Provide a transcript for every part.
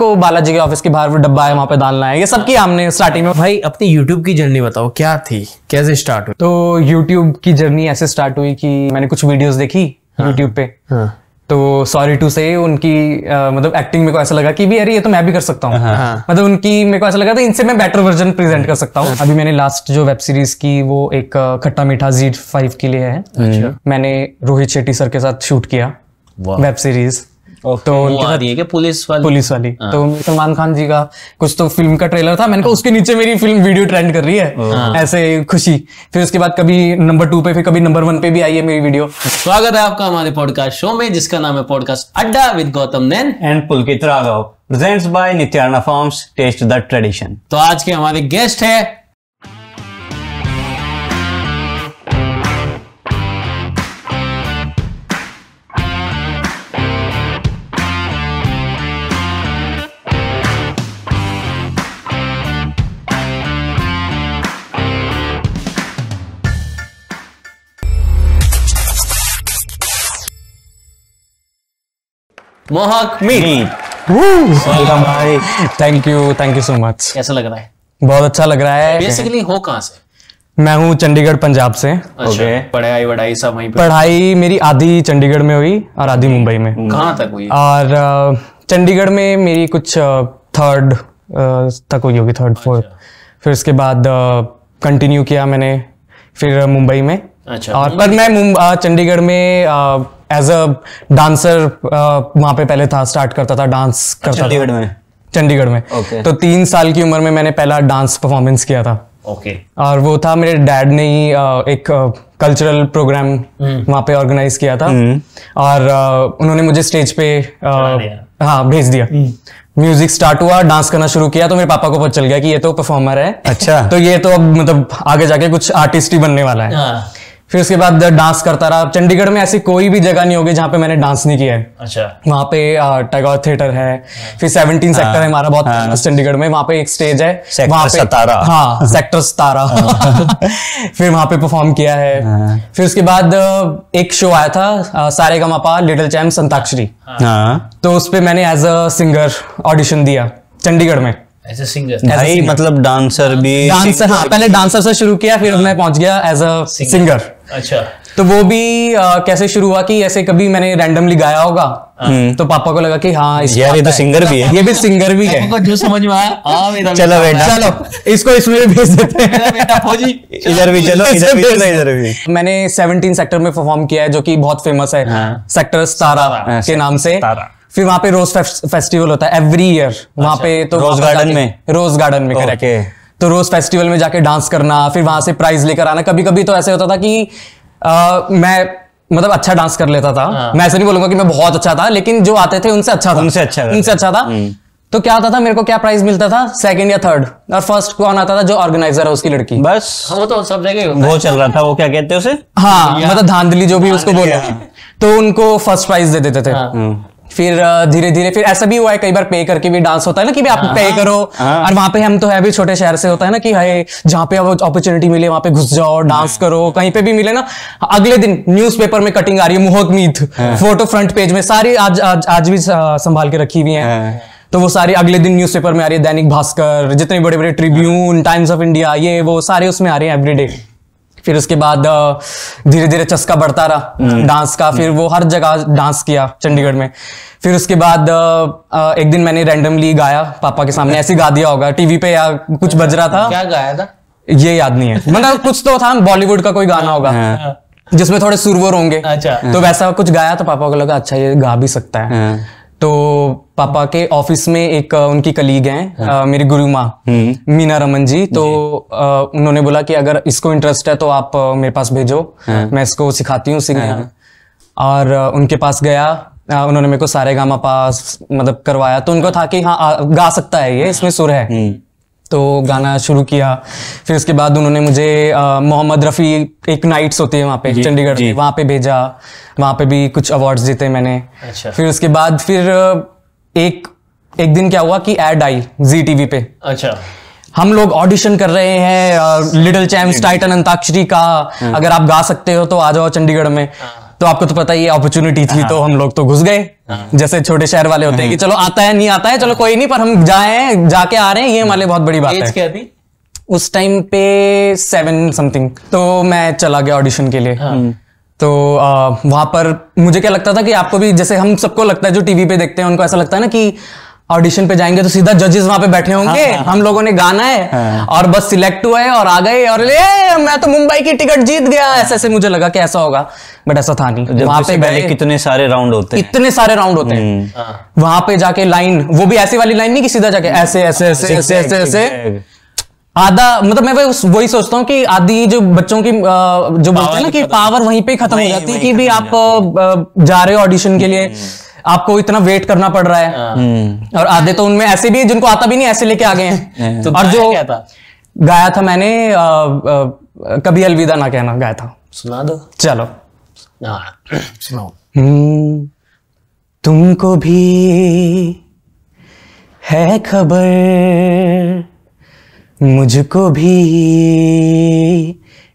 सबको बालाजी के ऑफिस के बाहर वो डब्बा है, वहां पे डालना है, ये सब किया हमने स्टार्टिंग में। भाई अपनी यूट्यूब की जर्नी बताओ, क्या थी, कैसे स्टार्ट हुई? तो यूट्यूब की जर्नी ऐसे स्टार्ट हुई कि मैंने कुछ वीडियोस देखी यूट्यूब पे। तो सॉरी टू से उनकी मतलब एक्टिंग मेरे को ऐसा लगा कि भी अरे ये तो मैं भी कर सकता हूँ। मतलब उनकी मेरे को ऐसा लगा था इनसे मैं बेटर वर्जन प्रेजेंट कर सकता हूँ। अभी मैंने लास्ट जो वेब सीरीज की वो एक खट्टा मीठा Z5 के लिए है। मैंने रोहित शेट्टी सर के साथ शूट किया वेब सीरीज। तो पुलिस वाली तो सलमान खान जी का कुछ तो फिल्म का ट्रेलर था, मैंने कहा उसके नीचे मेरी फिल्म वीडियो ट्रेंड कर रही है, ऐसे खुशी। फिर उसके बाद कभी नंबर 2 पे, फिर कभी नंबर 1 पे भी आई है मेरी वीडियो। स्वागत है आपका हमारे पॉडकास्ट शो में, जिसका नाम है podcast Adda with Gautam Nain and Pulkit Raghav, presents by Nityarna farms, taste the tradition. तो आज के हमारे गेस्ट है मोहक मीत। भाई थैंक यू सो मच। कैसा लग रहा है? बहुत अच्छा लग रहा है। बेसिकली हो कहाँ से? मैं हूँ चंडीगढ़ पंजाब से। अच्छा, पढ़ाई सब वहीं पे? पढ़ाई मेरी आधी चंडीगढ़ में हुई और आधी मुंबई में। कहाँ तक हुई? और चंडीगढ़ में मेरी कुछ थर्ड तक हुई होगी, थर्ड फोर्थ। फिर उसके बाद कंटिन्यू किया मैंने फिर मुंबई में। अच्छा। और पर मैं चंडीगढ़ में एज अ डांसर वहां पे पहले था, स्टार्ट करता था, डांस करता था चंडीगढ़ में। तो 3 साल की उम्र में मैंने पहला डांस परफॉर्मेंस किया था। और वो था मेरे डैड ने ही एक कल्चरल प्रोग्राम वहां पे ऑर्गेनाइज किया था। और उन्होंने मुझे स्टेज पे भेज दिया। म्यूजिक स्टार्ट हुआ, डांस करना शुरू किया, तो मेरे पापा को पता चल गया कि ये तो परफॉर्मर है। अच्छा। तो ये तो अब मतलब आगे जाके कुछ आर्टिस्ट ही बनने वाला है। फिर उसके बाद डांस करता रहा। चंडीगढ़ में ऐसी कोई भी जगह नहीं होगी जहाँ पे मैंने डांस नहीं किया है। अच्छा। वहाँ पे टैगोर थिएटर है, फिर 17 सेक्टर है हमारा, बहुत फेमस चंडीगढ़ में। वहाँ पे एक स्टेज है, सेक्टर 17। सेक्टर 17। फिर वहाँ पे परफॉर्म किया है। फिर उसके बाद एक शो आया था सारेगामापा लिटिल चैम्प्स अंताक्षरी। तो उस पे मैंने एज अ सिंगर ऑडिशन दिया चंडीगढ़ में। As a singer? भाई मतलब डांसर भी? डांसर, हाँ, पहले डांसर से शुरू किया, फिर मैं पहुंच गया एज अ सिंगर। अच्छा। तो वो भी कैसे शुरू हुआ कि ऐसे कभी मैंने रैंडमली गाया होगा, तो पापा को लगा कि हाँ यार ये तो सिंगर भी है, ये भी सिंगर भी है। जो समझ में आया, चलो बेटा, चलो इसको इसमें भी भेज देते हैं। इधर भी चलो, इधर भी। मैंने 17 सेक्टर में परफॉर्म किया है, जो कि बहुत फेमस है, सेक्टर 17 के नाम से। फिर वहाँ पे रोज फेस्टिवल होता है एवरी ईयर वहाँ पे। तो रोज गार्डन में करेक्ट। तो रोज फेस्टिवल में जाके डांस करना, फिर वहां से प्राइज लेकर आना। कभी कभी तो ऐसे होता था कि मैं मतलब अच्छा डांस कर लेता था। मैं ऐसे नहीं बोलूंगा कि मैं बहुत अच्छा था, लेकिन जो आते थे उनसे अच्छा था। तो क्या आता था, मेरे को क्या प्राइज मिलता था, 2nd या 3rd। और फर्स्ट कौन आता था, जो ऑर्गेनाइजर है उसकी लड़की। बस वो तो सब जगह वो चल रहा था, वो क्या कहते हैं उसे, हाँ मतलब धांधली जो भी उसको बोला, तो उनको फर्स्ट प्राइज दे देते थे। फिर धीरे धीरे फिर ऐसा भी हुआ है, कई बार पे करके भी डांस होता है ना, कि भी आप पे करो। और वहां पे हम तो है भी छोटे शहर से, होता है ना कि हाय जहाँ पे अपॉर्चुनिटी मिले वहां पे घुस जाओ, डांस करो। कहीं पे भी मिले ना, अगले दिन न्यूज़पेपर में कटिंग आ रही है, मोहक मीत, फोटो फ्रंट पेज में, सारी आज भी संभाल के रखी हुई है। तो वो सारी अगले दिन न्यूज़पेपर में आ रही है, दैनिक भास्कर, जितने बड़े बड़े ट्रिब्यून, टाइम्स ऑफ इंडिया, ये वो सारे उसमें आ रहे हैं एवरीडे। फिर उसके बाद धीरे धीरे चस्का बढ़ता रहा डांस का। फिर वो हर जगह डांस किया चंडीगढ़ में। फिर उसके बाद एक दिन मैंने रैंडमली गाया पापा के सामने, ऐसे गा दिया होगा टीवी पे या कुछ बज रहा था। क्या गाया था ये याद नहीं है, मतलब कुछ तो था, बॉलीवुड का कोई गाना होगा जिसमें थोड़े सुरवर होंगे। अच्छा। तो वैसा कुछ गाया, तो पापा को लगा अच्छा ये गा भी सकता है। तो पापा के ऑफिस में एक उनकी कलीग हैं, मेरी गुरु माँ मीना रमन जी। तो उन्होंने बोला कि अगर इसको इंटरेस्ट है तो आप मेरे पास भेजो, मैं इसको सिखाती हूँ सिंगिंग। और उनके पास गया, उन्होंने मेरे को सारेगामापा मतलब करवाया। तो उनको था कि हाँ गा सकता है ये, इसमें सुर है। तो गाना शुरू किया। फिर उसके बाद उन्होंने मुझे मोहम्मद रफ़ी, एक नाइट्स होती है वहाँ पे चंडीगढ़ में, वहाँ पे भेजा। वहाँ पे भी कुछ अवार्ड्स जीते मैंने। अच्छा। फिर उसके बाद फिर एक दिन क्या हुआ कि ऐड आई जी टीवी पे। अच्छा। हम लोग ऑडिशन कर रहे हैं लिटिल चैम्प्स टाइटन अंताक्षरी का, अगर आप गा सकते हो तो आ जाओ चंडीगढ़ में। तो आपको तो पता ही है अपॉर्चुनिटी थी, तो हम लोग तो घुस गए, जैसे छोटे शहर वाले होते हैं कि चलो आता है नहीं आता है चलो कोई नहीं, पर हम जाके आ रहे हैं, ये हमारे लिए बहुत बड़ी बात एज है। क्या थी? उस टाइम पे 7 समथिंग। तो मैं चला गया ऑडिशन के लिए। तो वहां पर मुझे क्या लगता था कि आपको भी जैसे हम सबको लगता है जो टीवी पे देखते हैं उनको ऐसा लगता है ना कि ऑडिशन पे जाएंगे तो सीधा जजेस वहां पे बैठे होंगे, हम लोगों ने गाना है और बस सिलेक्ट हुआ है और आ गए और मैं तो मुंबई की टिकट जीत गया, ऐसे ऐसे मुझे लगा कि ऐसा होगा, बट ऐसा था नहीं। वहां पे पहले कितने सारे राउंड होते हैं, इतने सारे राउंड होते हैं। वहां पे जाके लाइन, वो भी ऐसी वाली लाइन नहीं कि सीधा जाके ऐसे ऐसे ऐसे ऐसे ऐसे ऐसे आधा, मतलब मैं वही सोचता हूँ कि आधी जो बच्चों की जो बोलते हैं ना कि पावर वहीं पे खत्म हो जाती है कि भी आप जा रहे हो ऑडिशन के लिए, आपको इतना वेट करना पड़ रहा है, और आधे तो उनमें ऐसे भी है जिनको आता भी नहीं, ऐसे लेके आ गए हैं। तो और जो क्या था? गाया था मैंने कभी अलविदा ना कहना गाया था। सुना दो। चलो। सुनाओ। तुमको भी है खबर, मुझको भी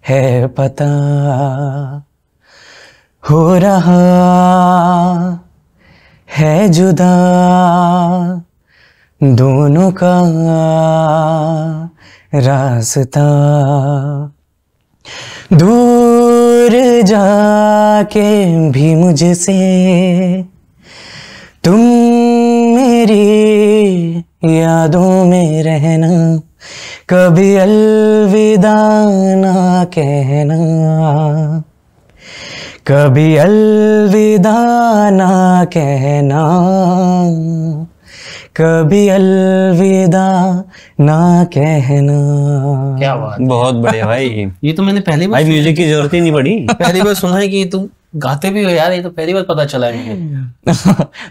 है पता, हो रहा है जुदा दोनों का रास्ता, दूर जाके भी मुझसे तुम मेरी यादों में रहना, कभी अलविदा ना कहना, कभी अलविदा ना कहना, कभी अलविदा ना कहना। क्या बात, बहुत बढ़िया भाई। ये तो मैंने पहली बार भाई म्यूजिक की जरूरत ही नहीं पड़ी। पहली बार सुना है कि तुम गाते भी हो यार, ये तो पहली बार पता चला है मुझे।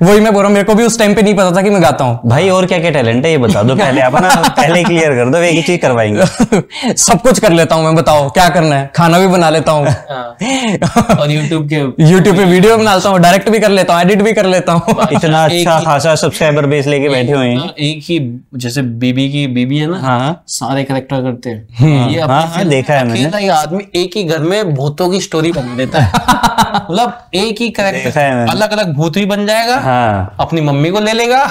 वही मैं बोल रहा हूँ, मेरे को भी उस टाइम पे नहीं पता था कि मैं गाता हूँ। भाई और क्या क्या टैलेंट है ये बता दो पहले, अपना पहले क्लियर कर दो, एक ही चीज करवाएंगे। सब कुछ कर लेता हूँ मैं, बताओ क्या करना है, खाना भी बना लेता हूँ। और यूट्यूब पे वीडियो बनाता हूँ, डायरेक्ट भी कर लेता हूँ, एडिट भी कर लेता हूँ। इतना अच्छा खासा सब्सक्राइबर बेस लेके बैठे हुए हैं। एक ही, जैसे बीबी है ना, हाँ सारे करेक्टर करते हैं। ये हाँ देखा है मैंने। अकेला ये आदमी एक ही घर में भूतों की स्टोरी बना देता है। मतलब एक ही करेक्टर अलग अलग भूत भी बन जाएगा। हाँ अपनी मम्मी को ले लेगा,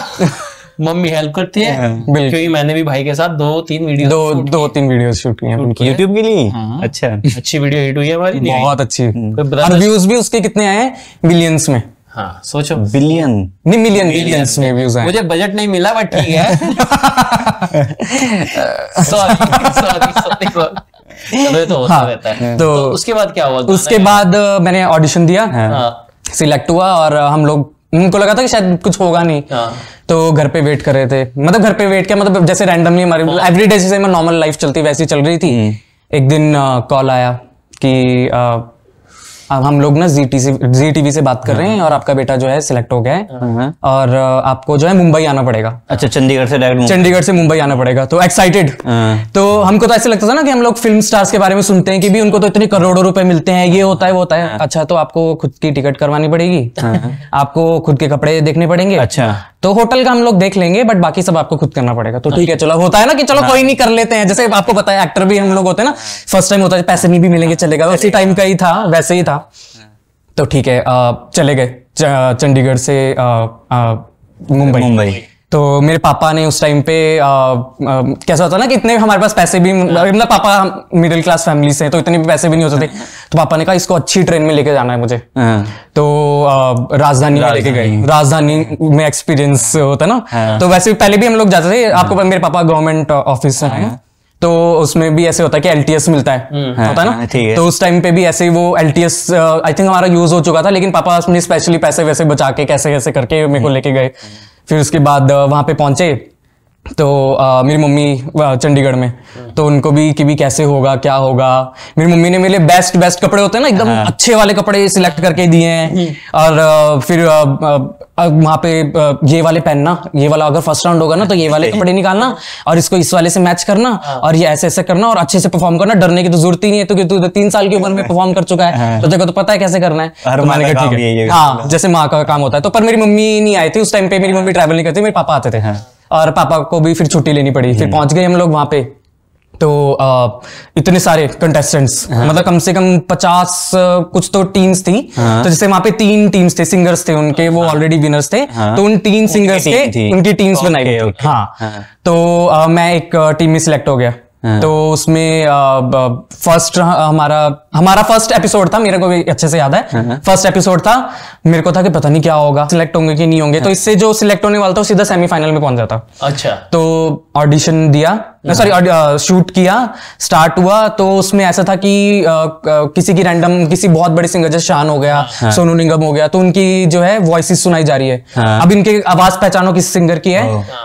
मम्मी हेल्प करती है। क्योंकि मैंने भी भाई के साथ 2-3 वीडियो दो तीन वीडियो शूट किए हैं यूट्यूब के लिए। अच्छा अच्छी वीडियो हिट हुई है हमारी, बहुत अच्छी। brother- और व्यूज भी उसके कितने आए हैं, मिलियंस में। हाँ सोचो, बिलियन नहीं मिलियंस में व्यूज आए। मुझे बजट नहीं मिला बट ठीक है। सॉरी चलो ये तो होता रहता है। तो उसके बाद क्या हुआ? उसके बाद मैंने ऑडिशन दिया, हाँ, सिलेक्ट हुआ, और हम लोग, उनको लगा था कि शायद कुछ होगा नहीं, तो घर पे वेट कर रहे थे। मतलब घर पे वेट किया, मतलब जैसे रैंडमली हमारी एवरीडे जैसे नॉर्मल लाइफ चलती वैसी चल रही थी। एक दिन कॉल आया कि अब हम लोग ना जी टीवी से बात कर रहे हैं और आपका बेटा जो है सिलेक्ट हो गया है और आपको जो है मुंबई आना पड़ेगा। अच्छा, चंडीगढ़ से डायरेक्ट चंडीगढ़ से मुंबई आना पड़ेगा। तो एक्साइटेड। तो हमको तो ऐसे लगता था ना कि हम लोग फिल्म स्टार्स के बारे में सुनते हैं कि भी उनको तो इतने करोड़ों रुपए मिलते हैं, ये होता है वो होता है। अच्छा, तो आपको खुद की टिकट करवानी पड़ेगी, आपको खुद के कपड़े देखने पड़ेंगे। अच्छा, तो होटल का हम लोग देख लेंगे बट बाकी सब आपको खुद करना पड़ेगा। तो ठीक है, चलो होता है ना कि चलो कोई नहीं कर लेते हैं। जैसे आपको पता है एक्टर भी हम लोग होते हैं ना, फर्स्ट टाइम होता है, पैसे नहीं भी मिलेंगे चलेगा, उसी टाइम का ही था, वैसे ही था। तो ठीक है, चले गए चंडीगढ़ से मुंबई। तो मेरे पापा ने उस टाइम पे कैसा होता ना कि इतने हमारे पास पैसे भी, मतलब पापा मिडिल क्लास फैमिली से, तो इतने भी पैसे भी नहीं होते थे। तो पापा ने कहा इसको अच्छी ट्रेन में लेके जाना है मुझे। तो राजधानी में लेके गए। राजधानी में एक्सपीरियंस होता है ना, तो वैसे पहले भी हम लोग जाते थे। आपको मेरे पापा गवर्नमेंट ऑफिस में है, तो उसमें भी ऐसे होता है कि एलटीएस मिलता है, होता है ना। तो उस टाइम पे भी ऐसे ही वो एलटीएस आई थिंक हमारा यूज हो चुका था, लेकिन पापा अपने स्पेशली पैसे वैसे बचा के कैसे कैसे करके मेरे को लेके गए। फिर उसके बाद वहां पे पहुंचे तो मेरी मम्मी चंडीगढ़ में, तो उनको भी कि भी कैसे होगा क्या होगा। मेरी मम्मी ने मेरे बेस्ट कपड़े होते हैं ना, एकदम अच्छे वाले कपड़े सिलेक्ट करके दिए हैं। और फिर वहां पे ये वाले पहनना, ये वाला अगर फर्स्ट राउंड होगा ना तो ये वाले कपड़े निकालना और इसको इस वाले से मैच करना और ये ऐसे ऐसे करना और अच्छे से परफॉर्म करना। डरने की तो जरूरत ही नहीं है, तो तू 3 साल की उम्र में परफॉर्म कर चुका है तो देखो तो पता है कैसे करना है। तो मैंने कहा ठीक है, हाँ जैसे माँ का काम होता है। तो पर मेरी मम्मी नहीं आई थी उस टाइम पे, मेरी मम्मी ट्रैवल नहीं करती, मेरे पापा आते थे और पापा को भी फिर छुट्टी लेनी पड़ी। फिर पहुंच गए हम लोग वहां पे। तो इतने सारे कंटेस्टेंट्स, मतलब कम से कम 50 कुछ तो टीम्स थी। तो जैसे वहां पे 3 टीम्स थे, सिंगर्स थे उनके, वो ऑलरेडी विनर्स थे। तो उन 3 सिंगर्स के उनकी टीम्स बनाई गई। हाँ, तो मैं एक टीम में सिलेक्ट हो गया। तो उसमें फर्स्ट हमारा फर्स्ट एपिसोड था, मेरे को भी अच्छे से याद है। फर्स्ट एपिसोड था, मेरे को था कि पता नहीं क्या होगा, सिलेक्ट होंगे कि नहीं होंगे। तो इससे जो सिलेक्ट होने वाला था वो सीधा सेमीफाइनल में पहुंच जाता। अच्छा। तो ऑडिशन दिया, सॉरी शूट किया, स्टार्ट हुआ। तो उसमें ऐसा था कि किसी की रैंडम, किसी बहुत बड़े सिंगर जैसे शान हो गया, सोनू निगम हो गया, तो उनकी जो है वॉइसेस सुनाई जा रही है। अब इनके आवाज पहचानो किस सिंगर की है,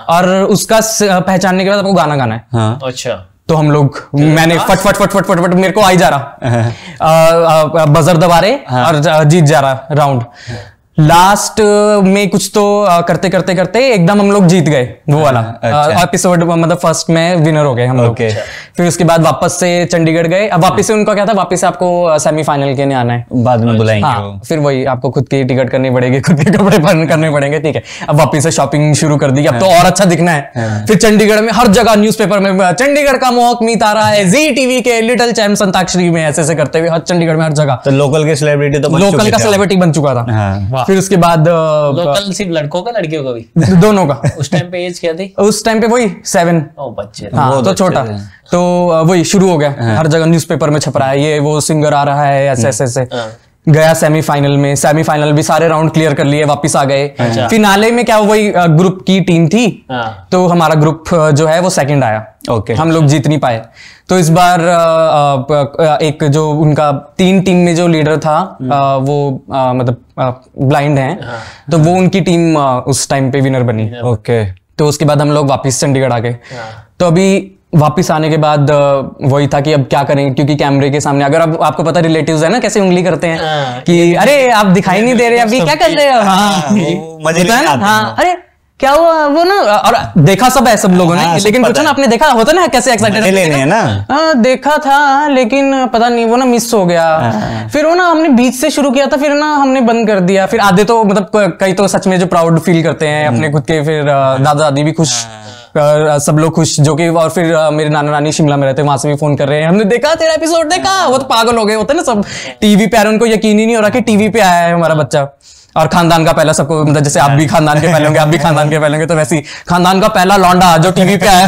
और उसका पहचानने के बाद आपको गाना गाना है। अच्छा। तो हम लोग, मैंने फट मेरे को आई जा रहा, बजर दबा रहे और जीत जा रहा राउंड। लास्ट में कुछ तो करते करते करते एकदम हम लोग जीत गए वो वाला एपिसोड, मतलब फर्स्ट में विनर हो गए हम लोग। फिर उसके बाद वापस से चंडीगढ़ गए। अब वापस से उनका क्या था, वापस से आपको सेमीफाइनल के लिए आना है, बाद में बुलाएंगे। हाँ, फिर वही आपको खुद की टिकट करनी पड़ेगी, खुद के कपड़े करने पड़ेंगे, ठीक है। अब वापस से शॉपिंग शुरू कर दी, अब तो और अच्छा दिखना है। फिर चंडीगढ़ में हर जगह न्यूज़पेपर में चंडीगढ़ का मोहक मीत आ रहा है, जी टीवी के लिटिल चैम्प्स अंताक्षरी में, ऐसे करते हुए हर चंडीगढ़ में हर जगह। तो लोकल के सेलिब्रिटी, तो लोकल का सेलिब्रिटी बन चुका था। फिर उसके बाद लोकल सिर्फ लड़कों का, लड़कियों का भी? दोनों का। उस टाइम पे एज क्या थी? उस टाइम पे वही 7। ओ बच्चे। हाँ, तो छोटा। तो वही शुरू हो गया, हर जगह न्यूज़पेपर में छप रहा है, ये वो सिंगर आ रहा है, ऐसे ऐसे। गया सेमीफाइनल में, सेमीफाइनल भी सारे राउंड क्लियर कर लिए, वापस आ गए। फिनाले में क्या, वही ग्रुप की टीम थी, तो हमारा ग्रुप जो है वो सेकंड आया। हम लोग जीत नहीं पाए। तो इस बार एक जो उनका 3 टीम में जो लीडर था, वो मतलब ब्लाइंड है, तो वो उनकी टीम उस टाइम पे विनर बनी। तो उसके बाद हम लोग वापस चंडीगढ़ आ गए। तो अभी वापिस आने के बाद वही था कि अब क्या करें, क्योंकि कैमरे के सामने अगर अब आपको पता रिलेटिव्स है ना कैसे उंगली करते हैं कि अरे आप दिखाई नहीं दे रहे, अभी क्या कर रहे हो। हाँ, मजे नहीं आते। हाँ, अरे क्या हुआ वो ना, और देखा सब है सब लोगों ने, लेकिन कुछ ना आपने देखा होता ना कैसे एक्साइटेड है ना। देखा था, लेकिन पता नहीं वो ना मिस हो गया। फिर वो ना हमने बीच से शुरू किया था, फिर ना हमने बंद कर दिया। फिर आधे तो मतलब कई तो सच में जो प्राउड फील करते हैं अपने खुद के, फिर दादा दादी भी खुश, सब लोग खुश, जो कि, और फिर मेरे नाना नानी शिमला में रहते, वहां से भी फोन कर रहे हैं, हमने देखा तेरा एपिसोड देखा। वो तो पागल हो गए होते ना सब, टीवी पे आ रहे, उनको यकीन ही नहीं हो रहा कि टीवी पे आया है हमारा बच्चा। और खानदान का पहला, सबको मतलब जैसे आप भी खानदान के पहले होंगे, आप भी खानदान के पहले होंगे, तो वैसे ही खानदान का पहला लौंडा जो टीवी पे आया।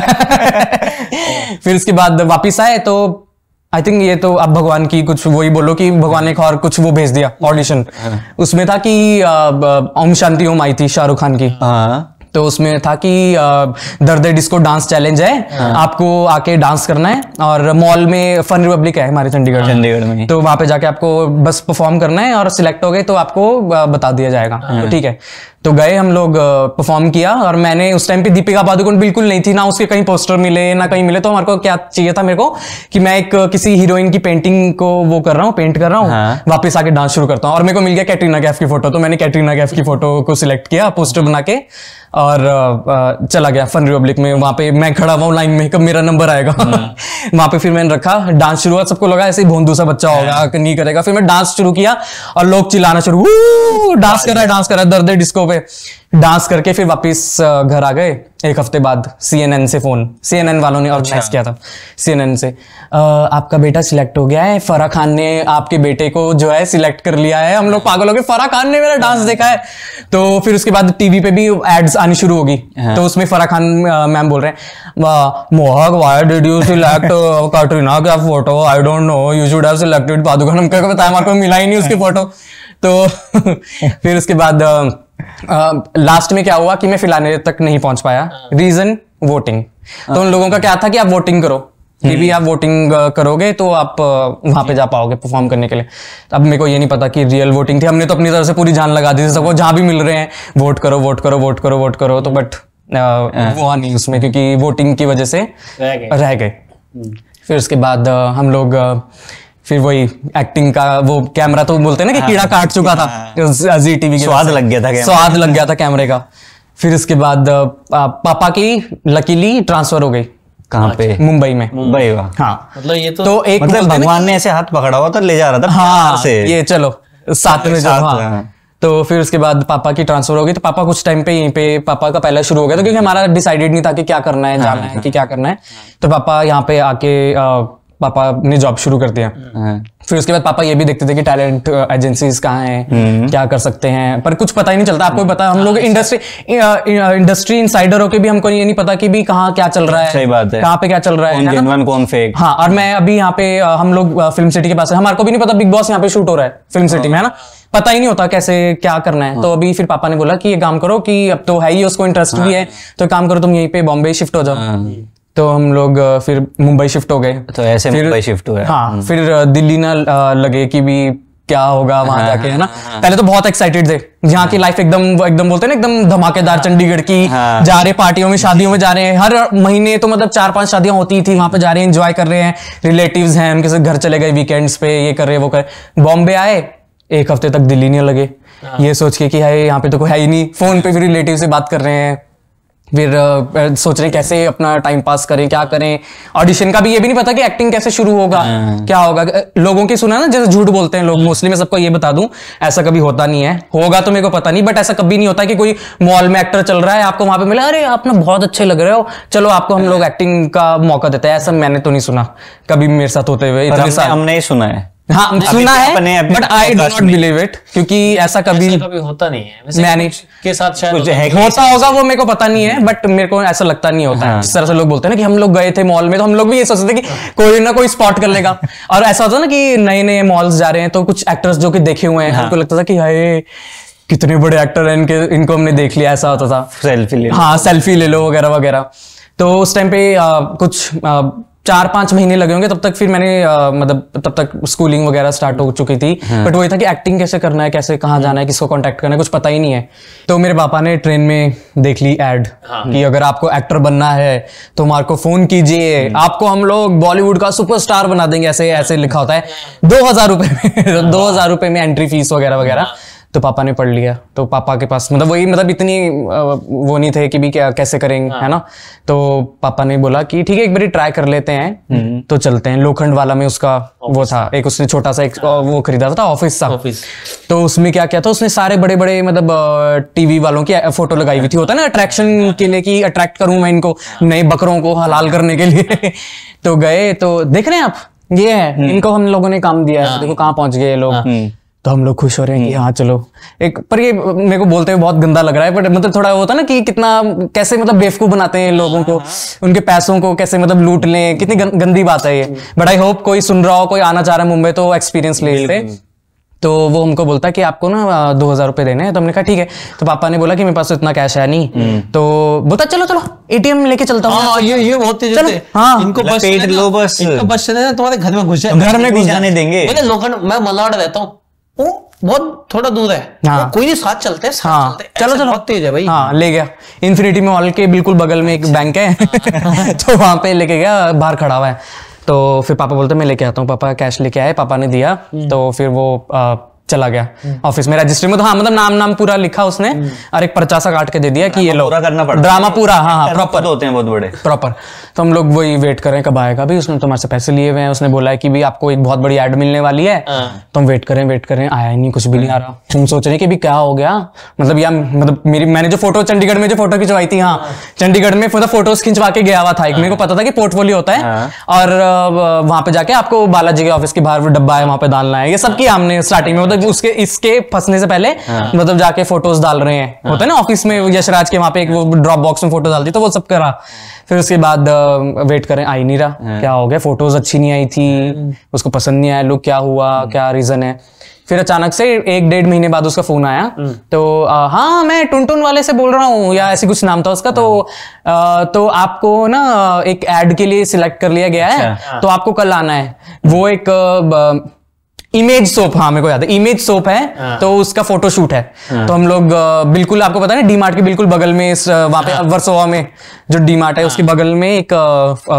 फिर उसके बाद वापिस आए, तो आई थिंक ये तो आप भगवान की कुछ वही बोलो कि भगवान ने और कुछ वो भेज दिया ऑडिशन। उसमें था कि ओम शांति ओम आई थी शाहरुख खान की। तो उसमें था कि दर्द डिस्को डांस चैलेंज है, आपको आके डांस करना है, और मॉल में फन रिपब्लिक है हमारे चंडीगढ़ में, तो वहां पे जाके आपको बस परफॉर्म करना है, और सिलेक्ट हो गए तो आपको बता दिया जाएगा। तो ठीक है, तो गए हम लोग, परफॉर्म किया। और मैंने उस टाइम पे दीपिका पादुकोण बिल्कुल नहीं थी ना, उसके कहीं पोस्टर मिले ना कहीं मिले। तो हमारे को क्या चाहिए था, मेरे को कि मैं एक किसी हीरोइन की पेंटिंग को वो कर रहा हूँ, पेंट कर रहा हूँ, वापस आके डांस शुरू करता हूँ। और मेरे को मिल गया कैटरीना कैफ की फोटो, तो मैंने कैटरीना कैफ की फोटो को सिलेक्ट किया, पोस्टर बना के, और चला गया फन रिपब्लिक में। वहां पे मैं खड़ा हुआ लाइन में, कब मेरा नंबर आएगा। वहां पे फिर मैंने रखा, डांस शुरू हुआ, सबको लगा ऐसे भोंदू सा बच्चा होगा, नहीं करेगा। फिर मैं डांस शुरू किया और लोग चिल्लाना शुरू, डांस कर रहा है दर्द डिस्को पे। डांस करके फिर वापस घर आ गए। एक हफ्ते बाद CNN से फोन, CNN वालों ने ऑर्गेनाइज किया था, CNN से, आपका बेटा सिलेक्ट हो गया है, फराह खान ने आपके बेटे को जो है सिलेक्ट कर लिया है। हम लोग पागल हो गए, फराह खान ने मेरा डांस देखा है। तो फिर उसके बाद टीवी पे भी एड्स आनी शुरू होगी। तो उसमें फराह खान मैम बोल रहे हैं, Mohak why did you select Katrina का photo, I don't know, you should have selected Padukone. हमको बताया, हमारे को मिला ही नहीं उसकी फोटो। तो फिर उसके बाद लास्ट में क्या हुआ कि मैं फिलहाल तक नहीं पहुंच पाया। Reason voting. तो उन लोगों का क्या था कि आप वोटिंग करो, कि भी आप वोटिंग करोगे तो आप वहां पे जा पाओगे परफॉर्म करने के लिए। अब मेरे को ये नहीं पता कि रियल वोटिंग थी, हमने तो अपनी तरफ से पूरी जान लगा दी थी, सबको जहां भी मिल रहे हैं वोट करो वोट करो वोट करो वोट करो। तो बट वो नहीं उसमें, क्योंकि वोटिंग की वजह से रह गए। फिर उसके बाद हम लोग फिर वही एक्टिंग का वो कैमरा, तो बोलते हैं ना कि कीड़ा काट चुका था जी टीवी के, स्वाद लग गया था कैमरे का। फिर उसके बाद पापा की लकीली ट्रांसफर हो गई। कहाँ पे? मुंबई में। मुंबई का? हाँ, मतलब ये तो एक मतलब भगवान ने ऐसे हाथ पकड़ा हुआ था, ले जा रहा था। हाँ, ये चलो साथ में जाओ। हाँ, तो फिर उसके बाद पापा की ट्रांसफर हो गई, तो पापा कुछ टाइम पे यहीं पे पापा का पहला शुरू हो गया था, क्योंकि हमारा डिसाइडेड नहीं था कि क्या करना है, जाना है कि क्या करना है। तो पापा यहाँ पे आके पापा ने जॉब शुरू कर दिया। फिर उसके बाद पापा ये भी देखते थे कि टैलेंट एजेंसीज कहाँ हैं, क्या कर सकते हैं, पर कुछ पता ही नहीं चलता। आपको भी पता है, हम लोग इंडस्ट्री इनसाइडर होके भी हमको ये नहीं पता कि भी कहाँ क्या चल रहा है, सही बात है, कहाँ पे क्या चल रहा है, जेन्युइन कौन फेक। हाँ, और मैं अभी यहाँ पे हम लोग फिल्म सिटी के पास है, हमारे को भी नहीं पता बिग बॉस यहाँ पे शूट हो रहा है फिल्म सिटी में, है ना, पता ही नहीं होता कैसे क्या करना है। तो अभी फिर पापा ने बोला कि ये काम करो, कि अब तो है ही, उसको इंटरेस्ट भी है, तो काम करो तुम यहीं पे बॉम्बे शिफ्ट हो जाओ। तो हम लोग फिर मुंबई शिफ्ट हो गए। तो ऐसे मुंबई शिफ्ट हुए। हाँ, फिर दिल्ली ना लगे कि भी क्या होगा वहां जाके, है ना। पहले तो बहुत एक्साइटेड थे, यहाँ की लाइफ एकदम बोलते हैं ना, एकदम धमाकेदार, चंडीगढ़ की। जा रहे पार्टियों में, शादियों में जा रहे हैं, हर महीने तो मतलब 4-5 शादियां होती थी, वहां पे जा रहे हैं, एंजॉय कर रहे हैं, रिलेटिव्स हैं उनके साथ घर चले गए वीकेंड्स पे, ये कर रहे वो कर। बॉम्बे आए, 1 हफ्ते तक दिल्ली नहीं लगे, ये सोच के कि है यहाँ पे तो कोई है ही नहीं। फोन पे फिर रिलेटिव से बात कर रहे हैं, फिर सोच रहे हैं कैसे अपना टाइम पास करें, क्या करें। ऑडिशन का भी ये भी नहीं पता कि एक्टिंग कैसे शुरू होगा, क्या होगा। लोगों की सुना ना, जैसे झूठ बोलते हैं लोग मोस्टली, मैं सबको ये बता दूं, ऐसा कभी होता नहीं है। होगा तो मेरे को पता नहीं, बट ऐसा कभी नहीं होता कि कोई मॉल में एक्टर चल रहा है, आपको वहां पे मिला, अरे आप ना बहुत अच्छे लग रहे हो, चलो आपको हम लोग एक्टिंग का मौका देते हैं। ऐसा मैंने तो नहीं सुना कभी मेरे साथ होते हुए इतने साल। हमने ही सुना है, हाँ सुना है, but I do not believe it, क्योंकि ऐसा कभी होता नहीं है। वैसे मैंने के साथ शायद होता होगा, वो मेरे को पता नहीं है, बट मेरे को ऐसा लगता नहीं होता है। जिस तरह से लोग बोलते हैं ना कि हम लोग गए थे मॉल में, तो हम लोग भी ये सोचते थे कि कोई ना कोई स्पॉट कर लेगा। और ऐसा होता है ना कि नए नए मॉल्स जा रहे हैं, तो कुछ एक्टर्स जो कि देखे हुए हैं, उनको लगता था कि हाय कितने बड़े एक्टर हैं, इनको हमने देख लिया, ऐसा होता था। सेल्फी ले लो, हाँ सेल्फी ले लो वगैरह वगैरह। तो उस टाइम पे कुछ 4-5 महीने लगे होंगे, तब तक फिर मैंने मतलब तब तक स्कूलिंग वगैरह स्टार्ट हो चुकी थी। बट वही था कि एक्टिंग कैसे करना है, कैसे कहाँ जाना है, किसको कांटेक्ट करना है, कुछ पता ही नहीं है। तो मेरे पापा ने ट्रेन में देख ली एड कि अगर आपको एक्टर बनना है तो हमारे को फोन कीजिए, आपको हम लोग बॉलीवुड का सुपरस्टार बना देंगे, ऐसे ऐसे लिखा होता है। 2000 रुपए में 2000 रुपए में एंट्री फीस वगैरह वगैरह। तो पापा ने पढ़ लिया, तो पापा के पास मतलब वही मतलब इतनी वो नहीं थे कि भी क्या कैसे करेंगे, है ना। तो पापा ने बोला कि ठीक है एक बार ट्राई कर लेते हैं, तो चलते हैं। लोखंड वाला में उसका वो था एक, उसने छोटा सा एक वो खरीदा था ऑफिस सा। तो उसमें क्या किया था उसने, सारे बड़े बड़े मतलब टीवी वालों की फोटो लगाई हुई थी। होता है ना अट्रैक्शन के लिए कि अट्रैक्ट करूं मैं इनको, नए बकरों को हलाल करने के लिए। तो गए, तो देख रहे हैं आप, ये है इनको हम लोगों ने काम दिया है, देखो कहाँ पहुंच गए लोग। तो हम लोग खुश हो रहे हैं कि हाँ चलो एक, पर ये मेरे को बोलते हुए बहुत गंदा लग रहा है, बट मतलब थोड़ा होता है ना कि कितना कैसे मतलब बेवकूफ बनाते हैं लोगों को, उनके पैसों को कैसे मतलब लूट लें, कितनी गंदी बात है ये। बट आई होप कोई सुन रहा हो, कोई आना चाह रहा है मुंबई, तो एक्सपीरियंस ले लेते। तो वो हमको बोलता है कि आपको ना 2000 रुपए देने हैं। तो हमने कहा ठीक है। तो पापा ने बोला कि मेरे पास तो इतना कैश है नहीं, तो बोलता चलो चलो एटीएम लेके चलता हूँ। ये बहुत तेज होते हैं। हाँ, इनको बस पेट लो, बस इनको बस तुम्हारे घर में घुस जाए, घर में घुस जाने देंगे। लोखंड, मैं मलाड रहता हूँ, वो बहुत थोड़ा दूर है। हाँ, कोई नहीं, साथ चलते हैं, हाँ, चलो चलो, बहुत तेज है भाई। हाँ, ले गया इन्फिनिटी मॉल के बिल्कुल बगल में एक बैंक है। तो वहां पे लेके गया, बाहर खड़ा हुआ है। तो फिर पापा बोलते मैं लेके आता हूँ, पापा कैश लेके आए, पापा ने दिया। तो फिर वो चला गया ऑफिस में, रजिस्ट्री में। तो हाँ मतलब नाम पूरा लिखा उसने, और एक पर्चा सा काट के दे दिया कि ये लो, पूरा करना पड़ता है ड्रामा पूरा। हाँ प्रॉपर होते हैं बहुत बड़े, प्रॉपर। तो हम लोग वही वेट कर रहे हैं कब आएगा भाई, उसने तुम्हारे से पैसे लिए हुए हैं, उसने बोला है कि भी आपको एक बहुत बड़ी एड मिलने वाली है। तो हम वेट करें, आया ही नहीं, कुछ भी नहीं आ रहा। हम सोच रहे कि भी क्या हो गया, मतलब या मतलब मैंने जो फोटो चंडीगढ़ में जो फोटो खिंचवाई थी, हाँ चंडीगढ़ में मतलब फोटोज खिंचवा के गया हुआ था एक, मेरे को पता था कि पोर्टफोलियो होता है, और वहां पे जाके आपको बालाजी के ऑफिस के बाहर डब्बा है, वहां पे डालना है। ये सब किया हमने स्टार्टिंग में, मतलब उसके इसके फंसने से पहले मतलब जाके फोटोज डाल रहे हैं, होता है ना ऑफिस में यशराज के वहां पे एक वो ड्रॉप बॉक्स में फोटो डालती, तो वो सब करा। फिर उसके बाद वेट करें, आ ही नहीं रहा। क्या हो गया, फोटोज अच्छी नहीं आई थी, उसको पसंद नहीं आया लुक, क्या हुआ, क्या रीजन है। फिर अचानक से 1-1.5 महीने बाद उसका फोन आया। तो हाँ मैं टुनटुन वाले से बोल रहा हूँ, या ऐसी कुछ नाम था उसका। तो आपको ना एक एड के लिए सिलेक्ट कर लिया गया है, तो आपको कल आना है। वो एक इमेज सोप, हाँ मेरे को याद है, इमेज सोप है। तो उसका फोटो शूट है। तो हम लोग बिल्कुल, आपको पता है ना डी मार्ट के बिल्कुल बगल में, वहां पे वर्सोवा में जो डी मार्ट है उसके बगल में एक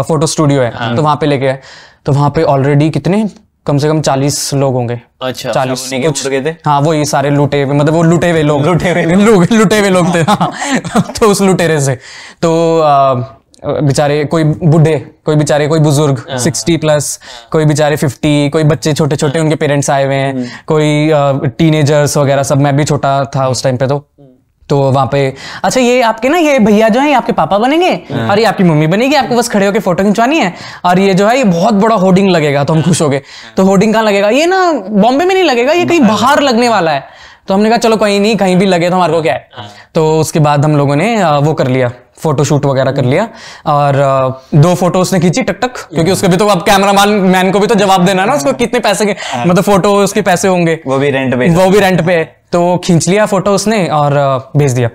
फोटो स्टूडियो है। तो वहां पे लेके गए। तो वहां पे ऑलरेडी कितने, कम से कम 40 लोग होंगे। अच्छा, 40 कुछ गए थे। हाँ वही सारे लुटे हुए, मतलब वो लुटे हुए लोग थे। हाँ। तो उस लुटेरे से तो बेचारे कोई बूढ़े, कोई बेचारे कोई बुजुर्ग 60+, कोई बेचारे 50, कोई बच्चे छोटे छोटे उनके पेरेंट्स आए हुए हैं, कोई टीनेजर्स वगैरह सब। मैं भी छोटा था उस टाइम पे। तो वहां पे अच्छा ये आपके ना ये भैया जो है ये आपके पापा बनेंगे और ये आपकी मम्मी बनेगी, आपको बस खड़े होकर फोटो खिंचवानी है, और ये जो है ये बहुत बड़ा होर्डिंग लगेगा। तो हम खुश हो गए। तो होर्डिंग कहाँ लगेगा? ये ना बॉम्बे में नहीं लगेगा, ये कहीं बाहर लगने वाला है। तो हमने कहा चलो कोई नहीं, कहीं भी लगे तो हमारे को क्या है। तो उसके बाद हम लोगों ने वो कर लिया, फोटो शूट वगैरह कर लिया, और 2 फोटो उसने खींची टक टक, क्योंकि उसके भी तो अब कैमरा मैन को भी तो जवाब देना ना, उसको कितने पैसे के मतलब फोटो उसके पैसे होंगे, वो भी रेंट पे। तो खींच लिया फोटो उसने और भेज दिया।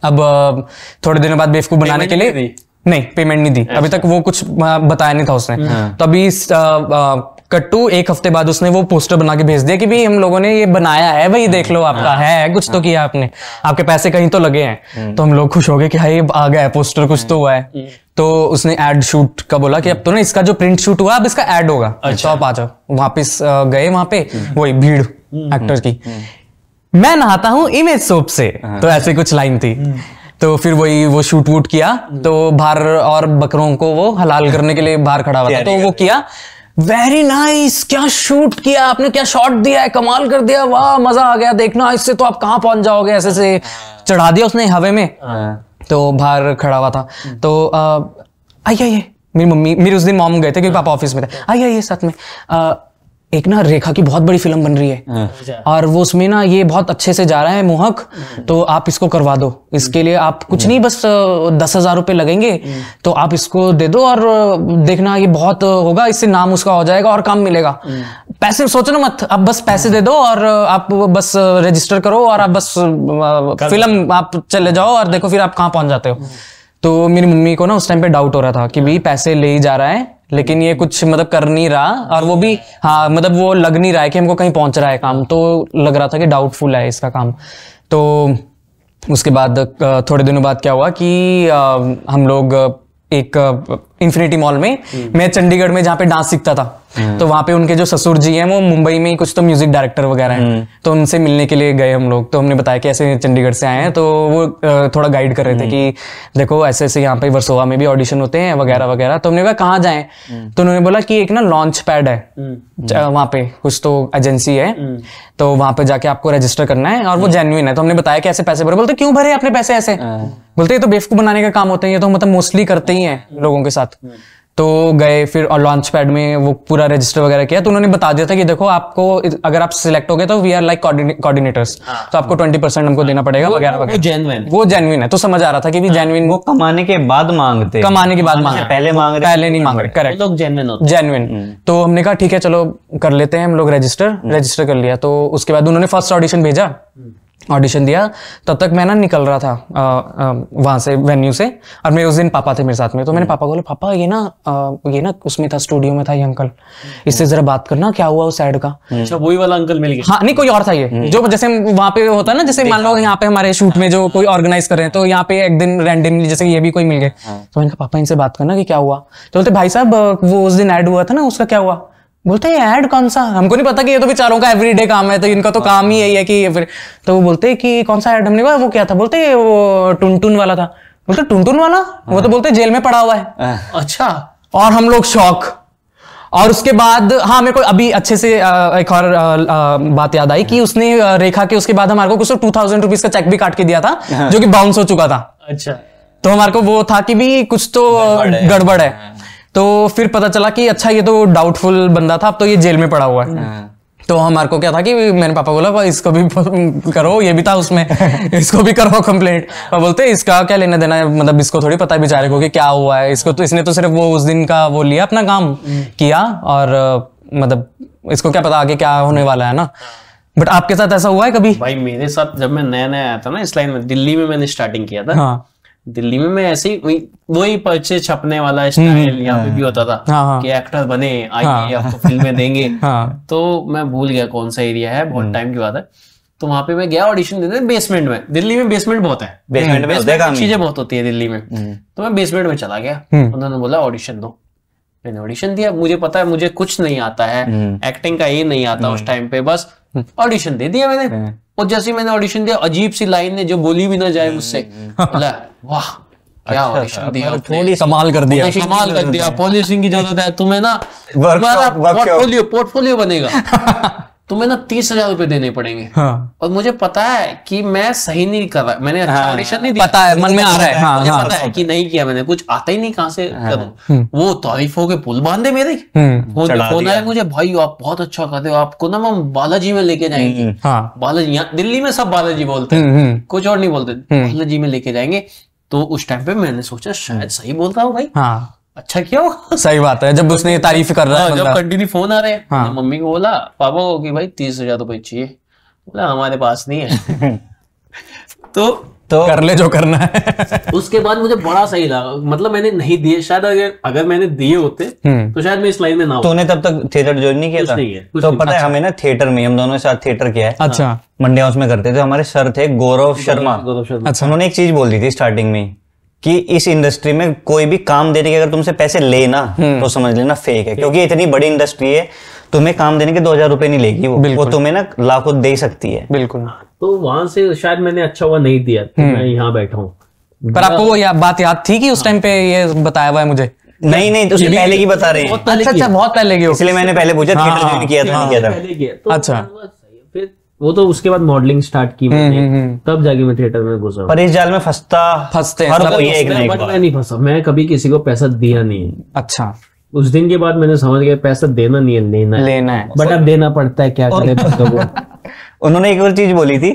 अब थोड़े दिनों बाद बेवकूफ बनाने के लिए नहीं, पेमेंट नहीं दी अभी तक, वो कुछ बताया नहीं था उसने। तो अभी कट्टू 1 हफ्ते बाद उसने वो पोस्टर बना के भेज दिया कि भाई हम लोगों ने ये बनाया है, भाई देख लो आपका है, कुछ तो किया आपने, आपके पैसे कहीं तो लगे हैं। तो हम लोग खुश हो गए कि हाँ ये आ गया है पोस्टर, कुछ तो हुआ है। तो उसने एड शूट का बोला कि अब तो ना इसका जो प्रिंट शूट हुआ अब इसका एड होगा, तो आप आ जाओ। वापिस गए वहां पे, वही भीड़ एक्टर की, मैं नहाता हूँ इमेज सोप से, तो ऐसे कुछ लाइन थी। तो फिर वही वो शूट वूट किया, तो बाहर और बकरों को वो हलाल करने के लिए बाहर खड़ा हुआ था, तो वो किया। वेरी नाइस, क्या शूट किया आपने, क्या शॉट दिया है, कमाल कर दिया, वाह मजा आ गया देखना, इससे तो आप कहाँ पहुंच जाओगे, ऐसे से चढ़ा दिया उसने हवे में। तो बाहर खड़ा हुआ था। तो आइए मेरी मम्मी, मेरे उस दिन मॉम गए थे क्योंकि पापा ऑफिस में थे, आइए साथ में, एक ना रेखा की बहुत बड़ी फिल्म बन रही है और वो उसमें ना ये बहुत अच्छे से जा रहा है मोहक, तो आप इसको करवा दो, इसके लिए आप कुछ नहीं बस 10,000 रुपए लगेंगे, तो आप इसको दे दो और देखना ये बहुत होगा, इससे नाम उसका हो जाएगा और काम मिलेगा। पैसे सोचो मत, आप बस पैसे दे दो और आप बस रजिस्टर करो और आप बस फिल्म आप चले जाओ और देखो फिर आप कहाँ पहुंच जाते हो। तो मेरी मम्मी को ना उस टाइम पे डाउट हो रहा था कि भाई पैसे ले ही जा रहा है लेकिन ये कुछ मतलब कर नहीं रहा, और वो भी हाँ मतलब वो लग नहीं रहा है कि हमको कहीं पहुंच रहा है काम, तो लग रहा था कि डाउटफुल है इसका काम। तो उसके बाद थोड़े दिनों बाद क्या हुआ कि हम लोग एक इन्फिनिटी मॉल में, मैं चंडीगढ़ में जहाँ पे डांस सीखता था, तो वहाँ पे उनके जो ससुर जी हैं वो मुंबई में कुछ तो म्यूजिक डायरेक्टर वगैरह हैं, तो उनसे मिलने के लिए गए हम लोग। तो हमने बताया कि ऐसे चंडीगढ़ से आए हैं, तो वो थोड़ा गाइड कर रहे थे कि देखो ऐसे ऐसे यहाँ पे वर्सोवा में भी ऑडिशन होते हैं वगैरह वगैरह। तो हमने कहा कहाँ जाएं, तो उन्होंने बोला कि एक ना लॉन्च पैड है वहाँ पे, कुछ तो एजेंसी है, तो वहाँ पे जाके आपको रजिस्टर करना है और वो जेन्युइन है। तो हमने बताया कि ऐसे पैसे भरे, बोलते क्यों भरे अपने पैसे ऐसे, बोलते ये तो बेवकूफ बनाने का काम होते हैं, ये तो मतलब मोस्टली करते ही हैं लोगों के साथ। तो गए फिर और लॉन्च पैड में वो पूरा रजिस्टर वगैरह किया, तो उन्होंने बता दिया था कि देखो आपको अगर आप सिलेक्ट हो गए तो वी आर लाइक कोऑर्डिनेटर्स, तो आपको 20% हमको देना पड़ेगा वगैरह वगैरह। वो जेन्युइन है, तो समझ आ रहा था कि भी जेन्युइन, वो कमाने के बाद मांगते, कमाने के बाद मांगे, पहले मांग रहे, पहले नहीं मांग रहे, करेक्ट, लोग जेन्युइन। तो हमने कहा ठीक है चलो कर लेते हैं हम लोग रजिस्टर कर लिया। तो उसके बाद उन्होंने फर्स्ट ऑडिशन भेजा, ऑडिशन दिया, तब तक मैं ना निकल रहा था वहां से वेन्यू से, और मेरे उस दिन पापा थे मेरे साथ में। तो मैंने पापा को बोला पापा ये ना उसमें था, स्टूडियो में था ये अंकल, इससे जरा बात करना क्या हुआ उस एड का। अच्छा वही वाला अंकल मिल गया? हाँ नहीं कोई और था ये, जो जैसे वहां पे होता है ना, जैसे मान लो यहाँ पे हमारे शूट में जो कोई ऑर्गेनाइज कर रहे हैं, तो यहाँ पे एक दिन रैंडमली जैसे ये भी कोई मिल गए। तो मैंने कहा पापा इनसे बात करना कि क्या हुआ। तो बोलते भाई साहब वो उस दिन एड हुआ था ना उसका क्या हुआ। बोलते हैं ऐड कौन सा, हमको नहीं पता कि ये तो बेचारों का एवरीडे काम है, तो इनका तो काम ही यही है कि फिर। तो वो बोलते कि कौन सा ऐड, हमने कहा वो क्या था, बोलते वो टुनटुन वाला था। बोलते टुनटुन वाला, वो तो बोलते जेल में पड़ा हुआ है। अच्छा, और हम लोग शॉक। और उसके बाद हाँ मेरे को अभी अच्छे से एक और बात याद आई कि उसने रेखा के उसके बाद हमारे को कुछ 2,000 रुपीज का चेक भी काट के दिया था जो कि बाउंस हो चुका था। अच्छा, तो हमारे को वो था कि भी कुछ तो गड़बड़ है। तो फिर पता चला कि अच्छा ये तो डाउटफुल बंदा था, अब तो ये जेल में पड़ा हुआ है। तो हमारे को क्या था कि मैंने पापा बोला इसको भी करो, ये भी था उसमें इसको भी करो कंप्लेंट। और बोलते इसका क्या लेना देना है, मतलब इसको थोड़ी पता है बेचारे को कि क्या हुआ है, इसको तो इसने तो सिर्फ वो उस दिन का वो लिया अपना काम किया, और मतलब इसको क्या पता आगे क्या होने वाला है ना। बट आपके साथ ऐसा हुआ है कभी? भाई मेरे साथ जब मैं नया नया आया था ना इस लाइन में, दिल्ली में मैंने स्टार्टिंग किया था। हाँ। दिल्ली में मैं ऐसे ही वही पर्चे छपने वाला स्टाइल यहाँ पे भी होता था। हाँ। कि एक्टर बने आइए आपको फिल्में देंगे। हाँ। तो मैं भूल गया कौन सा एरिया है, बहुत टाइम की बात है। तो वहां पे मैं गया ऑडिशन देने बेसमेंट में। दिल्ली में बेसमेंट बहुत है, बेसमेंट में चीजें बहुत होती है दिल्ली में। तो मैं बेसमेंट में चला गया, उन्होंने बोला ऑडिशन दो। मैंने ऑडिशन दिया, मुझे पता है मुझे कुछ नहीं आता है, एक्टिंग का ये नहीं आता उस टाइम पे, बस ऑडिशन दे दिया मैंने। और जैसे मैंने ऑडिशन दिया, अजीब सी लाइन ने जो बोली भी ना जाए मुझसे, बोला वाह क्या ऑडिशन दिया, थोड़ी कमाल कर दिया, कमाल कर दिया, पॉलिशिंग की जरूरत है तुम्हें ना, तुम्हारा पोर्टफोलियो बनेगा, तुम्हें ना 30,000 रुपए देने पड़ेंगे। हाँ। और मुझे पता है कि मैं सही नहीं कर रहा, मैंने अच्छा ऑडिशन नहीं दिया, पता है, मन में आ रहा है, मुझे पता है कि नहीं किया मैंने, कुछ आता ही नहीं, कहाँ से करूं। वो तारीफों के पुल बांधे मेरे, फोन आया मुझे, भाई आप बहुत अच्छा कर रहे हो, आपको ना हम बालाजी में लेके जाएंगे। बालाजी, यहाँ दिल्ली में सब बालाजी बोलते हैं, कुछ और नहीं बोलते, बालाजी में लेके जाएंगे। तो उस टाइम पे मैंने सोचा शायद सही बोल रहा हूँ भाई, अच्छा क्या हो, सही बात है। जब उसने तारीफ कर रहा है, जब कंटिन्यू फोन आ रहे हैं, हाँ। मम्मी को बोला, पापा को कि भाई 30,000 रुपए चाहिए, बोला हमारे पास नहीं है। तो कर ले जो करना है। उसके बाद मुझे बड़ा सही लगा, मतलब मैंने नहीं दिए, शायद अगर मैंने दिए होते तो शायद मैं इस लाइन में ना होता। तूने तब तक थिएटर ज्वाइन नहीं किया था? तो पता है हमें ना थिएटर में, हम दोनों साथ थिएटर किया है। अच्छा। मंडे हाउस में करते थे, हमारे सर थे गौरव शर्मा। अच्छा। उन्होंने एक चीज बोल दी थी स्टार्टिंग में कि इस इंडस्ट्री में कोई भी काम देने के अगर तुमसे पैसे लेना तो समझ लेना फेक है, क्योंकि इतनी बड़ी इंडस्ट्री है, तुम्हें काम देने के 2,000 रुपए नहीं लेगी वो तुम्हें ना लाखों दे सकती है। बिल्कुल। तो वहां से शायद मैंने अच्छा हुआ नहीं दिया, तो मैं यहाँ बैठा हूँ। पर आपको वो बात याद थी कि उस टाइम पे ये बताया हुआ है मुझे? नहीं, तो उससे पहले की बता रहे हैं। अच्छा, बहुत पहले की, इसलिए मैंने पहले पूछा थिएटर ज्वाइन किया था, नहीं किया था। अच्छा। फिर वो तो उसके बाद मॉडलिंग स्टार्ट की मैंने, तब जाके मैं थिएटर में घुसा। पर इस जाल में फंसते हर कोई एक ना एक बार। मैं नहीं फंसा, मैं कभी किसी को पैसा दिया नहीं। अच्छा। उस दिन के बाद मैंने समझ गया पैसा देना नहीं है, लेना है। बट अब देना पड़ता है, क्या करे। उन्होंने एक और चीज बोली थी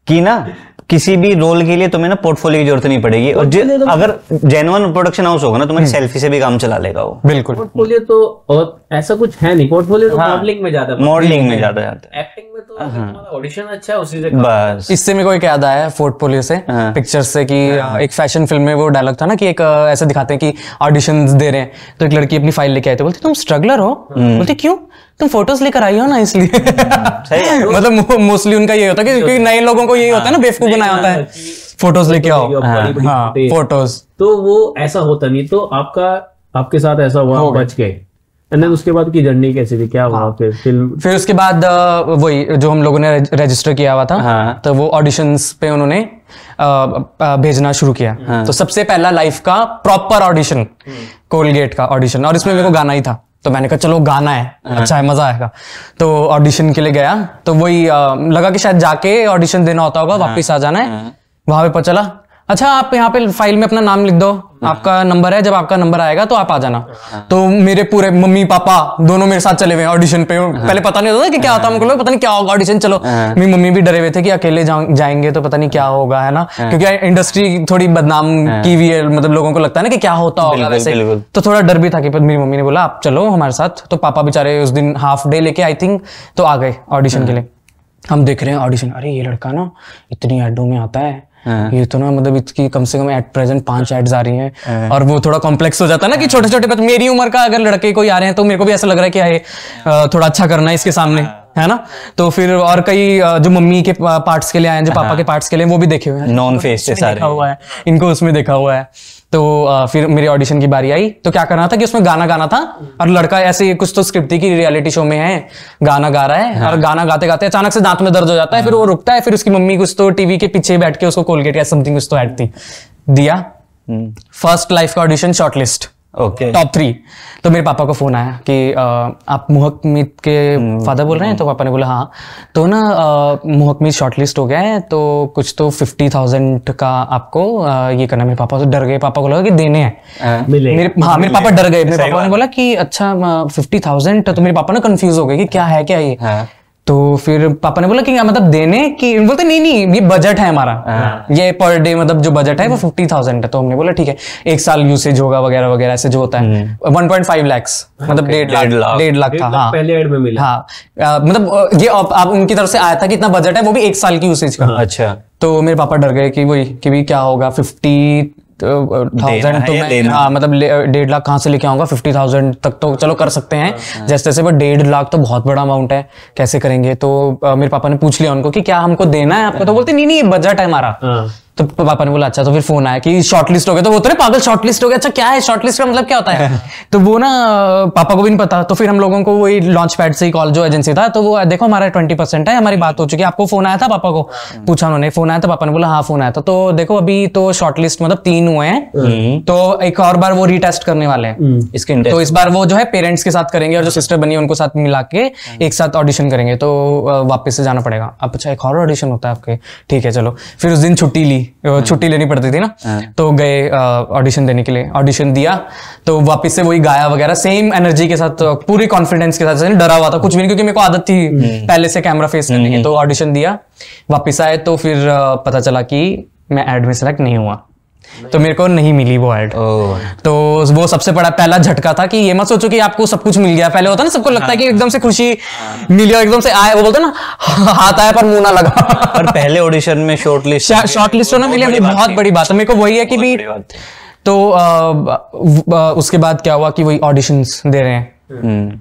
कि ना किसी भी रोल के लिए तुम्हें ना पोर्टफोलियो की जरूरत नहीं पड़ेगी, और अगर जेन्युइन प्रोडक्शन हाउस होगा ना, तुम्हें सेल्फी से भी काम चला लेगा वो। बिल्कुल। पोर्टफोलियो तो और ऐसा कुछ है नहीं, पोर्टफोलियो तो मॉडलिंग में ज्यादा, मॉडलिंग में ज्यादा जाता है, एक्टिंग में तो तुम्हारा ऑडिशन अच्छा है उसी से बस। इससे मेरे को एक याद आया पोर्टफोलियो से, पिक्चर से, कि एक फैशन फिल्म में वो डायलॉग था ना कि एक ऐसे दिखाते हैं कि ऑडिशंस दे रहे हैं, तो एक लड़की अपनी फाइल लेके आई, तो बोलती तुम स्ट्रगलर हो, बोलते क्यों, तुम फोटोज लेकर आई हो ना इसलिए। मतलब मोस्टली उनका ये होता है कि नए लोगों को यही होता है ना, बेवकूफ बनाया होता है, फोटोज लेके आओ, फोटोज। तो वो ऐसा होता नहीं, तो आपके साथ ऐसा हुआ, बच गए। उसके बाद की जर्नी कैसी थी, क्या हुआ फिर उसके बाद वही जो हम लोगों ने रजिस्टर किया हुआ था, तो वो ऑडिशंस पे उन्होंने भेजना शुरू किया। तो सबसे पहला लाइफ का प्रॉपर ऑडिशन कोलगेट का ऑडिशन, और इसमें मेरे को गाना ही था, तो मैंने कहा चलो गाना है, अच्छा है, मजा आएगा। तो ऑडिशन के लिए गया, तो वही लगा कि शायद जाके ऑडिशन देना होता होगा, वापस आ जाना है। वहां पे पता चला, अच्छा आप यहाँ पे फाइल में अपना नाम लिख दो, आपका नंबर है, जब आपका नंबर आएगा तो आप आ जाना। तो मेरे पूरे मम्मी पापा दोनों मेरे साथ चले हुए ऑडिशन पे। पहले पता नहीं होता कि क्या होता, हमको पता नहीं क्या होगा ऑडिशन, चलो। मेरी मम्मी भी डरे हुए थे कि अकेले जाएंगे तो पता नहीं क्या होगा, है ना, क्योंकि इंडस्ट्री थोड़ी बदनाम की हुई है, मतलब लोगों को लगता है ना कि क्या होता होगा वैसे, तो थोड़ा डर भी था। कि मेरी मम्मी ने बोला आप चलो हमारे साथ, तो पापा बेचारे उस दिन हाफ डे लेके आई थिंक तो आ गए ऑडिशन के लिए। हम देख रहे हैं ऑडिशन, अरे ये लड़का ना इतनी एडों में आता है, ये तो ना मतलब इसकी कम से कम एट प्रेजेंट 5 एड्स आ रही हैं, और वो थोड़ा कॉम्प्लेक्स हो जाता है ना कि छोटे छोटे मेरी उम्र का अगर लड़के कोई आ रहे हैं, तो मेरे को भी ऐसा लग रहा है कि ये थोड़ा अच्छा करना है इसके सामने, है ना। तो फिर और कई जो मम्मी के पार्ट्स के लिए आए हैं, जो पापा के पार्ट्स के लिए, वो भी देखे हुए हैं, नॉन फेस से सारे हुआ है, इनको उसमें देखा हुआ है। तो फिर मेरी ऑडिशन की बारी आई, तो क्या करना था कि उसमें गाना गाना था, और लड़का ऐसे कुछ तो स्क्रिप्ट थी कि रियलिटी शो में है, गाना गा रहा है, और गाना गाते गाते अचानक से दांत में दर्द हो जाता है, फिर वो रुकता है, फिर उसकी मम्मी कुछ तो टीवी के पीछे बैठ के उसको कोलगेट या समथिंग कुछ तो ऐड थी, दिया। फर्स्ट लाइफ का ऑडिशन शॉर्टलिस्ट, टॉप 3। तो मेरे पापा को फोन आया कि आप मुहकमीत के फादर बोल रहे हैं? तो पापा ने बोला हाँ। तो ना मुहकमीत शॉर्टलिस्ट हो गया है, तो कुछ तो 50,000 का आपको ये करना। मेरे पापा तो डर गए, पापा को लगा कि देने हैं मेरे पापा डर गए। मेरे पापा ने बोला कि अच्छा 50,000, तो मेरे पापा ना कंफ्यूज हो गए कि क्या है क्या ये। तो फिर पापा ने बोला कि मतलब देने की, बोलते नहीं ये बजट है हमारा, ये पर डे मतलब जो बजट है वो 50,000 है। तो हमने बोला ठीक है, 1 साल यूसेज होगा वगैरह वगैरह, ऐसे जो होता है। 1.5 लाख मतलब 1.5 लाख था। हाँ पहले एड में मिला। हाँ मतलब ये आप उनकी तरफ से आया था कि इतना बजट है, वो भी 1 साल की यूसेज का। अच्छा। तो मेरे पापा डर गए कि वही कि भी क्या होगा, 50,000 तो मैं मतलब 1.5 लाख कहाँ से लेके आऊंगा, 50,000 तक तो चलो कर सकते हैं जैसे तैसे, बट 1.5 लाख तो बहुत बड़ा अमाउंट है, कैसे करेंगे। तो मेरे पापा ने पूछ लिया उनको कि क्या हमको देना है आपको, तो बोलते नहीं ये बजट है हमारा, तो पापा ने बोला अच्छा, तो फिर फोन आया कि शॉर्टलिस्ट हो गया। तो वो तो नहीं पागल, शॉर्टलिस्ट हो गया, अच्छा क्या है शॉर्टलिस्ट का मतलब क्या होता है? तो वो ना पापा को भी नहीं पता। तो फिर हम लोगों को वही लॉन्च पैड से ही कॉल, जो एजेंसी था, तो वो देखो हमारा 20% है, हमारी बात हो चुकी है, आपको फोन आया था? पापा को पूछा उन्होंने, फोन आया था? पापा ने बोला हाँ फोन आया था। तो देखो अभी तो शॉर्टलिस्ट मतलब 3 हुए हैं, तो एक और बार वो रीटेस्ट करने वाले हैं इसके। तो इस बार वो जो है पेरेंट्स के साथ करेंगे और जो सिस्टर बनी है उनको साथ मिला के एक साथ ऑडिशन करेंगे। तो वापस से जाना पड़ेगा। अब अच्छा एक और ऑडिशन होता है आपके, ठीक है चलो। फिर उस दिन छुट्टी ली, छुट्टी लेनी पड़ती थी ना, तो गए ऑडिशन देने के लिए। ऑडिशन दिया तो वापस से वही गाया वगैरह, सेम एनर्जी के साथ, पूरी कॉन्फिडेंस के साथ, डरा हुआ था कुछ भी नहीं, क्योंकि मेरे को आदत थी पहले से कैमरा फेस करने की। तो ऑडिशन दिया, वापस आए तो फिर पता चला कि मैं एड में सेलेक्ट नहीं हुआ, तो मेरे को नहीं मिली वो एड। तो वो सबसे बड़ा पहला झटका था कि ये मत सोचो कि आपको सब कुछ मिल गया। पहले होता है ना, सबको लगता है कि एकदम से खुशी मिली और एकदम से आए, वो बोलते हैं ना हाथ आया पर मुंह ना लगा। पर पहले ऑडिशन में शॉर्टलिस्ट होना मिले बहुत बड़ी बात है। मेरे को वही है कि भी तो उसके बाद क्या हुआ कि वही ऑडिशंस दे रहे हैं।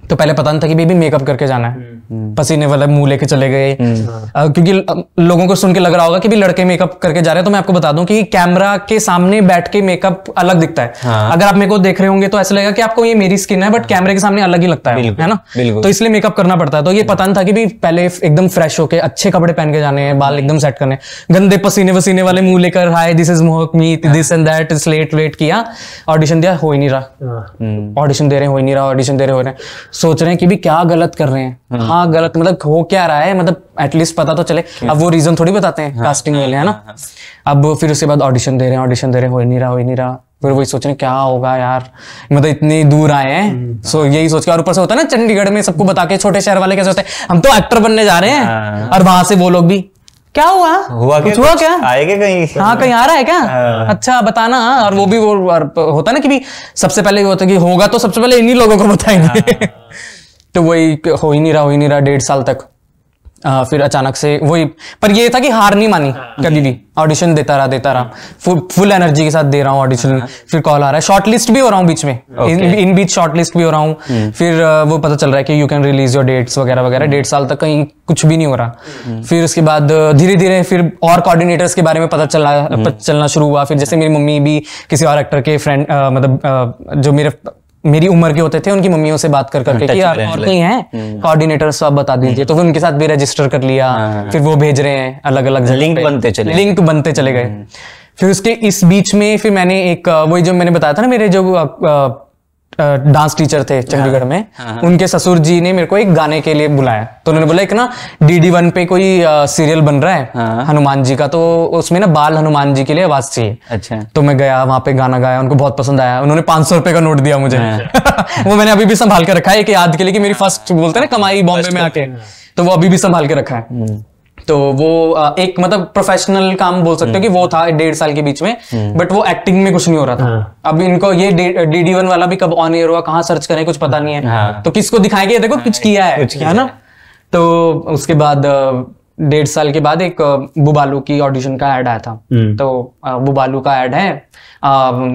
तो पहले पता नहीं था कि बेबी मेकअप करके जाना है, पसीने वाला मुंह लेके चले गए, क्योंकि लोगों को सुन के लग रहा होगा कि भी लड़के मेकअप करके जा रहे हैं। तो मैं आपको बता दूं कि कैमरा के सामने बैठ के मेकअप अलग दिखता है। अगर आप मेरे को देख रहे होंगे तो ऐसा लगेगा कि आपको ये मेरी स्किन है, बट कैमरे के सामने अलग ही लगता है ना। तो इसलिए मेकअप करना पड़ता है। तो ये पता नहीं था कि भी पहले एकदम फ्रेश होके अच्छे कपड़े पहन के जाने हैं, बाल एकदम सेट करने, गंदे पसीने वसीने वाले मुंह लेकर हाय this is Mohak me this and that slate wait किया, ऑडिशन दिया, हो ही नहीं रहा। ऑडिशन दे रहे हैं, हो ही नहीं रहा, ऑडिशन दे रहे हो रहे हैं, सोच रहे हैं कि भी क्या गलत कर रहे हैं। हाँ गलत मतलब हो क्या रहा है, मतलब एटलीस्ट पता तो चले। अब वो रीजन थोड़ी बताते हैं कास्टिंग वाले, है ना। अब फिर उसके बाद ऑडिशन दे रहे हैं, हो ही नहीं रहा। फिर वही सोच रहे हैं क्या होगा यार, मतलब इतनी दूर आए हैं। सो यही सोच के, और ऊपर से होता है ना चंडीगढ़ में सबको बता के, छोटे शहर वाले कैसे होते हैं, हम तो एक्टर बनने जा रहे हैं, और वहां से वो लोग भी क्या हुआ कुछ हुआ क्या, आएगा कहीं, हाँ कहीं आ रहा है क्या, अच्छा बताना। और वो भी वो होता है ना कि भी सबसे पहले होता है कि होगा तो सबसे पहले इन्हीं लोगों को बताएंगे। तो वही हो ही नहीं रहा 1.5 साल तक। फिर अचानक से वही, पर ये था कि हार नहीं मानी कभी भी, ऑडिशन देता रहा, फुल एनर्जी के साथ दे रहा हूँ ऑडिशन। फिर कॉल आ रहा है, शॉर्टलिस्ट भी हो रहा हूँ बीच में, इन बीच शॉर्टलिस्ट भी हो रहा हूँ। फिर वो पता चल रहा है कि you can release your dates वगैरह वगैरह। 1.5 साल तक कहीं कुछ भी नहीं हो रहा। फिर उसके बाद धीरे धीरे फिर और कोऑर्डिनेटर्स के बारे में पता चलना शुरू हुआ। फिर जैसे मेरी मम्मी भी किसी और एक्टर के फ्रेंड, मतलब जो मेरी उम्र के होते थे, उनकी मम्मियों से बात करके कि यार और कोई हैं कोऑर्डिनेटर्स, आप बता दीजिए। तो फिर उनके साथ भी रजिस्टर कर लिया। फिर वो भेज रहे हैं अलग अलग लिंक बनते चले गए। फिर उसके इस बीच में फिर मैंने एक वही जो मैंने बताया था ना, मेरे जो डांस टीचर थे चंडीगढ़ में, उनके ससुर जी ने मेरे को एक गाने के लिए बुलाया। तो उन्होंने बोला एक ना DD1 पे कोई सीरियल बन रहा है हनुमान जी का, तो उसमें ना बाल हनुमान जी के लिए आवाज चाहिए। अच्छा। तो मैं गया वहां पे, गाना गाया, उनको बहुत पसंद आया। उन्होंने 500 रुपए का नोट दिया मुझे। वो मैंने अभी भी संभाल के रखा है, एक याद के लिए, कि मेरी फर्स्ट बोलते हैं ना कमाई बॉम्बे में आके, तो वो अभी भी संभाल के रखा है। तो वो एक मतलब प्रोफेशनल काम बोल सकते हो कि वो था 1.5 साल के बीच में, बट वो एक्टिंग में कुछ नहीं हो रहा था। अब इनको ये DD1 वाला भी कब ऑन एयर हुआ, कहाँ सर्च करें, कुछ पता नहीं है। तो किसको दिखाएंगे, देखो कुछ किया है ना। तो उसके बाद 1.5 साल के बाद एक बुबालू की ऑडिशन का ऐड आया था। तो बुबालू का ऐड है,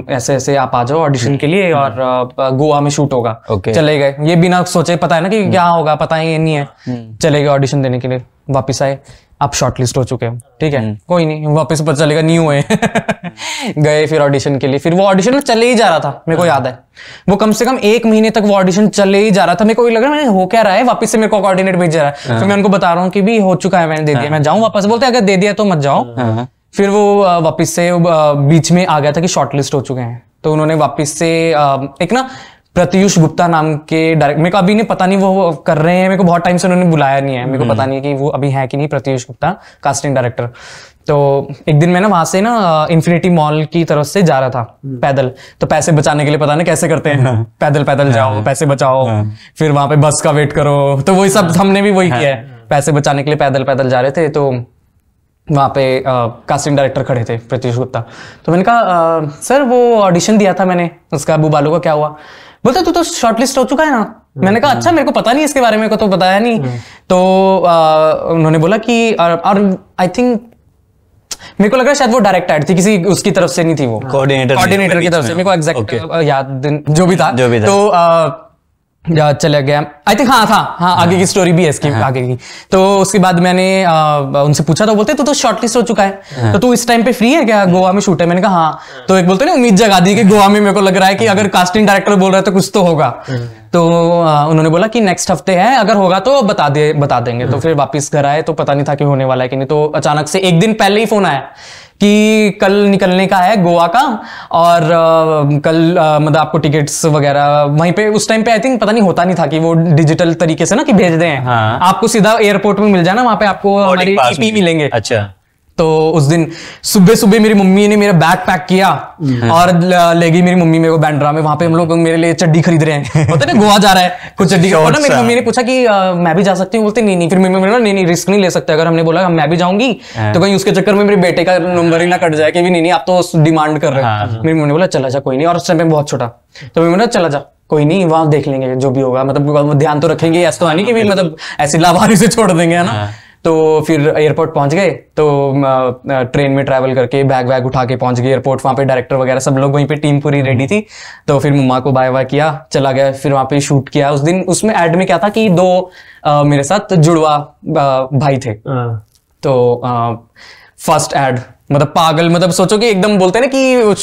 ऐसे ऐसे आप आ जाओ ऑडिशन के लिए, और गोवा में शूट होगा। चले गए, ये बिना सोचे, पता है ना कि क्या होगा, पता ही नहीं है। चले गए ऑडिशन देने के लिए, वापिस आए, आप शॉर्टलिस्ट हो चुके हो, ठीक है कोई नहीं, वापस पता चलेगा न्यू है। गए फिर ऑडिशन के लिए। फिर वो ऑडिशन चले ही जा रहा था, मेरे को याद है वो कम से कम 1 महीने तक वो ऑडिशन चले ही जा रहा था। मेरे को लग रहा है हो क्या रहा है, वापस से मेरे को कोऑर्डिनेट भेज रहा है। फिर मैं उनको बता रहा हूँ कि भी हो चुका है, मैंने दे दिया, मैं जाऊँ वापस। बोलते अगर दे दिया तो मत जाओ। फिर वो वापस से बीच में आ गया था कि शॉर्टलिस्ट हो चुके हैं। तो उन्होंने वापस से एक ना प्रत्युष गुप्ता नाम के डायरेक्टर, मेरे को अभी नहीं पता नहीं वो कर रहे हैं, मेरे को बहुत टाइम से उन्होंने बुलाया नहीं है, मेरे को पता नहीं कि वो अभी है कि नहीं, प्रत्युष गुप्ता कास्टिंग डायरेक्टर। तो एक दिन मैं ना वहां से ना इन्फिनिटी मॉल की तरफ से जा रहा था पैदल। तो पैसे बचाने के लिए पता नहीं कैसे करते हैं, पैदल पैदल जाओ, पैसे बचाओ, फिर वहां पे बस का वेट करो। तो वही सब हमने भी वही किया है, पैसे बचाने के लिए पैदल पैदल जा रहे थे। तो वहाँ पे कास्टिंग डायरेक्टर खड़े थे प्रत्युष गुप्ता। तो मैंने कहा सर वो ऑडिशन दिया था मैंने, उसका बुबालू का क्या हुआ? बोलते तू तो शॉर्टलिस्ट हो चुका है ना। मैंने कहा अच्छा, मेरे को पता नहीं इसके बारे में, को तो बताया नहीं। तो उन्होंने बोला कि और आई थिंक मेरे को लग रहा है शायद वो डायरेक्ट ऐड थी, किसी उसकी तरफ से नहीं थी, वो कोऑर्डिनेटर की तरफ से। मेरे को एग्जैक्ट याद जो भी था। तो चला गया आई थिंक। हाँ आगे की स्टोरी भी है इसकी, आगे की। तो उसके बाद मैंने उनसे पूछा तो बोलते तू तो शॉर्टलिस्ट हो चुका है, तो तू इस टाइम पे फ्री है क्या, गोवा में शूट है? मैंने कहा हाँ। तो एक बोलते ना उम्मीद जगा दी कि गोवा में मेरे को लग रहा है कि अगर कास्टिंग डायरेक्टर बोल रहा है तो कुछ तो होगा। तो उन्होंने बोला कि नेक्स्ट हफ्ते है, अगर होगा तो बता देंगे। तो फिर वापस घर आए तो पता नहीं था कि होने वाला है कि नहीं। तो अचानक से एक दिन पहले ही फोन आया कि कल निकलने का है गोवा का, और कल मतलब आपको टिकट्स वगैरह वहीं पे, उस टाइम पे आई थिंक पता नहीं होता नहीं था कि वो डिजिटल तरीके से ना कि भेज दें। आपको सीधा एयरपोर्ट में मिल जाना, वहां पे आपको हमारे ईपी मिलेंगे। अच्छा। तो उस दिन सुबह मेरी मम्मी ने मेरा बैग पैक किया और ले गई मेरी मम्मी मेरे को बैंड्रा में। वहां पे हम लोग मेरे लिए चड्डी खरीद रहे हैं, होता है ना गोवा जा रहा है कुछ चड्डी। और ना मेरी मम्मी ने पूछा कि मैं भी जा सकती हूँ, बोलते नहीं। फिर मम्मी ने नहीं रिस्क नहीं ले सकते, अगर हमने बोला मैं भी जाऊंगी तो कहीं उसके चक्कर में मेरे बेटे का नंबर ही ना कट जाए कि नहीं आप तो डिमांड कर रहे हो। मेरी मम्मी ने बोला चला जा कोई नहीं, और उस टाइम पे बहुत छोटा, तो मम्मी ने चला जा कोई नहीं, वहां देख लेंगे जो भी होगा, मतलब ध्यान तो रखेंगे, ऐसा तो है नहीं कि मतलब ऐसे लाभार्थी से छोड़ देंगे, है ना। तो फिर एयरपोर्ट पहुंच गए, तो ट्रेन में ट्रैवल करके बैग उठा के पहुंच गए एयरपोर्ट। वहां पे डायरेक्टर वगैरह सब लोग, वहीं पे टीम पूरी रेडी थी। तो फिर मम्मा को बाय बाय किया, चला गया। फिर वहां पे शूट किया उस दिन। उसमें एड में क्या था कि 2 मेरे साथ जुड़वा भाई थे। तो फर्स्ट एड मतलब पागल, मतलब सोचो कि एकदम बोलते हैं ना कि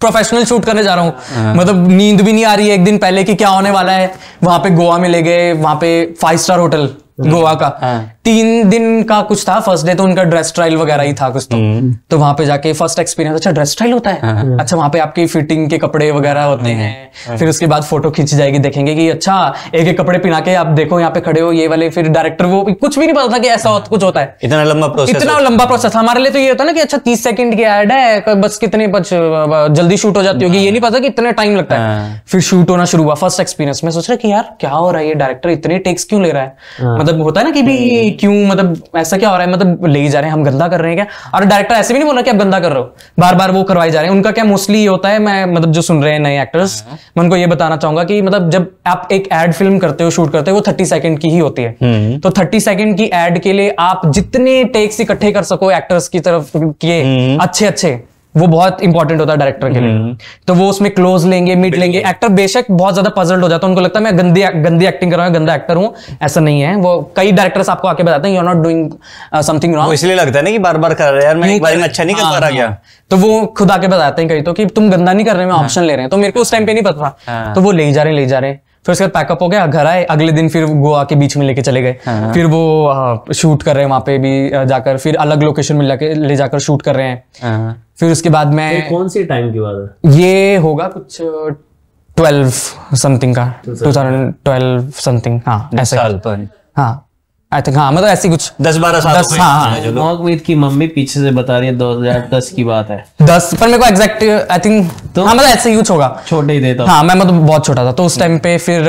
प्रोफेशनल शूट करने जा रहा हूँ, मतलब नींद भी नहीं आ रही है एक दिन पहले कि क्या होने वाला है। वहां पे गोवा में ले गए, वहां पे 5 स्टार होटल गोवा का। 3 दिन का कुछ था। फर्स्ट डे तो उनका ड्रेस ट्रायल वगैरह ही था कुछ। तो वहां पे जाके फर्स्ट एक्सपीरियंस, अच्छा ड्रेस ट्रायल होता है, अच्छा वहां पे आपकी फिटिंग के कपड़े वगैरह होते हैं। फिर उसके बाद फोटो खींची जाएगी, देखेंगे कि अच्छा एक कपड़े पहना के आप देखो यहाँ पे खड़े हो ये वाले। फिर डायरेक्टर, वो कुछ भी नहीं पता था कि ऐसा कुछ होता है। इतना लंबा प्रोसेस हमारे लिए तो ये होता है ना कि अच्छा 30 सेकंड की एड है, बस कितने जल्दी शूट हो जाती होगी, ये नहीं पता कि इतना टाइम लगता है। फिर शूट होना शुरू हुआ। फर्स्ट एक्सपीरियंस में सोच रहा कि यार क्या हो रहा है, ये डायरेक्टर इतने टेक्स क्यों ले रहा है, मतलब होता है ना कि भी क्यों, मतलब ऐसा क्या हो रहा है, मतलब ले जा रहे हैं, हम गंदा कर रहे हैं क्या। और डायरेक्टर ऐसे भी नहीं बोल रहा कि आप गंदा कर रहे हो, बार बार वो करवाए जा रहे हैं। उनका क्या मोस्टली होता है, मैं मतलब जो सुन रहे हैं नए एक्टर्स, मैं उनको ये बताना चाहूंगा कि मतलब जब आप एक एड फिल्म करते हो, शूट करते हो, वो 30 सेकंड की ही होती है। तो 30 सेकंड की एड के लिए आप जितने टेक्स इकट्ठे कर सको एक्टर्स की तरफ के अच्छे, वो बहुत इंपॉर्टेंट होता है डायरेक्टर के लिए। तो वो उसमें क्लोज लेंगे, मिड लेंगे। एक्टर बेशक बहुत ज्यादा पजल्ड हो जाता है, उनको लगता है मैं गंदी एक्टिंग कर रहा हूँ, गंदा एक्टर हूँ। ऐसा नहीं है। वो कई डायरेक्टर्स आपको आके बताते हैं you are not doing something wrong. इसलिए लगता है ना कि बार-बार कर रहे हैं यार, मैं एक बार में अच्छा नहीं कर पा रहा क्या। तो वो खुद आके बताते हैं कई तो कि तुम गंदा नहीं कर रहे, मैं ऑप्शन ले रहे हैं। तो मेरे को उस टाइम पे नहीं पता था, तो वो ले जा रहे हैं। फिर उसके बाद पैकअप हो गया, घर आए, अगले दिन फिर गोवा के बीच में लेके चले गए। फिर वो शूट कर रहे हैं वहां पे भी जाकर, फिर अलग लोकेशन में ले जाकर शूट कर रहे हैं। फिर उसके बाद में कौन सी टाइम की बात है ये होगा, कुछ 12 समथिंग का, 2012 समथिंग। हाँ ऐसे हाँ आई थिंक, हाँ मतलब ऐसी कुछ 10-12 साल। मोहम्मद की मम्मी पीछे से बता रही है 2010 की बात है। 10 पर मेरे को एग्जैक्ट आई थिंक तो हाँ मतलब ऐसे ही कुछ होगा, छोटे ही देता। हाँ मैं मतलब बहुत छोटा था। तो उस टाइम पे फिर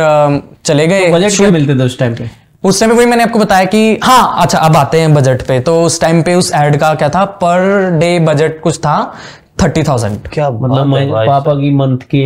चले गए। बजट क्या मिलते थे उस टाइम पे? उस टाइम पे वही मैंने आपको बताया कि हाँ अच्छा अब आते हैं बजट पे। तो उस टाइम पे उस एड का क्या था, पर डे बजट कुछ था 30,000। क्या मतलब पापा की मंथ की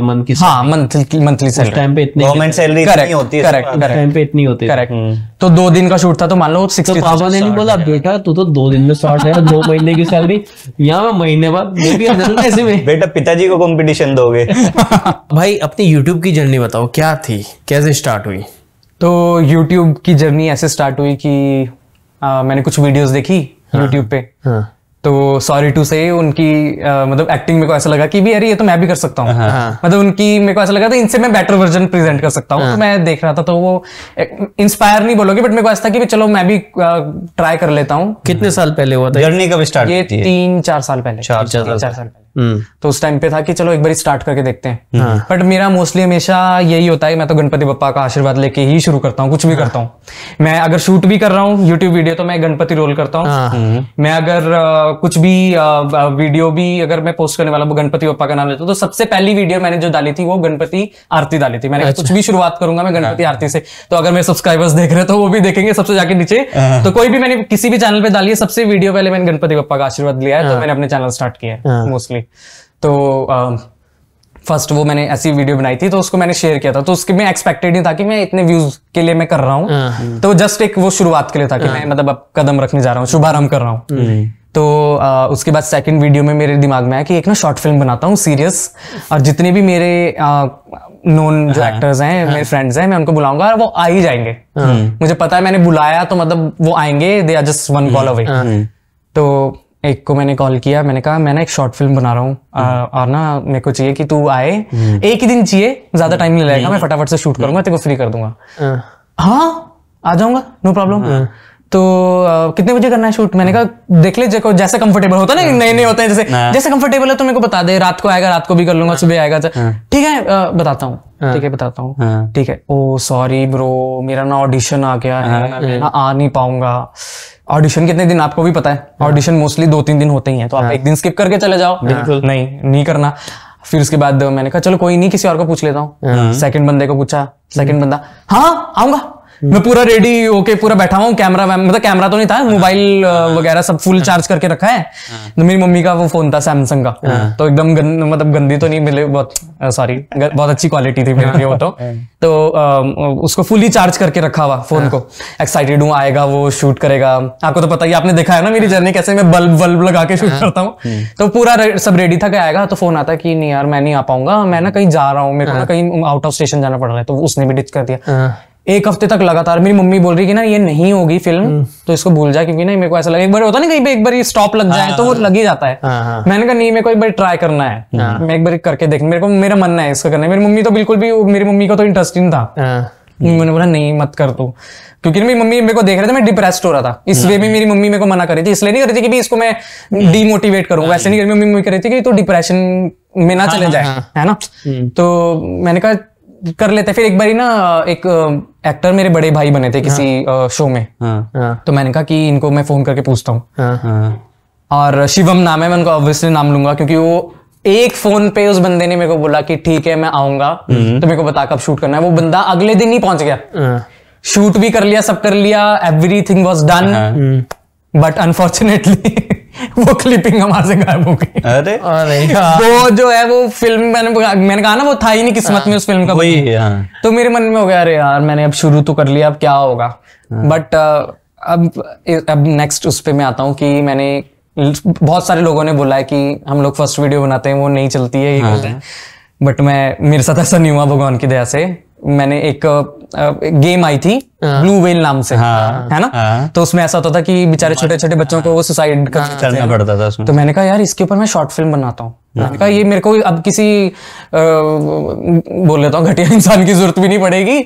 मंथ की, हाँ मंथली सैलरी। टाइम पे इतनी गवर्नमेंट सैलरी इतनी होती है, करेक्ट टाइम पे इतनी होती है, करेक्ट। तो 2 दिन का शूट था, तो मान लो 60,000। तो पापा ने नहीं बोला बेटा तू तो 2 दिन में 60,000, 2 महीने की सैलरी, यहाँ मैं महीने बाद मैं भी ऐसे में। बेटा पिताजी को कंपटीशन दोगे। भाई अपनी यूट्यूब की जर्नी बताओ, क्या थी, कैसे स्टार्ट हुई? तो यूट्यूब की जर्नी ऐसे स्टार्ट हुई कि मैंने कुछ वीडियोस देखी यूट्यूब पे। तो सॉरी टू से उनकी मतलब एक्टिंग मेरे को ऐसा लगा कि भी अरे ये तो मैं भी कर सकता हूँ। मतलब उनकी मेरे को ऐसा लगा था इनसे मैं बेटर वर्जन प्रेजेंट कर सकता हूँ। तो मैं देख रहा था, तो वो इंस्पायर नहीं बोलोगे, बट मेरे को ऐसा था कि चलो मैं भी ट्राई कर लेता हूँ। कितने साल पहले हुआ था जर्नी? कब स्टार्ट? ये 3-4 साल पहले। 4 साल पहले। तो उस टाइम पे था कि चलो एक बार स्टार्ट करके देखते हैं। बट मेरा मोस्टली हमेशा यही होता है, मैं तो गणपति बप्पा का आशीर्वाद लेके ही शुरू करता हूँ, कुछ भी करता हूँ। मैं अगर शूट भी कर रहा हूँ यूट्यूब वीडियो, तो मैं गणपति रोल करता हूँ। मैं अगर कुछ भी वीडियो भी अगर मैं पोस्ट करने वाला, वो गणपति बप्पा का नाम लेता हूँ। तो सबसे पहली वीडियो मैंने जो डाली थी वो गणपति आरती डाली थी। मैंने कुछ भी शुरुआत करूंगा मैं गणपति आरती से। तो अगर मेरे सब्सक्राइबर्स देख रहे हैं तो वो भी देखेंगे सबसे जाके नीचे। तो कोई भी मैंने किसी भी चैनल पे डाली है, सबसे वीडियो पहले मैंने गणपति बप्पा का आशीर्वाद लिया है। तो मैंने अपने चैनल स्टार्ट किया है मोस्टली। तो फर्स्ट वो मैंने ऐसी वीडियो बनाई थी, तो उसको मैंने शेयर किया था। तो उसके मैं एक्सपेक्टेड नहीं था कि मैं इतने व्यूज के लिए मैं कर रहा हूँ। तो जस्ट एक वो शुरुआत के लिए था कि मैं मतलब अब कदम रखने जा रहा हूँ, शुभारंभ कर रहा हूँ। तो उसके बाद सेकंड वीडियो में मेरे दिमाग में आया कि एक ना शॉर्ट फिल्म बनाता हूँ सीरियस, और जितने भी मेरे नोन जो एक्टर्स हैं, मेरे फ्रेंड्स हैं, मैं उनको बुलाऊंगा और वो आ ही जाएंगे। मुझे पता है मैंने बुलाया तो मतलब वो आएंगे, they are just one call away. तो एक को मैंने कॉल किया, मैंने कहा मैं ना एक शॉर्ट फिल्म बना रहा हूँ और ना मेरे को चाहिए कि तू आए, एक ही दिन चाहिए, ज्यादा टाइम नहीं लगेगा, मैं फटाफट से शूट करूंगा, तेरे को फ्री कर दूंगा। हाँ आ जाऊंगा, नो प्रॉब्लम। तो कितने बजे करना है शूट? मैंने कहा देख ले जैसे कंफर्टेबल होता है ना, नए नए होते हैं, जैसे कंफर्टेबल है तो मेरे को बता दे, रात को आएगा रात को भी कर लूंगा, सुबह आएगा, ठीक है बताता हूँ, ठीक है बताता हूँ, ठीक है। ओ सॉरी ब्रो, मेरा ना ऑडिशन आ गया है, मैं ना आ नहीं पाऊंगा। ऑडिशन कितने दिन आपको भी पता है, ऑडिशन मोस्टली 2-3 दिन होते ही हैं, तो आप एक दिन स्किप करके चले जाओ, बिल्कुल नहीं करना। फिर उसके बाद मैंने कहा चलो कोई नहीं, किसी और को पूछ लेता हूँ। सेकंड बंदे को पूछा, सेकंड बंदा हाँ आऊंगा। मैं पूरा रेडी होके पूरा बैठा हुआ हूँ, कैमरा मतलब कैमरा तो नहीं था, मोबाइल वगैरह सब फुल चार्ज करके रखा है। तो मेरी मम्मी का वो फोन था सैमसंग का, तो एकदम मतलब गंदी तो नहीं मिले, बहुत सॉरी, बहुत अच्छी क्वालिटी थी मेरे लिए वो तो उसको फुली चार्ज करके रखा हुआ फोन को, एक्साइटेड हूँ आएगा वो शूट करेगा। आपको तो पता ही, आपने देखा है ना मेरी जर्नी कैसे मैं बल्ब लगा के शूट करता हूँ। तो पूरा सब रेडी था कि आएगा, तो फोन आता कि नहीं यार मैं नहीं आ पाऊंगा, मैं ना कहीं जा रहा हूँ, मेरे को ना कहीं आउट ऑफ स्टेशन जाना पड़ रहा है। तो उसने भी डिच कर दिया। एक हफ्ते तक लगातार मेरी मम्मी बोल रही कि ना ये नहीं होगी फिल्म, तो इसको भूल जा, क्योंकि ना मेरे को ऐसा लगा एक बार होता नहीं कहीं पे एक बार स्टॉप लग जाए तो वो लग ही जाता है। मैंने कहा नहीं, मेरे को एक बार ट्राई करना है, मैं एक बार करके देख, मेरे को मेरा मन है इसका करना है। मेरी मम्मी तो बिल्कुल भी, मेरी मम्मी को तो इंटरेस्ट नहीं था। मैंने बोला नहीं मत कर तू, क्योंकि मेरी मम्मी मेरे को देख रहे थे मैं डिप्रेस्ड हो रहा था, इस वे में मेरी मम्मी मेरे को मना कर रही थी, इसलिए नहीं कर रही थी कि इसको मैं डीमोटिवेट करूं, वैसे नहीं कर रही, मम्मी कह रही थी कि तू डिप्रेशन में ना चले जाए, है ना। तो मैंने कहा कर लेते। फिर एक बारी ना एक एक्टर मेरे बड़े भाई बने थे किसी शो में, तो मैंने कहा कि इनको मैं फोन करके पूछता हूँ, और शिवम नाम है, मैं उनको ऑब्वियसली नाम लूंगा, क्योंकि वो एक फोन पे उस बंदे ने मेरे को बोला कि ठीक है मैं आऊंगा, तो मेरे को बता कब शूट करना है। वो बंदा अगले दिन ही पहुंच गया, शूट भी कर लिया, सब कर लिया, everything was done, but unfortunately वो क्लिपिंग हमारे से गायब हो गई। अरे वो जो है वो फिल्म, मैंने कहा ना वो था ही नहीं किस्मत में उस फिल्म का वही। तो मेरे मन में हो गया अरे यार मैंने अब शुरू तो कर लिया, अब क्या होगा। बट अब नेक्स्ट उस पे मैं आता हूँ कि मैंने बहुत सारे लोगों ने बोला है कि हम लोग फर्स्ट वीडियो बनाते हैं वो नहीं चलती है, ये कहते हैं, बट मेरे साथ ऐसा नहीं हुआ भगवान की दया से। मैंने एक गेम आई थी ब्लू वेल नाम से, है ना, तो उसमें ऐसा होता था कि बेचारे छोटे छोटे बच्चों को वो सुसाइड करना पड़ता था उसमें। तो मैंने कहा यार इसके ऊपर मैं शॉर्ट फिल्म बनाता हूँ। मैंने कहा ये मेरे को अब किसी बोल लेता हूँ घटिया इंसान की जरूरत भी नहीं पड़ेगी,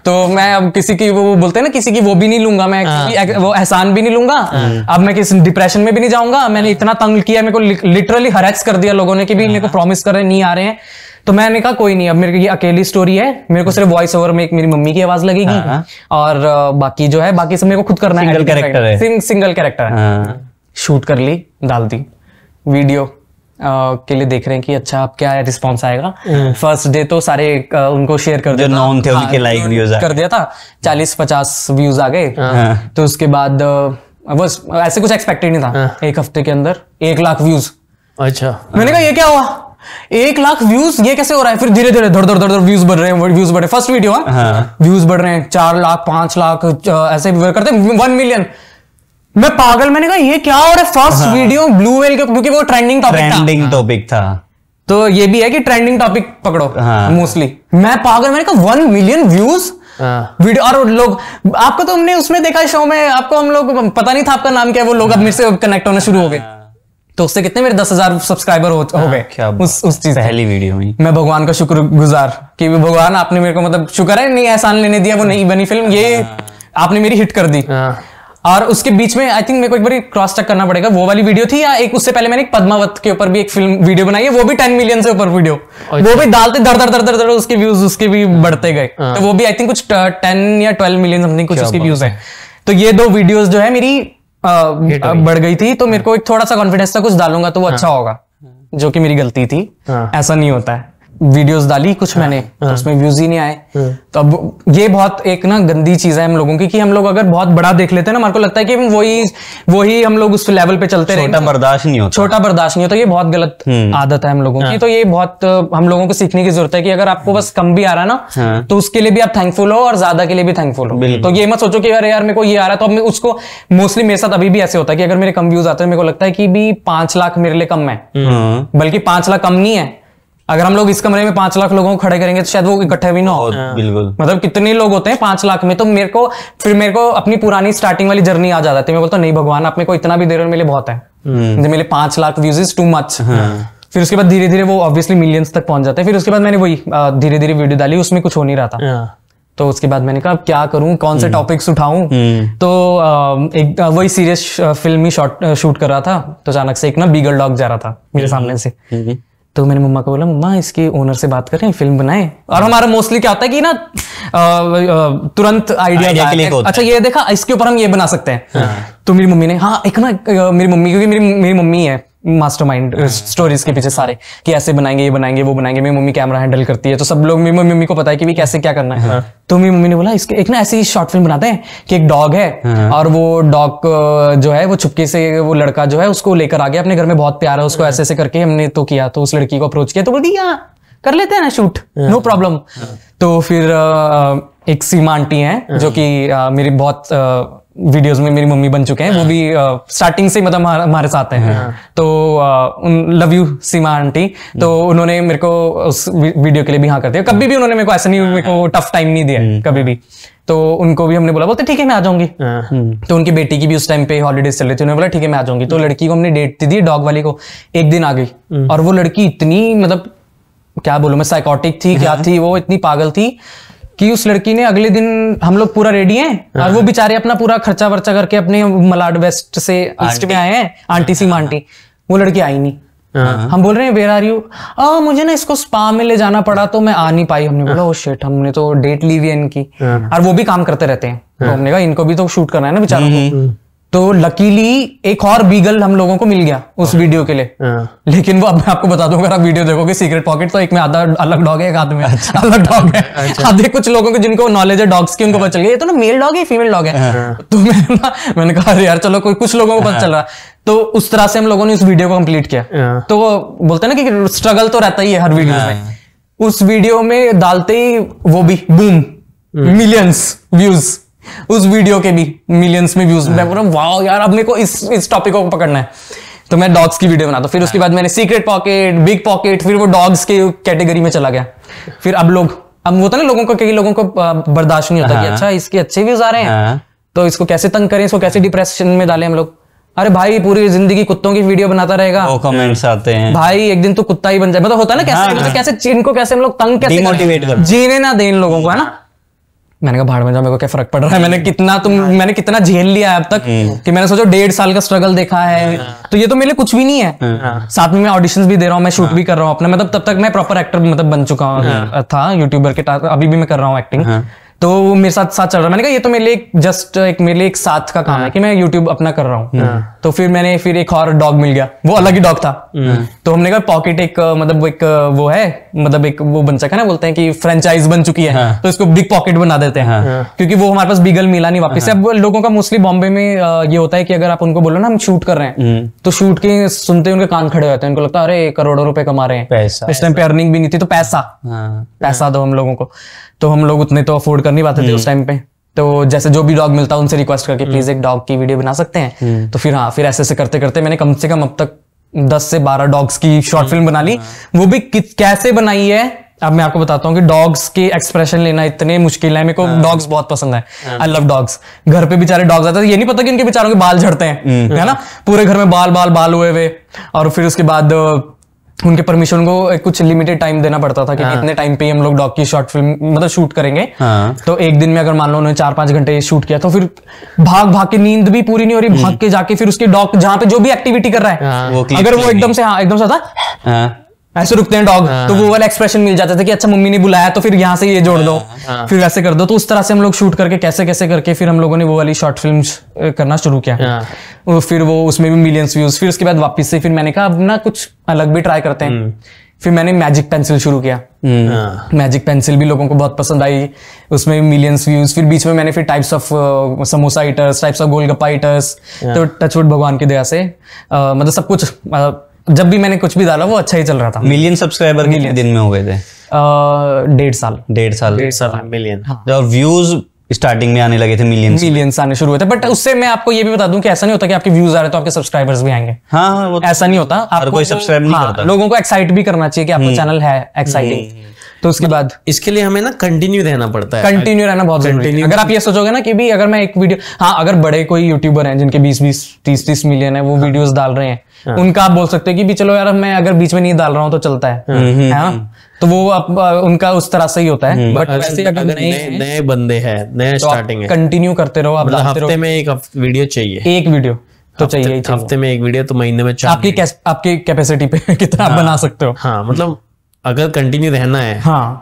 तो मैं अब किसी की वो बोलते हैं ना किसी की वो भी नहीं लूंगा, मैं वो एहसान भी नहीं लूंगा। अब मैं किसी डिप्रेशन में भी नहीं जाऊंगा। मैंने इतना तंग किया, मेरे को लिटरली हरेस कर दिया लोगों ने कि भी मेरे को प्रॉमिस कर रहे नहीं आ रहे हैं। तो मैंने कहा कोई नहीं, अब मेरे को ये अकेली स्टोरी है, मेरे को सिर्फ वॉइस ओवर में एक मेरी मम्मी की आवाज लगेगी, और बाकी जो है बाकी सब मेरे को खुद करना है, सिंगल कैरेक्टर है, सिंगल कैरेक्टर है। शूट कर ली, डाल दी वीडियो के लिए, देख रहे हैं कि अच्छा अब क्या रिस्पॉन्स आएगा। फर्स्ट डे तो सारे उनको शेयर कर दिया, नॉन थे उनके लाइक व्यूज कर दिया था, 40-50 व्यूज आ गए। तो उसके बाद बस ऐसे कुछ एक्सपेक्टेड नहीं था, एक हफ्ते के अंदर 1 लाख व्यूज। अच्छा, मैंने कहा ये क्या हुआ, 1 लाख व्यूज, ये कैसे हो रहा है। फिर धीरे धीरे धड़ धड़ धड़ व्यूज बढ़ रहे हैं, व्यूज बढ़ रहे, फर्स्ट वीडियो व्यूज बढ़ रहे हैं, 4 लाख 5 लाख ऐसे करते 1 मिलियन। मैं पागल, मैंने कहा ये क्या हो रहा है। फर्स्ट वीडियो ब्लू वेल के, क्योंकि वो ट्रेंडिंग टॉपिक था, तो ये भी है कि ट्रेंडिंग टॉपिक पकड़ो मोस्टली। मैं पागल, मैंने कहा 1 मिलियन व्यूज वीडियो, और लोग आपको तो हमने उसमें देखा शो में, आपको हम लोग पता नहीं था आपका नाम क्या है, वो लोग अब मेरे से कनेक्ट होना शुरू हो गए। तो उससे कितने मेरे 10,000 सब्सक्राइबर हो गए उस चीज पहली वीडियो में। मैं भगवान का शुक्रगुजार कि भगवान आपने मेरे को मतलब शुक्र है नहीं एहसान लेने दिया, वो नहीं बनी फिल्म, ये आपने मेरी हिट कर दी। और उसके बीच में आई थिंक मेरे को एक बार क्रॉस चेक करना पड़ेगा, वो वाली वीडियो थी या एक उससे पहले मैंने एक पद्मावत के ऊपर भी एक फिल्म वीडियो बनाई है, वो भी 10 मिलियन से ऊपर वीडियो, वो भी डालते दर दर दर दर दर उसके व्यूज उसके भी बढ़ते गए। तो वो भी आई थिंक कुछ 10 या 12 मिलियन समथिंग कुछ उसके व्यूज है। तो ये 2 वीडियोस जो है मेरी बढ़ गई थी, तो मेरे को एक थोड़ा सा कॉन्फिडेंस था कुछ डालूंगा तो वो अच्छा होगा, जो कि मेरी गलती थी। ऐसा नहीं होता है, वीडियोस डाली कुछ मैंने, तो उसमें व्यूज ही नहीं आए। तो अब ये बहुत एक ना गंदी चीज है हम लोगों की, कि हम लोग अगर बहुत बड़ा देख लेते हैं ना, हमारे को लगता है कि वही हम लोग उस लेवल पे चलते रहे, छोटा बर्दाश्त नहीं होता। ये बहुत गलत आदत है हम लोगों की। तो ये बहुत हम लोगों को सीखने की जरूरत है कि अगर आपको बस कम भी आ रहा है ना, तो उसके लिए भी आप थैंकफुल हो और ज्यादा के लिए भी थैंकफुल हो। तो ये मत सोचो कि अरे यार मेरे को ये आ रहा है तो अब उसको, मोस्टली मेरे साथ अभी भी ऐसे होता है कि अगर मेरे कम व्यूज आते हैं मेरे को लगता है कि भी 5 लाख मेरे लिए कम है, बल्कि 5 लाख कम नहीं है। अगर हम लोग इस कमरे में 5 लाख लोगों को खड़े करेंगे तो शायद वो इकट्ठे भी ना हो। बिल्कुल, मतलब कितने लोग होते हैं 5 लाख में। तो मेरे को अपनी पुरानी स्टार्टिंग वाली जर्नी आ जाती है। मैं बोलता नहीं भगवान, आप मेरे को इतना भी दे रहे हो मेरे लिए बहुत है, मेरे 5 lakh views is too much. फिर उसके बाद धीरे धीरे वो ऑब्वियसली मिलियंस तक पहुंच जाते हैं। फिर उसके बाद मैंने वही धीरे धीरे वीडियो डाली, उसमें कुछ हो नहीं रहा था। तो उसके बाद मैंने कहा क्या करूं, कौन से टॉपिक्स उठाऊं। तो एक वही सीरियस फिल्म ही शूट कर रहा था, तो अचानक से एक ना बीगल डॉग जा रहा था मेरे सामने से। तो मैंने मम्मा को बोला मम्मा इसके ओनर से बात करें, फिल्म बनाए। और हमारा मोस्टली क्या होता है कि ना तुरंत आइडिया अच्छा ये देखा इसके ऊपर हम ये बना सकते हैं। तो मेरी मम्मी ने एक ना मेरी मम्मी, क्योंकि मेरी मम्मी है मास्टरमाइंड स्टोरीज के पीछे सारे, कि ऐसे बनाएंगे, ये बनाएंगे, वो बनाएंगे। मेरी मम्मी कैमरा हैंडल करती है, तो सब लोग मेरी मम्मी को पता है कि भी कैसे क्या करना है। तो मेरी मम्मी ने बोला इसके एक ना ऐसी शॉर्ट फिल्म बनाते हैं कि एक डॉग है, और वो डॉग जो है वो चुपके से वो लड़का जो है उसको लेकर आ गया अपने घर में, बहुत प्यार है उसको, ऐसे ऐसे करके हमने तो किया। तो उस लड़की को अप्रोच किया, तो बोलती कर लेते हैं ना शूट, नो प्रॉब्लम। तो फिर एक सीमा आंटी हैं जो कि मेरी बहुत वीडियोस में मेरी मम्मी बन चुके हैं, वो भी स्टार्टिंग से मतलब हमारे साथ हैं। तो लव यू सीमा आंटी। तो उन्होंने मेरे को उस वीडियो के लिए भी हाँ कर दिया। कभी भी उन्होंने मेरे को ऐसा नहीं, मेरे को टफ टाइम नहीं दिया कभी भी। तो उनको भी हमने बोला, बोलते ठीक है मैं आ जाऊंगी। तो उनकी बेटी की भी उस टाइम पे हॉलीडेज चल रही थी, उन्होंने बोला ठीक है मैं आ जाऊंगी। तो लड़की को हमने डेट दी डॉग वाली को, एक दिन आ गई। और वो लड़की इतनी मतलब क्या बोलूं मैं, साइकोटिक थी क्या थी, वो इतनी पागल थी कि उस लड़की ने अगले दिन, हम लोग पूरा रेडी हैं और वो बेचारे अपना पूरा खर्चा वर्चा करके अपने मलाड वेस्ट से ईस्ट में आए हैं, आंटी सीमा आंटी। वो लड़की आई नहीं। हम बोल रहे हैं वेयर आर यू, मुझे ना इसको स्पा में ले जाना पड़ा तो मैं आ नहीं पाई। हमने बोला ओ शिट, हमने तो डेट ली हुई है इनकी। और वो भी काम करते रहते हैं, तो हमने कहा इनको भी तो शूट करना है ना बेचारों को। तो लकीली एक और बीगल हम लोगों को मिल गया उस वीडियो के लिए। लेकिन वो अब मैं आपको बता दूं, अगर आप वीडियो देखोगे सीक्रेट पॉकेट, तो एक में आधा अलग डॉग है, एक आधे में अलग डॉग है। आधे कुछ लोगों को जिनको नॉलेज है डॉग्स की, उनको पता चल गया ये तो ना मेल डॉग है फीमेल डॉग है। तो मैंने कहा अरे यार चलो, कुछ लोगों को पता चल रहा। तो उस तरह से हम लोगों ने उस वीडियो को कंप्लीट किया। तो बोलते हैं ना कि स्ट्रगल तो रहता ही है हर वीडियो में। उस वीडियो में डालते ही वो भी बूम, मिलियंस व्यूज, उस वीडियो के भी मिलियंस में व्यूज। मैं बोल रहा हूँ वाओ यार, अब मेरे को इस टॉपिक को पकड़ना है। तो मैं डॉग्स की वीडियो बनाता हूँ। फिर उसके बाद मैंने सीक्रेट पॉकेट, बिग पॉकेट, फिर वो डॉग्स के कैटेगरी में चला गया। फिर अब होता है ना लोगों को, कई लोगों को बर्दाश्त नहीं होता कि अच्छा इसके अच्छे व्यूज आ रहे हैं तो इसको कैसे तंग करें, इसको कैसे डिप्रेशन में डालें हम लोग। अरे भाई पूरी जिंदगी कुत्तों की वीडियो बनाता रहेगा, वो कमेंट्स आते हैं भाई एक दिन तो कुत्ता ही बन जाए। मतलब होता है ना कैसे इनको कैसे हम लोग तंग कैसे डिमोटिवेट कर, जीने ना दें इन लोगों को, है ना। मैंने कहा भाड़ में जाओ, मेरे को क्या फर्क पड़ रहा है। मैंने कितना झेल लिया है अब तक कि मैंने सोचो 1.5 साल का स्ट्रगल देखा है। तो ये तो मेरे लिए कुछ भी नहीं है। साथ में मैं ऑडिशंस भी दे रहा हूँ, मैं शूट भी कर रहा हूँ अपना, मतलब तब तक मैं प्रॉपर एक्टर मतलब बन चुका था यूट्यूबर के, अभी भी मैं कर रहा हूँ एक्टिंग। तो वो मेरे साथ चल रहा है। मैंने कहा ये तो मेरे लिए जस्ट मेरे लिए एक साथ का काम है कि मैं यूट्यूब अपना कर रहा हूँ। तो फिर एक और डॉग मिल गया, वो अलग ही डॉग था। तो हमने कहा पॉकेट एक मतलब एक वो है, मतलब एक वो बन सका ना, बोलते हैं कि फ्रेंचाइज बन चुकी है। तो इसको बिग पॉकेट बना देते हैं क्योंकि वो हमारे पास बीगल मिला नहीं वापस से। अब लोगों का मोस्टली बॉम्बे में ये होता है कि अगर आप उनको बोलो ना हम शूट कर रहे हैं, तो शूट के सुनते उनके कान खड़े होते हैं। उनको लगता है अरे करोड़ों रुपए कमा रहे हैं, इस टाइम पे अर्निंग भी नहीं थी, तो पैसा दो हम लोगों को। तो हम लोग उतने तो अफोर्ड कर नहीं पाते थे उस टाइम पे। तो जैसे जो भी डॉग मिलता है उनसे रिक्वेस्ट करके प्लीज एक डॉग की वीडियो बना सकते हैं। तो फिर ऐसे करते करते मैंने कम से कम अब तक 10 से 12 डॉग्स की शॉर्ट फिल्म बना ली। वो भी कैसे बनाई है अब मैं आपको बताता हूँ कि डॉग्स के एक्सप्रेशन लेना इतने मुश्किल है। मेरे को डॉग्स बहुत पसंद है, आई लव डॉग्स। घर पे बेचारे डॉग्स आते हैं, ये नहीं पता कि इनके बेचारों के बाल झड़ते हैं, है ना, पूरे घर में बाल हुए हुए। और फिर उसके बाद उनके परमिशन को कुछ लिमिटेड टाइम देना पड़ता था कि इतने टाइम पे हम लोग डॉग की शॉर्ट फिल्म मतलब शूट करेंगे। तो एक दिन में अगर मान लो उन्होंने 4-5 घंटे शूट किया, तो फिर भाग के नींद भी पूरी नहीं हो रही, भाग के जाके फिर उसके डॉग जहाँ पे जो भी एक्टिविटी कर रहा है, अगर वो एकदम से होता ऐसे रुकते हैं डॉग, तो वो वाला एक्सप्रेशन मिल जाता था कि अच्छा मम्मी ने बुलाया तो फिर यहाँ से ये जोड़ दो, फिर वैसे कर दो। तो उस तरह से हम लोग शूट करके कैसे कैसे करके फिर हम लोगों ने वो वाली शॉर्ट फिल्म्स करना शुरू किया। फिर वो उसमें भी मिलियंस व्यूज। फिर उसके बाद वापस से फिर मैंने कहा अब ना कुछ अलग भी ट्राई करते हैं। फिर मैंने मैजिक पेंसिल शुरू किया। मैजिक पेंसिल भी लोगों को बहुत पसंद आई, उसमें मिलियंस व्यूज। फिर बीच में मैंने फिर types of samosa eaters, types of golgappa eaters, तो टचवुड भगवान की दया से मतलब सब कुछ जब भी मैंने कुछ भी डाला वो अच्छा ही चल रहा था। मिलियन सब्सक्राइबर कितने दिन में हो गए थे? 1.5 साल मिलियन। और व्यूज स्टार्टिंग में आने लगे थे, मिलियंस आने शुरू हुए थे। बट उससे मैं आपको ये भी बता दूं कि ऐसा नहीं होता कि आपके व्यूज आ रहे तो आपके सब्सक्राइबर्स भी आएंगे। हाँ, वो ऐसा नहीं होता। हर कोई सब्सक्राइब नहीं करता। लोगों को एक्साइट भी करना चाहिए कि आपका चैनल है एक्साइटिंग। तो उसके बाद इसके लिए हमें ना कंटिन्यू रहना पड़ता है। कंटिन्यू रहना बहुत जरूरी है। अगर आप ये सोचोगे ना कि भी अगर मैं एक वीडियो, अगर बड़े कोई यूट्यूबर हैं जिनके 20-20, 30-30 मिलियन है, वो वीडियोस डाल रहे हैं, उनका आप बोल सकते हो कि भी चलो यार मैं अगर बीच में नहीं डाल रहा हूँ तो चलता है ना, तो वो उनका उस तरह से ही होता है। बट वैसे अगर नए बंदे हैं, नए स्टार्टिंग है, कंटिन्यू करते रहो। आप हफ्ते में एक वीडियो चाहिए, एक वीडियो तो चाहिए। हफ्ते में एक वीडियो तो महीने में 4। आपकी कैपेसिटी पे कितना आप बना सकते हो। हाँ, मतलब अगर कंटिन्यू रहना है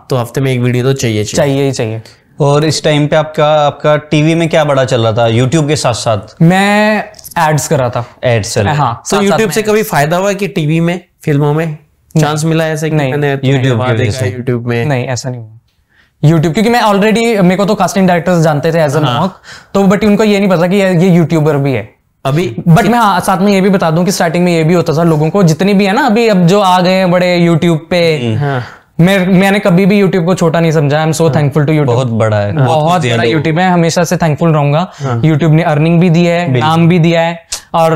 तो हफ्ते में एक वीडियो तो चाहिए ही चाहिए। और इस टाइम पे आपका टीवी में क्या बड़ा चल रहा था यूट्यूब के साथ साथ? मैं एड्स कर रहा था। एड्स चल रहा। हाँ, तो यूट्यूब से कभी फायदा हुआ कि टीवी में, फिल्मों में चांस मिला ऐसे कि मैंने यूट्यूब में? नहीं, ऐसा नहीं हुआ। यूट्यूब क्योंकि मैं ऑलरेडी, मेरे को तो कास्टिंग डायरेक्टर्स जानते थे एज अ मॉक, तो बट उनको ये नहीं पता कि ये यूट्यूबर भी है अभी। बट मैं साथ में ये भी बता दूं कि स्टार्टिंग में ये भी होता था लोगों को, जितनी भी है ना अभी अब जो आ गए हैं बड़े यूट्यूब पे, मैंने कभी भी यूट्यूब को छोटा नहीं समझा। I am so thankful to YouTube. बहुत बड़ा है, बहुत बड़ा यूट्यूब है, हमेशा से थैंकफुल रहूंगा। यूट्यूब ने अर्निंग भी दी है, नाम भी दिया है, और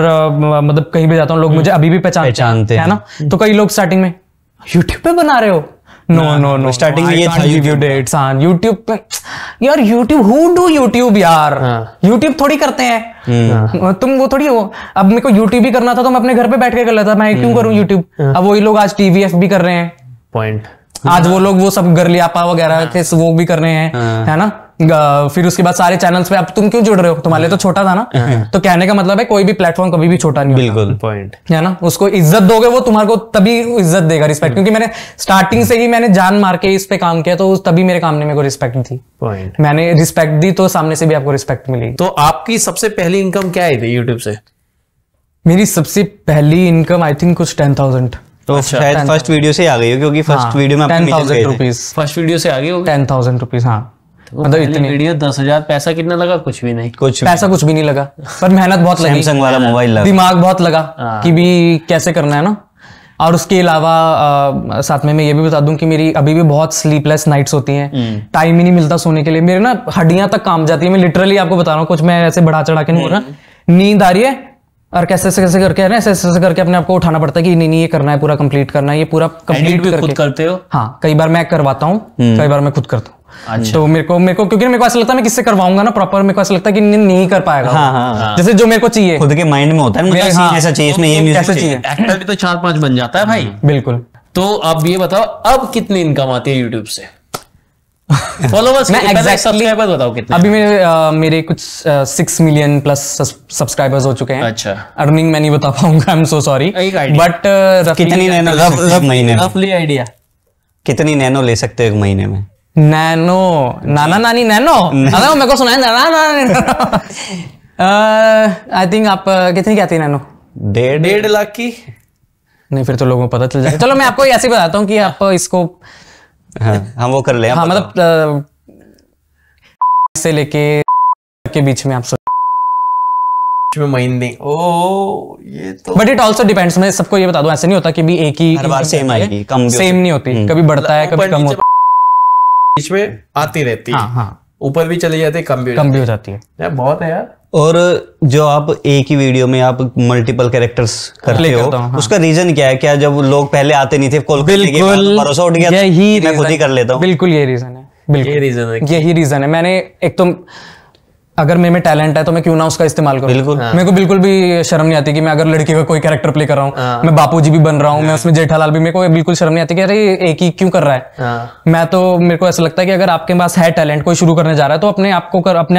मतलब कहीं भी जाता हूँ लोग मुझे अभी भी पहचानते हैं ना। तो कई लोग स्टार्टिंग में यूट्यूब पे बना रहे हो, नो स्टार्टिंग में ये था यूट्यूब डेट्स। हाँ, यूट्यूब पे यार, यूट्यूब हु डू यूट्यूब यार, यूट्यूब थोड़ी करते हैं तुम, वो थोड़ी हो। अब मेरे को यूट्यूब ही करना था तो मैं अपने घर पे बैठ के कर लेता, मैं क्यों करूँ यूट्यूब। अब वही लोग आज टीवीएफ भी कर रहे हैं, पॉइंट। आज वो लोग वो सब गरलियापा वगैरह थे वो भी कर रहे हैं, है ना। फिर उसके बाद सारे चैनल्स पे अब तुम क्यों जुड़ रहे हो, तुम्हारे लिए तो छोटा था ना। तो कहने का मतलब है कोई भी प्लेटफॉर्म कभी भी छोटा नहीं होता। बिल्कुल, पॉइंट है ना। उसको इज्जत दोगे वो तुम्हारे को तभी इज्जत देगा, रिस्पेक्ट। क्योंकि मैंने स्टार्टिंग से ही मैंने जान मार के इस पे काम किया, तो तभी मेरे काम ने मेरे को रिस्पेक्ट दी। पॉइंट। मैंने रिस्पेक्ट दी तो सामने से भी आपको रिस्पेक्ट मिलेगी। तो आपकी सबसे पहली इनकम क्या आई थी यूट्यूब से? मेरी सबसे पहली इनकम आई थिंक कुछ 10,000। तो शायद फर्स्ट वीडियो से आ गई हो, क्योंकि फर्स्ट वीडियो में 10,000 रुपीज। फर्स्ट वीडियो से आ गई होगी 10,000 रुपीज। हाँ, मतलब इतनी वीडियो 10,000। पैसा कितना लगा? कुछ भी नहीं। पैसा कुछ भी नहीं लगा, पर मेहनत बहुत लगी, सैमसंग वाला मोबाइल लगा, दिमाग बहुत लगा कि भी कैसे करना है ना। और उसके अलावा साथ में मैं ये भी बता दूं कि मेरी अभी भी बहुत स्लीपलेस नाइट्स होती हैं, टाइम ही नहीं मिलता सोने के लिए। मेरे ना हड्डियां तक काम जाती है, मैं लिटरली आपको बता रहा हूँ, कुछ मैं ऐसे बढ़ा चढ़ा के नहीं बोल रहा। नींद आ रही है और कैसे करके है ना, ऐसे करके अपने आप को उठाना पड़ता है कि नहीं ये करना है, पूरा कंप्लीट करना है, ये पूरा कंप्लीट भी खुद करते हो? हाँ, कई बार मैं करवाता हूँ, कई बार मैं खुद करता हूँ। अच्छा। तो मेरे को क्योंकि मेरे को ऐसा लगता है मैं किससे करवाऊंगा ना प्रॉपर, मेरे को ऐसा लगता है कि नहीं कर पाएगा। हाँ। जैसे जो मेरे को चाहिए खुद के माइंड में होता है, मुझे ऐसा चाहिए, इसमें ये म्यूजिक चाहिए। एक्टर भी तो 4-5 बन जाता है भाई। बिल्कुल। तो अब ये बताओ, अब कितनी इनकम आती है यूट्यूब से? फॉलोवर्स मैं एग्जैक्टली सब्सक्राइबर बताओ कितने? अभी मेरे कुछ 6 मिलियन प्लस सब्सक्राइबर्स हो चुके हैं। अच्छा। अर्निंग मैं नहीं बता पाऊंगा, आई एम सो सॉरी, बट कितनी नैनो महीने में? रफली आइडिया कितनी नैनो ले सकते हो एक महीने में? नैनो नाना नानी नैनो अरे मेरे को सुना है नाना। आई थिंक आप कितनी कहती है नैनो? 1.5 लाख की? नहीं, फिर तो लोगों को पता चल जाएगा। चलो मैं आपको ऐसे बताता हूँ कि आप इसको हम वो कर ले। हाँ, मतलब से लेके के बीच में आप महीने। ओ, ये तो बट इट ऑल्सो डिपेंड्स। मैं सबको ये बता दूं, ऐसे नहीं होता कि भी एक ही हर बार सेम आएगी, कम सेम नहीं होती, कभी बढ़ता है कभी कम होता है, बीच में आती रहती है। हाँ, ऊपर भी चली जाती है, कम भी हो जाती है। यार बहुत है यार। और जो आप एक ही वीडियो में आप मल्टीपल कैरेक्टर्स करते हो, उसका रीजन क्या है? क्या जब लोग पहले आते नहीं थे, बिल्कुल भरोसा उठ गया, मैं खुद ही कर लेता हूँ? बिल्कुल यही रीजन है, बिल्कुल यही रीजन है। मैंने एक तो अगर मेरे में टैलेंट है तो मैं क्यों ना उसका इस्तेमाल करूं। बिल्कुल। मेरे को बिल्कुल भी शर्म नहीं आती कि मैं अगर लड़की का कोई कैरेक्टर प्ले कर रहा हूँ, मैं बापूजी भी बन रहा हूँ, मैं उसमें जेठालाल भी, मेरे को बिल्कुल शर्म नहीं आती कि अरे एक ही क्यों कर रहा है। मैं तो मेरे को ऐसा लगता है कि अगर आपके पास है टैलेंट, कोई शुरू करने जा रहा है, तो अपने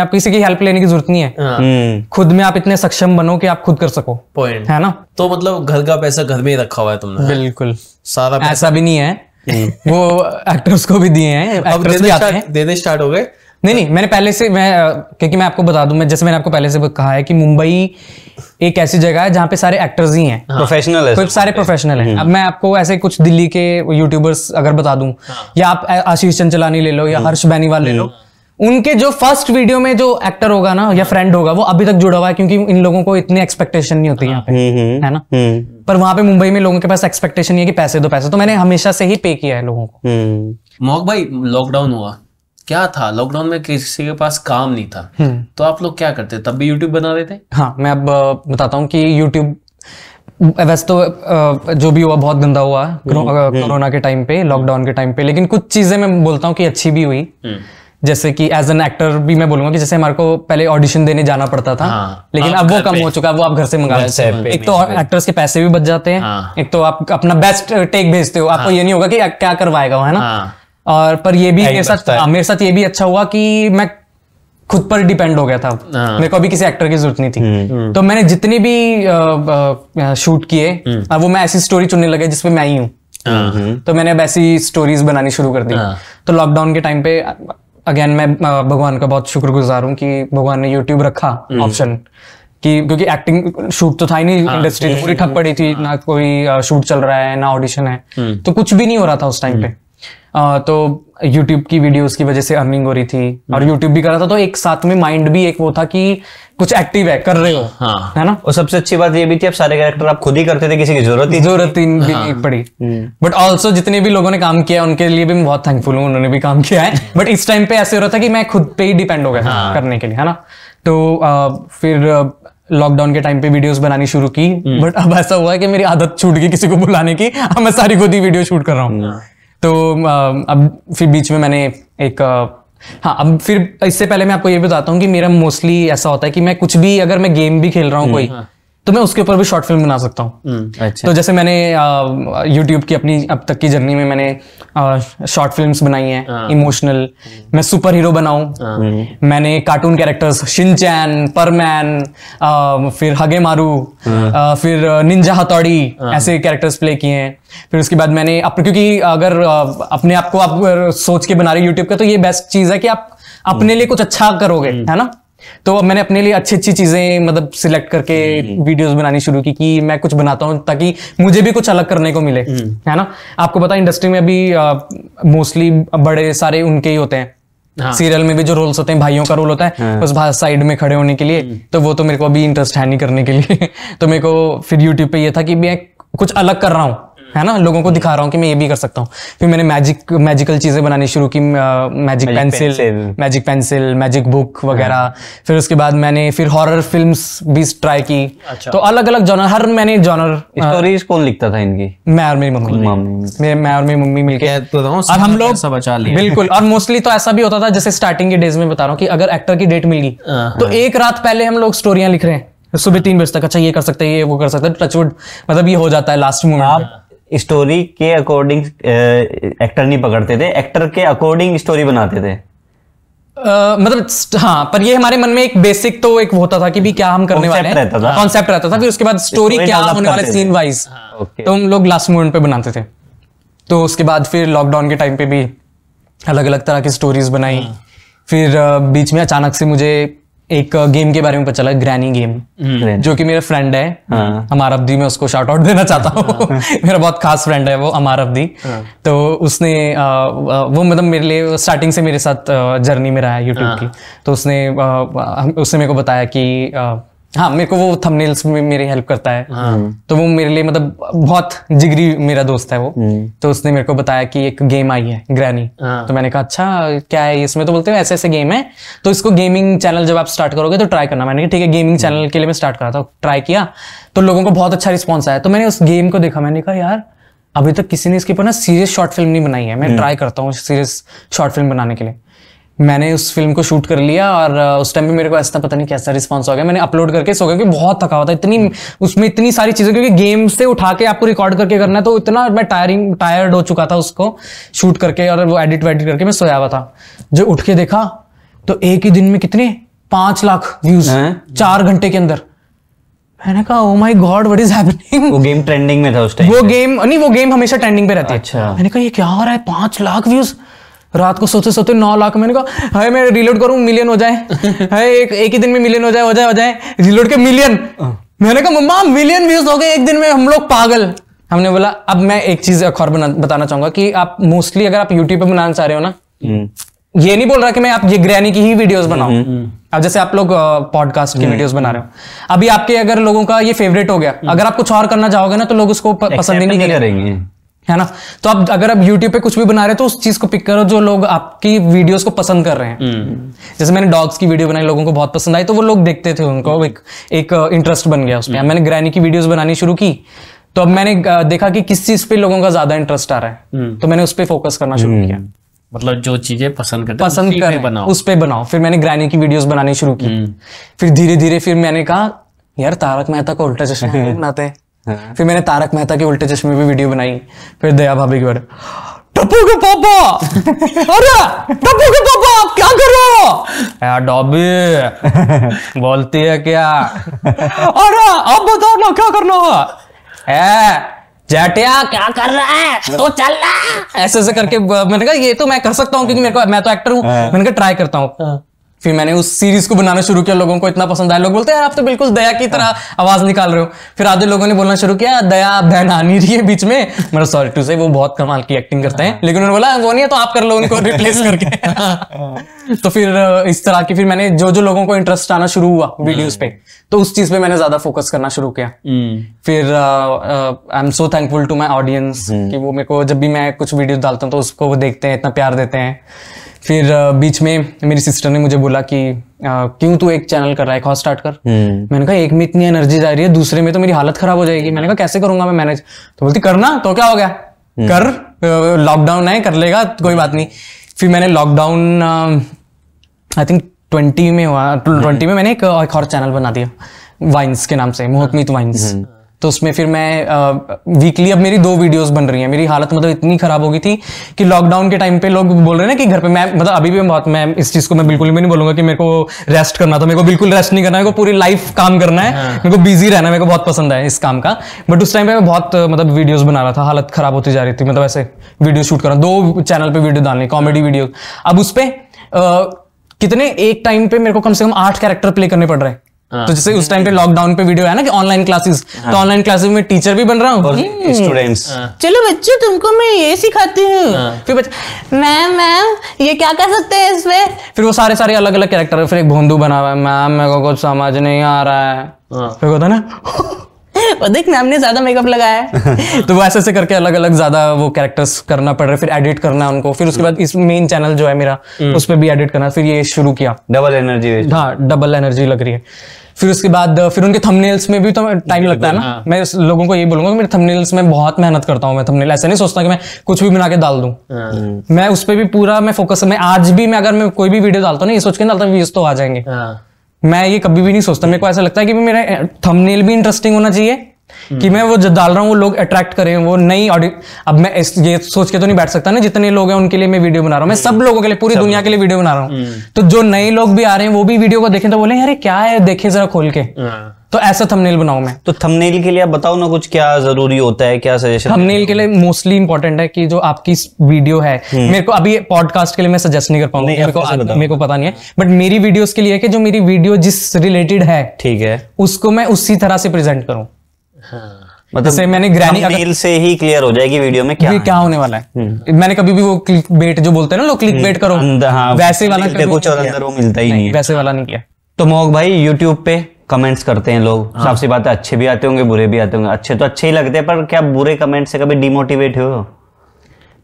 आप किसी की हेल्प लेने की जरूरत नहीं है। खुद में आप इतने सक्षम बनो कि आप खुद कर सको, पॉइंट है ना। तो मतलब घर का पैसा घर में ही रखा हुआ है तुमने? बिल्कुल सारा ऐसा भी नहीं है, वो एक्टर्स को भी दिए हैं, एक्टर्स भी आते हैं, देने स्टार्ट हो गए। नहीं मैंने पहले से, क्योंकि मैं आपको बता दूं, मैं जैसे मैंने आपको पहले से कहा है कि मुंबई एक ऐसी जगह है जहाँ पे सारे एक्टर्स ही हैं, प्रोफेशनल है, कुछ सारे प्रोफेशनल हैं। अब मैं आपको ऐसे कुछ दिल्ली के यूट्यूबर्स अगर बता दूं, या आप आशीष चंचलानी ले लो या हर्ष बेनीवाल ले लो, उनके जो फर्स्ट वीडियो में जो एक्टर होगा ना या फ्रेंड होगा, वो अभी तक जुड़ा हुआ है, क्योंकि इन लोगों को इतनी एक्सपेक्टेशन नहीं होती यहाँ पे, है ना। पर वहां पे मुंबई में लोगों के पास एक्सपेक्टेशन नहीं है कि पैसे दो पैसे, तो मैंने हमेशा से ही पे किया है लोगों को। मोहक भाई, लॉकडाउन हुआ, क्या था लॉकडाउन में, किसी के पास काम नहीं था, तो आप लोग क्या करते, तब भी यूट्यूब बना रहे थे? हाँ, मैं अब बताता हूँ कि यूट्यूब वैसे तो जो भी हुआ बहुत गंदा हुआ कोरोना के टाइम पे, लॉकडाउन के टाइम पे, लेकिन कुछ चीजें मैं बोलता हूँ कि अच्छी भी हुई। जैसे कि एज एन एक्टर भी मैं बोलूंगा कि जैसे हमारे को पहले ऑडिशन देने जाना पड़ता था, लेकिन अब वो कम हो चुका है, वो आप घर से मंगा सकते हैं। एक तो एक्टर्स के पैसे भी बच जाते हैं, एक तो आप अपना बेस्ट टेक भेजते हो, आपको ये नहीं होगा कि क्या करवाएगा, है ना। और पर ये भी मेरे साथ ये भी अच्छा हुआ कि मैं खुद पर डिपेंड हो गया था, मेरे को अभी किसी एक्टर की जरूरत नहीं थी। तो मैंने जितने भी शूट किए, अब वो मैं ऐसी स्टोरी चुनने लगा जिसमें मैं ही हूँ, तो मैंने अब ऐसी स्टोरीज बनानी शुरू कर दी। तो लॉकडाउन के टाइम पे अगेन मैं भगवान का बहुत शुक्रगुजार हूँ कि भगवान ने यूट्यूब रखा ऑप्शन, कि क्योंकि एक्टिंग शूट तो था ही नहीं, इंडस्ट्री पूरी ठप पड़ी थी, ना कोई शूट चल रहा है ना ऑडिशन है, तो कुछ भी नहीं हो रहा था उस टाइम पे। तो YouTube की वीडियोस की वजह से अर्निंग हो रही थी, और YouTube भी कर रहा था, तो एक साथ में माइंड भी एक वो था कि कुछ एक्टिव है, कर रहे हो, है ना। और सबसे अच्छी बात ये भी थी, अब सारे कैरेक्टर आप खुद ही करते थे, किसी की जरूरत ही नहीं पड़ी। बट ऑल्सो जितने भी लोगों ने काम किया उनके लिए भी मैं बहुत थैंकफुल हूँ, उन्होंने भी काम किया है। बट इस टाइम पे ऐसे हो रहा था कि मैं खुद पे ही डिपेंड हो गया था करने के लिए, है ना। तो फिर लॉकडाउन के टाइम पे वीडियोस बनानी शुरू की, बट अब ऐसा हुआ है कि मेरी आदत छूट गई किसी को बुलाने की, अब मैं सारी खुद ही वीडियो शूट कर रहा हूँ। तो अब फिर बीच में मैंने एक हाँ, अब फिर इससे पहले मैं आपको ये बताता हूँ कि मेरा मोस्टली ऐसा होता है कि मैं कुछ भी, अगर मैं गेम भी खेल रहा हूँ कोई, तो मैं उसके ऊपर भी शॉर्ट फिल्म बना सकता हूँ। अच्छा। तो जैसे मैंने यूट्यूब की अपनी अब तक की जर्नी में मैंने शॉर्ट फिल्म्स बनाई हैं, इमोशनल, मैं सुपर हीरो बनाऊं, मैंने कार्टून कैरेक्टर्स शिनचैन, परमैन, फिर हगे मारू, फिर निंजा हथौड़ी, ऐसे कैरेक्टर्स प्ले किए हैं। फिर उसके बाद मैंने क्योंकि अगर अपने आप को आप सोच के बना रहे यूट्यूब का, तो ये बेस्ट चीज है कि आप अपने लिए कुछ अच्छा करोगे, है ना। तो अब मैंने अपने लिए अच्छी चीजें मतलब सिलेक्ट करके वीडियोस बनानी शुरू की कि मैं कुछ बनाता हूं ताकि मुझे भी कुछ अलग करने को मिले, है ना। आपको पता है इंडस्ट्री में अभी मोस्टली बड़े सारे उनके ही होते हैं, सीरियल में भी जो रोल्स होते हैं भाइयों का रोल होता है, बस साइड में खड़े होने के लिए। तो वो तो मेरे को अभी इंटरेस्ट है नहीं करने के लिए। तो मेरे को फिर यूट्यूब पे ये था कि मैं कुछ अलग कर रहा हूँ, है ना, लोगों को दिखा रहा हूँ कि मैं ये भी कर सकता हूँ। फिर मैंने मैजिकल चीजें बनानी शुरू की, मैजिक पेंसिल, मैजिक बुक वगैरह। फिर उसके बाद मैंने फिर हॉरर फिल्म्स भी ट्राई की। अच्छा। तो अलग अलग जॉनर, हर मैंने जॉनर। स्टोरीज कौन लिखता था इनकी? मैं और मेरी मम्मी। मैं और मेरी मम्मी मिलके, और हम लोग सब बचा लिए। बिल्कुल। और मोस्टली तो ऐसा भी होता था, जैसे स्टार्टिंग के डेज में बता रहा हूँ कि अगर एक्टर की डेट मिल गई तो एक रात पहले हम लोग स्टोरियां लिख रहे हैं, सुबह 3 बजे तक, अच्छा ये कर सकते हैं, ये वो कर सकते हैं, टचवुड, मतलब ये हो जाता है लास्ट मोमेंट। स्टोरी के अकॉर्डिंग एक्टर नहीं पकड़ते थे, एक्टर के अकॉर्डिंग स्टोरी बनाते थे। मतलब हाँ, पर ये हमारे मन में एक बेसिक तो एक होता था कि भी क्या हम करने वाले हैं, कॉन्सेप्ट रहता था। फिर उसके बाद स्टोरी क्या होने वाले सीन वाइज, तो हम लोग लास्ट मोमेंट पे बनाते थे। तो उसके बाद फिर लॉकडाउन के टाइम पे भी अलग अलग तरह की स्टोरीज बनाई। फिर बीच में अचानक से मुझे एक गेम के बारे में पता चला, ग्रैनी गेम, जो कि मेरा फ्रेंड है अमार अब्दी, मैं उसको शाउट आउट देना चाहता हूँ। मेरा बहुत खास फ्रेंड है वो अमार अब्दी। तो उसने वो मतलब मेरे लिए स्टार्टिंग से मेरे साथ जर्नी में रहा है यूट्यूब की। तो उसने मेरे को बताया कि हाँ, मेरे को वो थंबनेल्स में मेरी हेल्प करता है। तो वो मेरे लिए मतलब बहुत जिगरी मेरा दोस्त है वो। तो उसने मेरे को बताया कि एक गेम आई है ग्रैनी। तो मैंने कहा अच्छा क्या है इसमें? तो बोलते हैं ऐसे ऐसे गेम है, तो इसको गेमिंग चैनल जब आप स्टार्ट करोगे तो ट्राई करना। मैंने कहा ठीक है, गेमिंग चैनल के लिए मैं स्टार्ट करा था, ट्राई किया तो लोगों को बहुत अच्छा रिस्पॉन्स आया। तो मैंने उस गेम को देखा, मैंने कहा यार अभी तक किसी ने इसके ऊपर ना सीरियस शॉर्ट फिल्म नहीं बनाई है, मैं ट्राई करता हूँ सीरियस शॉर्ट फिल्म बनाने के लिए। मैंने उस फिल्म को शूट कर लिया और उस टाइम पे मेरे को ऐसा पता नहीं कैसा रिस्पांस हो गया। मैंने अपलोड करके सो गया कि बहुत थका हुआ था, इतनी उसमें इतनी सारी चीजें, क्योंकि गेम से उठा के आपको रिकॉर्ड करके करना है, तो इतना मैं टायर्ड हो चुका था उसको शूट करके, और वो एडिट करके मैं सोया हुआ था। जो उठ के देखा तो एक ही दिन में कितने 5 लाख व्यूज 4 घंटे के अंदर। मैंने कहा oh my God what is happening. वो गेम ट्रेंडिंग में था उस टाइम? वो गेम हमेशा ट्रेंडिंग पे रहती है। अच्छा। मैंने कहा ये क्या हो रहा है, 5 लाख व्यूज, रात को सोते सोते 9 लाख। मैंने कहा हाय मैं रिलोड करूं मिलियन हो जाए, हाय एक ही दिन में मिलियन हो जाए, रिलोड के मिलियन। मैंने कहा मम्मा मिलियन व्यूज हो गए एक दिन में, हम लोग पागल। हमने बोला अब मैं एक चीज और बताना चाहूंगा कि आप मोस्टली अगर आप यूट्यूब पे बनाना चाह रहे हो ना, ये नहीं बोल रहा कि मैं आप ये ग्रैनी की ही वीडियोस बनाऊं। अब जैसे आप लोग पॉडकास्ट की वीडियोस बना रहे हो, अभी आपके अगर लोगों का ये फेवरेट हो गया, अगर आप कुछ और करना चाहोगे ना तो लोग उसको पसंद ही नहीं करेंगे, है ना। तो अब अगर आप YouTube पे कुछ भी बना रहे हो तो उस चीज को पिक करो जो लोग आपकी वीडियोस को पसंद कर रहे हैं। जैसे मैंने डॉग्स की वीडियो बनाई, लोगों को बहुत पसंद आई तो वो लोग देखते थे, उनको एक इंटरेस्ट बन गया उसमें। मैंने ग्रैनी की वीडियोस बनानी शुरू की तो अब मैंने देखा कि किस चीज पे लोगों का ज्यादा इंटरेस्ट आ रहा है, तो मैंने उस पर फोकस करना शुरू किया। मतलब जो चीजें पसंद कर उस पे बनाओ। फिर मैंने ग्रैनी की वीडियोस बनानी शुरू की। फिर धीरे धीरे फिर मैंने कहा यार तारक मेहता का उल्टा चश्मा बनाते हैं। फिर मैंने तारक मेहता के उल्टे चश्मे पे वीडियो बनाई। फिर दया भाभी के बारे टप्पू के पापा, अरे टप्पू के पापा आप क्या कर रहे हो यार, डॉबी बोलती है क्या, अरे आप बताओ ना क्या करना है, जटिया क्या कर रहा है तो चल रहा ऐसे करके। मैंने कहा ये तो मैं कर सकता हूँ क्योंकि मैं तो एक्टर हूँ। मैंने कहा ट्राई करता हूँ। फिर मैंने उस सीरीज को बनाना शुरू किया, लोगों को इतना पसंद आया, लोग बोलते हैं आप तो बिल्कुल दया की तरह आवाज निकाल रहे हो। फिर आधे लोगों ने बोलना शुरू किया दया बहन आ नहीं रही है बीच में, मतलब सॉरी टू से वो बहुत कमाल की एक्टिंग करते हैं, लेकिन उन्होंने बोला वो नहीं है तो आप कर लो उनको रिप्लेस करके। तो फिर इस तरह की फिर मैंने जो लोगों को इंटरेस्ट आना शुरू हुआ वीडियोस पे, तो उस चीज पे मैंने ज्यादा फोकस करना शुरू किया। फिर I am so thankful to my audience कि वो मेरे को जब भी मैं कुछ वीडियो डालता हूँ तो उसको वो देखते हैं, इतना प्यार देते हैं। फिर बीच में मेरी सिस्टर ने मुझे बोला कि क्यों तू एक चैनल कर रहा है, एक और स्टार्ट कर। मैंने कहा एक में इतनी एनर्जी जा रही है, दूसरे में तो मेरी हालत खराब हो जाएगी। मैंने कहा कैसे करूंगा मैं मैनेज, तो बोलती करना तो क्या हो गया, कर, लॉकडाउन है कर लेगा कोई बात नहीं। फिर मैंने लॉकडाउन आई थिंक 20 में हुआ, 20 में मैंने एक और चैनल बना दिया वाइन्स के नाम से, मोहकमीत वाइन्स। तो उसमें फिर मैं वीकली अब मेरी 2 वीडियोस बन रही हैं। मेरी हालत मतलब इतनी खराब हो गई थी कि लॉकडाउन के टाइम पे लोग बोल रहे हैं ना कि घर पे, मैं मतलब अभी भी मैं इस चीज को मैं बिल्कुल भी नहीं बोलूंगा कि मेरे को रेस्ट करना था, मेरे को बिल्कुल रेस्ट नहीं करना है, मेरे को पूरी लाइफ काम करना है, मेरे को बिजी रहना है, मेरे को बहुत पसंद है इस काम का। बट उस टाइम पे मैं बहुत मतलब वीडियोस बना रहा था, हालत खराब होती जा रही थी, मतलब ऐसे वीडियो शूट कर रहा, 2 चैनल पे वीडियो डालनी, कॉमेडी वीडियो। अब उस पे कितने एक टाइम पे मेरे को कम से कम 8 कैरेक्टर प्ले करने पड़ रहे हैं। तो जैसे उस टाइम पे लॉकडाउन पे वीडियो है ना कि ऑनलाइन क्लासेस, तो ऑनलाइन क्लासेस में टीचर भी बन रहा हूँ, स्टूडेंट्स चलो बच्चे तुमको मैं ये सिखाती हूँ। फिर बच्चे मैम ये क्या कर सकते हैं इसमें, फिर वो सारे अलग अलग कैरेक्टर। फिर एक भोंदू बना हुआ है, मैम मेरे को कुछ समझ नहीं आ रहा है, फिर होता ना देख मैम ने ज्यादा मेकअप लगाया है। तो वो ऐसे करके अलग अलग ज्यादा वो कैरेक्टर्स करना पड़ रहा है, फिर एडिट करना है उनको। फिर उसके बाद इस मेन चैनल जो है मेरा उस पर भी एडिट करना, फिर ये शुरू किया। डबल एनर्जी, हाँ डबल एनर्जी लग रही है। फिर उसके बाद फिर उनके थंबनेल्स में भी तो टाइम लगता है ना। मैं लोगों को ये बोलूंगा कि मेरे थंबनेल्स में बहुत मेहनत करता हूँ। मैं थंबनेल ऐसे नहीं सोचता कि मैं कुछ भी बना के डाल दूं। मैं उस पर भी पूरा मैं फोकस, मैं आज भी मैं अगर मैं कोई भी वीडियो डालता हूँ ना ये सोच के डालता हूँ व्यूज तो आ जाएंगे। मैं ये कभी भी नहीं सोचता। मेरे को ऐसा लगता है कि मेरा थंबनेल भी इंटरेस्टिंग होना चाहिए कि मैं वो जो डाल रहा हूँ वो लोग अट्रैक्ट करें, वो नई ऑडियंस। अब मैं ये सोच के तो नहीं बैठ सकता ना जितने लोग हैं उनके लिए मैं वीडियो बना रहा हूँ, मैं सब लोगों के लिए, पूरी दुनिया के लिए वीडियो बना रहा हूँ। तो जो नए लोग भी आ रहे हैं वो भी वीडियो को देखें तो बोले यार क्या है, देखें जरा खोल के। तो ऐसा थंबनेल बनाऊं मैं। तो थंबनेल के लिए आप बताओ ना कुछ क्या जरूरी होता है, क्या सजेशन? थंबनेल के लिए मोस्टली इंपॉर्टेंट है कि जो आपकी वीडियो है, मेरे को अभी पॉडकास्ट के लिए मैं सजेस्ट नहीं कर पाऊंगा, मेरे को पता नहीं है, बट मेरी वीडियोस के लिए है कि जो मेरी वीडियो जिस रिलेटेड है, ठीक है, उसको मैं उसी तरह से प्रेजेंट करूं। मतलब जैसे मैंने थंबनेल से ही क्लियर हो जाएगी वीडियो में क्या होने वाला है। मैंने कभी भी वो क्लिक बेट जो बोलते हैं ना लोग, क्लिक बेट करो, वैसे वाला कुछ और अंदर वो मिलता ही नहीं, वैसे वाला नहीं किया। तो मोहक भाई यूट्यूब पे कमेंट्स करते हैं लोग, साफ सी बात है, अच्छे भी आते होंगे बुरे भी आते होंगे। अच्छे तो अच्छे ही लगते हैं, पर क्या बुरे कमेंट से कभी डिमोटिवेट हो?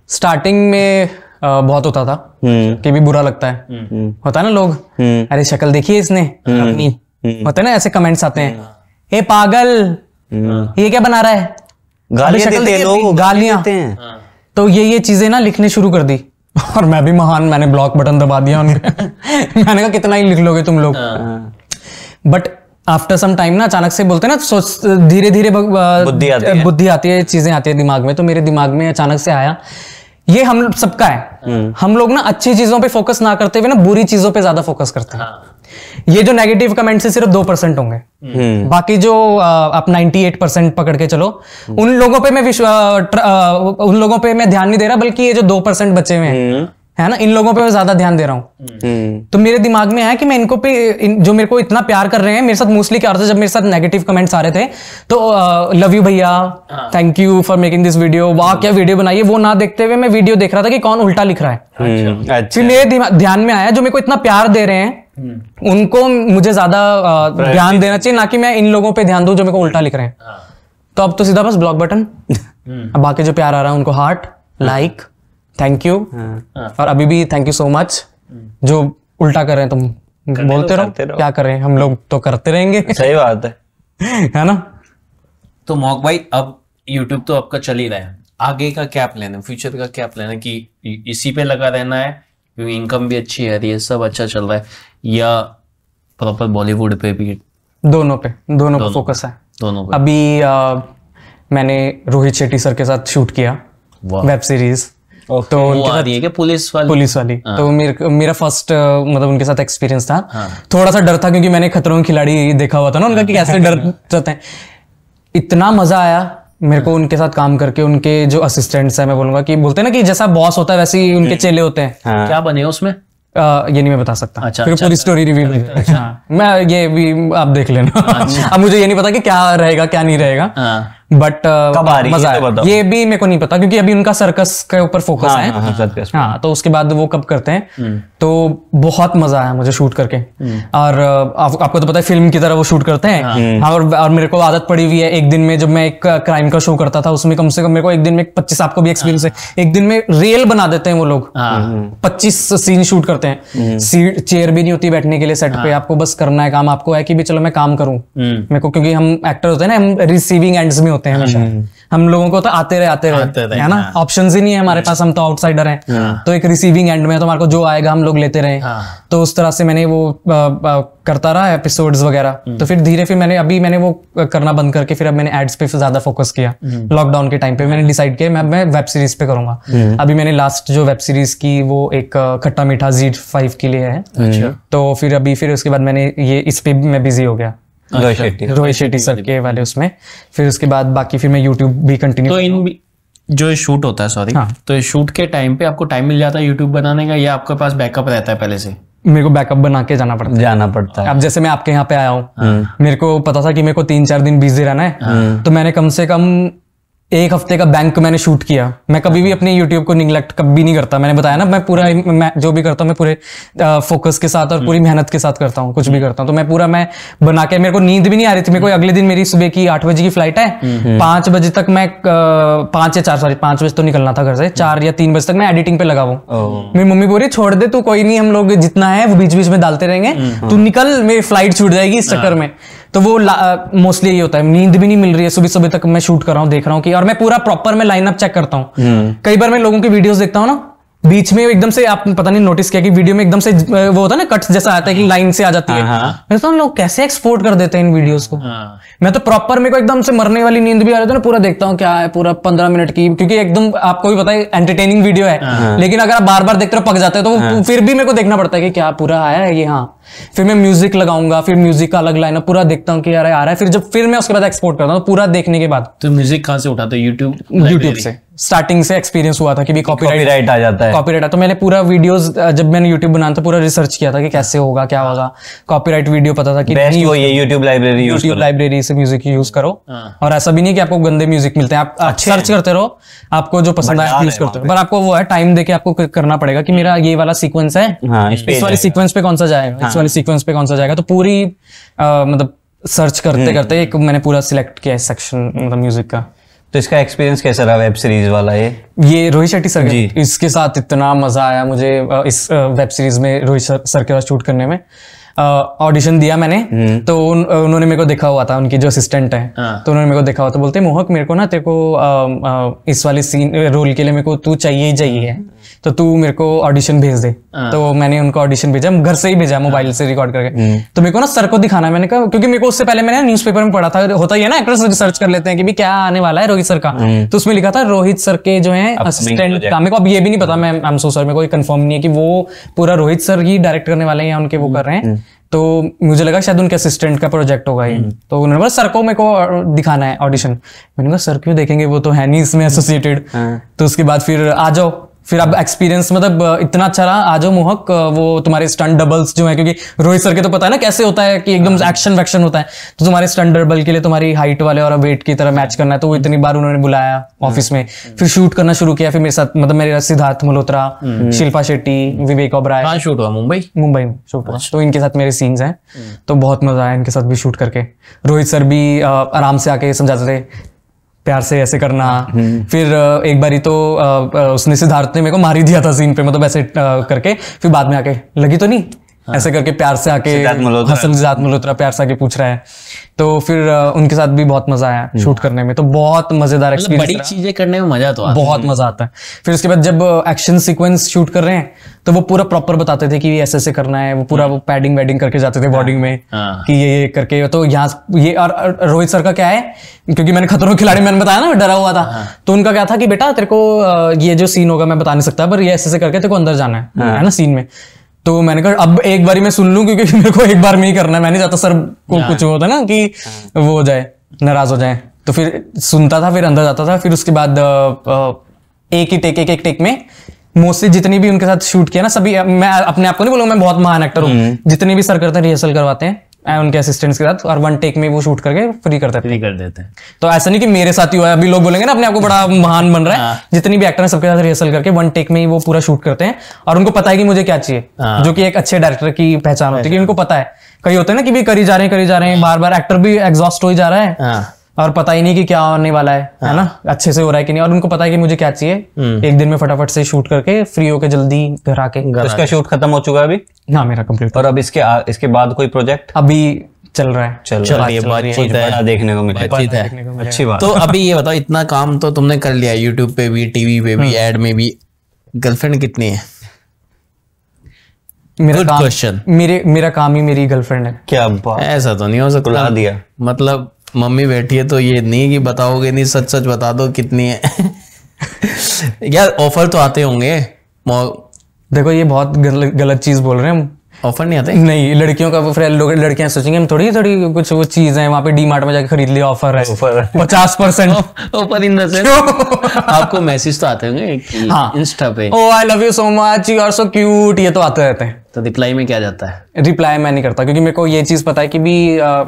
स्टार्टिंग में बहुत होता था कि भी बुरा लगता है, होता है ना लोग, अरे शक्ल देखिए इसने अपनी, होता है ना ऐसे कमेंट्स आते हैं, ए पागल ये क्या बना रहा है, गालियां देते हैं लोग, गालियां। तो ये चीजें ना लिखने शुरू कर दी और मैं भी महान, मैंने ब्लॉक बटन दबा दिया उनके। मैंने कहा कितना ही लिख लोगे तुम लोग। बट आफ्टर सम टाइम ना अचानक से बोलते हैं ना, धीरे धीरे बुद्धि आती है, चीजें आती है दिमाग में। तो मेरे दिमाग में अचानक से आया, ये हम सबका है, हम लोग ना अच्छी चीजों पे फोकस ना करते हुए ना बुरी चीजों पे ज्यादा फोकस करते हैं। ये जो नेगेटिव कमेंट से सिर्फ 2% होंगे, बाकी जो आप 98% पकड़ के चलो, उन लोगों पे मैं ध्यान नहीं दे रहा, बल्कि ये जो 2% बचे हुए हैं है ना, इन लोगों पे मैं ज्यादा ध्यान दे रहा हूँ। तो मेरे दिमाग में आया कि मैं इनको जो मेरे को इतना प्यार कर रहे हैं, मेरे साथ मोस्टली क्या होता है जब मेरे साथ नेगेटिव कमेंट्स आ रहे थे, तो लव यू भैया, thank you for making this video, वाह क्या वीडियो बनाई है, वो ना देखते हुए मैं वीडियो देख रहा था कि कौन उल्टा लिख रहा है। फिर मेरे ध्यान में आया जो मेरे को इतना प्यार दे रहे हैं उनको मुझे ज्यादा ध्यान देना चाहिए, ना कि मैं इन लोगों पे ध्यान दूं जो मेरे को उल्टा लिख रहे हैं। तो अब तो सीधा बस ब्लॉक बटन, अब बाकी जो प्यार आ रहा है उनको हार्ट, लाइक, थैंक यू, और अभी भी थैंक यू सो मच। जो उल्टा कर रहे हैं तुम बोलते रहो, क्या कर रहे हैं हम लोग तो करते रहेंगे। सही बात है ना। तो मॉक भाई, अब यूट्यूब तो आपका चल ही रहा है, आगे का क्या प्लान है, फ्यूचर का क्या प्लान है, कि इसी पे लगा रहना है क्योंकि इनकम भी अच्छी है, ये सब अच्छा चल रहा है, या प्रॉपर बॉलीवुड पे भी? दोनों पे फोकस है। दोनों पे। अभी मैंने रोहित शेट्टी सर के साथ शूट किया वेब सीरीज, तो उनके साथ है क्या पुलिस वाली? तो मेरा फर्स्ट मतलब उनके साथ एक्सपीरियंस था। थोड़ा सा डर था क्योंकि मैंने खतरों के खिलाड़ी देखा हुआ था ना उनका, कि कैसे डर जाते हैं। इतना मजा आया मेरे को उनके साथ काम करके। उनके जो असिस्टेंट्स है, मैं बोलूंगा कि बोलते हैं ना कि जैसा बॉस होता है वैसे ही उनके चेले होते हैं। क्या बने उसमें? ये नहीं मैं बता सकता। अच्छा, फिर पूरी स्टोरी रिवील। मैं ये भी आप देख लेना। अब मुझे ये नहीं पता कि क्या रहेगा क्या नहीं रहेगा, बट कब आ रही मजा है तो ये भी मेरे को नहीं पता क्योंकि अभी उनका सर्कस के ऊपर फोकस है। हाँ, तो उसके बाद वो कब करते हैं। तो बहुत मजा आया मुझे शूट करके। और आपको तो पता है फिल्म की तरह वो शूट करते हैं। और मेरे को आदत पड़ी हुई है, एक दिन में जब मैं एक क्राइम का शो करता था उसमें कम से कम मेरे को एक दिन में 25, आपको भी एक्सपीरियंस है, एक दिन में रियल बना देते हैं वो लोग। 25 सीन शूट करते हैं, सीट चेयर भी नहीं होती बैठने के लिए सेट पे, आपको बस करना है काम। आपको है कि भी चलो मैं काम करूं मेरे को, क्योंकि हम एक्टर होते हैं ना, हम रिसीविंग एंड्स में होते हैं हमेशा। हम लोगों को तो आते रहे है ना, ऑप्शंस ही नहीं है हमारे पास, हम तो आउटसाइडर हैं। तो एक रिसीविंग एंड में तो हमारे को जो आएगा हम लोग लेते रहे। तो उस तरह से मैंने वो करता रहा एपिसोड्स वगैरह। तो फिर धीरे फिर मैंने वो करना बंद करके फिर अब मैंने एड्स पे ज्यादा फोकस किया। लॉकडाउन के टाइम पे मैंने डिसाइड किया मैं वेब सीरीज पे करूंगा। अभी मैंने लास्ट जो वेब सीरीज की वो एक खट्टा मीठा ZEE5 के लिए है। तो फिर उसके बाद मैंने ये इस पे मैं बिजी हो गया, रोहित शेट्टी सर के वाले उसमें। फिर उसके बाद बाकी फिर मैं यूट्यूब भी कंटिन्यू। तो इन जो शूट होता है, सॉरी, तो शूट के टाइम पे आपको टाइम मिल जाता है यूट्यूब बनाने का, या आपके पास बैकअप रहता है पहले से? मेरे को बैकअप बना के जाना पड़ता है। अब जैसे मैं आपके यहाँ पे आया हूँ, मेरे को पता था कि मेरे को 3-4 दिन बिजी रहना है, तो मैंने कम से कम 1 हफ्ते का बैंक मैंने शूट किया। मैं कभी भी अपने YouTube को निगलेक्ट कभी नहीं करता। मैंने बताया ना, मैं जो भी करता हूँ मैं पूरे फोकस के साथ और पूरी मेहनत के साथ करता हूँ, कुछ भी करता हूँ। तो मैं बना के, मेरे को नींद भी नहीं आ रही थी। मेरे को अगले दिन मेरी सुबह की 8 बजे की फ्लाइट है, 5 बजे तक मैं 5 बजे तो निकलना था घर से, 4 या 3 बजे तक मैं एडिटिंग पे लगा हूँ। मेरी मम्मी बोल रही छोड़ दे तू, कोई नहीं, हम लोग जितना है वो बीच बीच में डालते रहेंगे, तू निकल, मेरी फ्लाइट छूट जाएगी इस चक्कर में। तो वो मोस्टली ये होता है, नींद भी नहीं मिल रही है, सुबह सुबह तक मैं शूट कर रहा हूँ, देख रहा हूँ कि, और मैं पूरा प्रॉपर मैं लाइनअप चेक करता हूँ। कई बार मैं लोगों की वीडियोस देखता हूँ ना, बीच में एकदम से, आपने पता नहीं नोटिस किया कि वीडियो में एकदम से वो होता है ना कट जैसा आता है कि लाइन से आ जाती है। मैं तो लोग कैसे एक्सपोर्ट कर देते हैं इन वीडियोस को। मैं तो प्रॉपर, मेरे को एकदम से मरने वाली नींद भी आ रही है ना, पूरा देखता हूँ क्या है, पूरा 15 मिनट की, क्योंकि एकदम आपको भी पता है एंटरटेनिंग वीडियो है। लेकिन अगर आप बार बार देखते रहो पक जाते हैं, तो फिर भी मेरे को देखना पड़ता है कि क्या पूरा आया है ये। हाँ, फिर मैं म्यूजिक लगाऊंगा, फिर म्यूजिक का अलग लाइनअप पूरा देखता हूँ कि यार आ रहा है। फिर मैं उसके बाद एक्सपोर्ट करता हूँ पूरा देखने के बाद। तो म्यूजिक कहाँ से उठाते हो? यूट्यूब से स्टार्टिंग से एक्सपीरियंस हुआ था कि भी कॉपीराइट आ जाता है। कॉपीराइट, तो मैंने पूरा वीडियोस, जब मैंने यूट्यूब बनाया था पूरा रिसर्च किया था कि कैसे होगा, क्या होगा। कॉपीराइट वीडियो पता था कि यूट्यूब लाइब्रेरी से म्यूजिक यूज करो। और ऐसा भी नहीं कि आपको गंदे म्यूजिक मिलते हैं, आप सर्च करते रहो, आपको जो पसंद आए यूज करते हो। पर आपको वो है टाइम देके आपको करना पड़ेगा कि मेरा ये वाला सीक्वेंस है, इस वाले सीक्वेंस पे कौन सा जाएगा, इस वाले सीक्वेंस पे कौन सा जाएगा। तो पूरी मतलब सर्च करते करते एक मैंने पूरा सिलेक्ट किया सेक्शन मतलब म्यूजिक का। तो इसका एक्सपीरियंस कैसा रहा वेब सीरीज वाला? ये रोहित शेट्टी सर, इसके साथ इतना मजा आया मुझे इस वेब सीरीज में रोहित सर के साथ शूट करने में। ऑडिशन दिया मैंने, तो उन्होंने मेरे को देखा हुआ था, उनकी जो असिस्टेंट है, तो उन्होंने मेरे को देखा हुआ था, बोलते मोहक मेरे को ना तेरे को इस वाले सीन रोल के लिए मेरे को तू चाहिए ही चाहिए, तो तू मेरे को ऑडिशन भेज दे। तो मैंने उनको ऑडिशन भेजा, घर से ही भेजा, मोबाइल से रिकॉर्ड करके। तो मेरे को ना सर को दिखाना, मैंने कहा, क्योंकि मेरे को उससे पहले मैंने न्यूज़पेपर में पढ़ा था, होता ही है ना एक्टर्स रिसर्च कर लेते हैं कि भी क्या आने वाला है रोहित सर का। तो उसमें लिखा था रोहित सर के जो है असिस्टेंट का। मेरे को अब ये भी नहीं पता, मैं आई एम सो सॉरी, मेरे को कंफर्म नहीं है कि वो पूरा रोहित सर ही डायरेक्ट करने वाले हैं या उनके वो कर रहे हैं। तो मुझे लगा शायद उनके असिस्टेंट का प्रोजेक्ट होगा ये। तो उन्होंने बोला सर को मेरे को दिखाना है ऑडिशन। मैंने कहा सर क्यों देखेंगे, वो तो है नहीं इसमें एसोसिएटेड। तो उसके बाद फिर आ जाओ, फिर अब एक्सपीरियंस मतलब इतना अच्छा रहा, आ जाओ मोहक, वो तुम्हारे स्टंट डबल्स जो है, क्योंकि रोहित सर के तो पता है ना कैसे होता है कि एकदम एक्शन वैक्शन होता है, तो तुम्हारे स्टंट डबल के लिए तुम्हारी हाइट वाले और वेट की तरह मैच करना है। तो वो इतनी बार उन्होंने बुलाया ऑफिस में, फिर शूट करना शुरू किया। फिर मेरे साथ मतलब मेरे सिद्धार्थ मल्होत्रा, शिल्पा शेट्टी, विवेक ओबराय। कहाँ शूट हुआ? मुंबई में शूट हुआ। तो इनके साथ मेरे सीन्स हैं, तो बहुत मजा आया इनके साथ भी शूट करके। रोहित सर भी आराम से आके समझाते थे प्यार से ऐसे करना। फिर एक बारी तो उसने सिद्धार्थ ने मेरे को मार ही दिया था सीन पे, मतलब ऐसे करके, फिर बाद में आके लगी तो नहीं, ऐसे करके प्यार से आके सिद्धार्थ मल्होत्रा प्यार से आके पूछ रहा है। तो फिर उनके साथ भी बहुत मजा आया शूट करने में, तो बहुत मजेदार एक्सपीरियंस। बड़ी चीजें करने में मजा तो आता है, बहुत मजा आता है। फिर उसके बाद जब एक्शन सीक्वेंस शूट कर रहे हैं तो वो पूरा प्रॉपर बताते थे कि ऐसे ऐसे करना है, वो पूरा वो पैडिंग वेडिंग करके जाते थे बॉडी में कि ये करके। तो यहाँ ये और रोहित सर का क्या है, क्योंकि मैंने खतरों के खिलाड़ी मैंने बताया ना डरा हुआ था, तो उनका क्या था कि बेटा तेरे को ये जो सीन होगा मैं बता नहीं सकता, पर ये ऐसे ऐसे करके तेरे को अंदर जाना है ना सीन में। तो मैंने कहा अब एक बारी मैं सुन लूं, क्योंकि मेरे को एक बार में ही करना है, मैं नहीं चाहता सर को कुछ होता ना कि वो हो जाए, नाराज हो जाए। तो फिर सुनता था, फिर अंदर जाता था। फिर उसके बाद एक टेक में मोस्टली जितनी भी उनके साथ शूट किया ना, सभी, मैं अपने आप को नहीं बोलूंगा मैं बहुत महान एक्टर हूँ, जितने भी सर करते हैं रिहर्सल करवाते हैं उनके असिस्टेंट्स के साथ, और 1 टेक में वो शूट करके फ्री कर देते हैं। तो ऐसा नहीं कि मेरे साथ ही हुआ है, अभी लोग बोलेंगे ना अपने आप को बड़ा महान बन रहा है। जितनी भी एक्टर हैं सबके साथ रिहर्सल करके 1 टेक में ही वो पूरा शूट करते हैं, और उनको पता है कि मुझे क्या चाहिए, जो कि एक अच्छे डायरेक्टर की पहचान होती है कि उनको पता है। कई होते हैं ना कि भी करी जा रहे हैं बार बार, एक्टर भी एग्जॉस्ट हो ही जा रहा है और पता ही नहीं कि क्या होने वाला है ना, अच्छे से हो रहा है कि नहीं, और उनको पता है कि मुझे क्या चाहिए। एक दिन में फटाफट से शूट करके फ्री होके जल्दी घर आके। उसका शूट खत्म हो चुका है अभी? हाँ मेरा कंप्लीट। और अब इसके बाद कोई प्रोजेक्ट अभी चल रहा है? बातचीत है, देखने को मिला, अच्छी बात। तो अभी ये बताओ, इतना काम तो तुमने कर लिया, यूट्यूब पे भी, टीवी पे भी, एड में भी, गर्लफ्रेंड कितनी है? मेरा काम ही मेरी गर्लफ्रेंड है। क्या बात, ऐसा तो नहीं हो सकता। बुला दिया मतलब मम्मी बैठी है तो ये नहीं कि बताओगे नहीं, सच सच बता दो कितनी है। यार ऑफर तो आते होंगे। देखो ये बहुत गलत चीज बोल रहे हैं हम। ऑफर नहीं आते? नहीं, लड़कियों का लड़कियां सोचेंगे हम थोड़ी कुछ वो चीज है, वहां पे डी-मार्ट में जाके खरीद लिया, ऑफर है 50% ऑफर इन द सेंस आपको मैसेज तो आते होंगे इंस्टा पे, oh I love you so much, you are so cute, ये तो आते रहते हैं। तो रिप्लाई में क्या जाता है? रिप्लाई मैं नहीं करता, क्योंकि मेरे को ये चीज पता है कि भी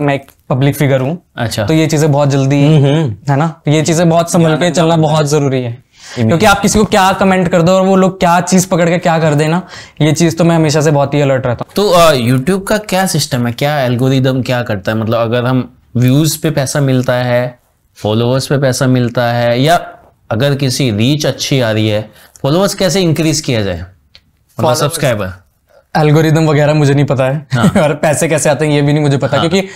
मैं एक पब्लिक फिगर हूँ। अच्छा। तो ये चीजें बहुत जल्दी है ना, ये चीजें बहुत संभल के चलना बहुत जरूरी है, क्योंकि आप किसी को क्या कमेंट कर दो और वो लोग क्या चीज पकड़ के क्या कर देना, ये चीज तो मैं हमेशा से बहुत ही अलर्ट रहता हूँ। तो यूट्यूब का क्या सिस्टम है, क्या एल्गोरिदम क्या करता है? मतलब अगर हम व्यूज पे पैसा मिलता है, फॉलोअर्स पे पैसा मिलता है, या अगर किसी रीच अच्छी आ रही है, फॉलोअर्स कैसे इंक्रीज किया जाए, मतलब सब्सक्राइबर? एल्गोरिदम वगैरह मुझे नहीं पता है। हाँ। और पैसे कैसे आते हैं ये भी नहीं मुझे पता। हाँ। क्योंकि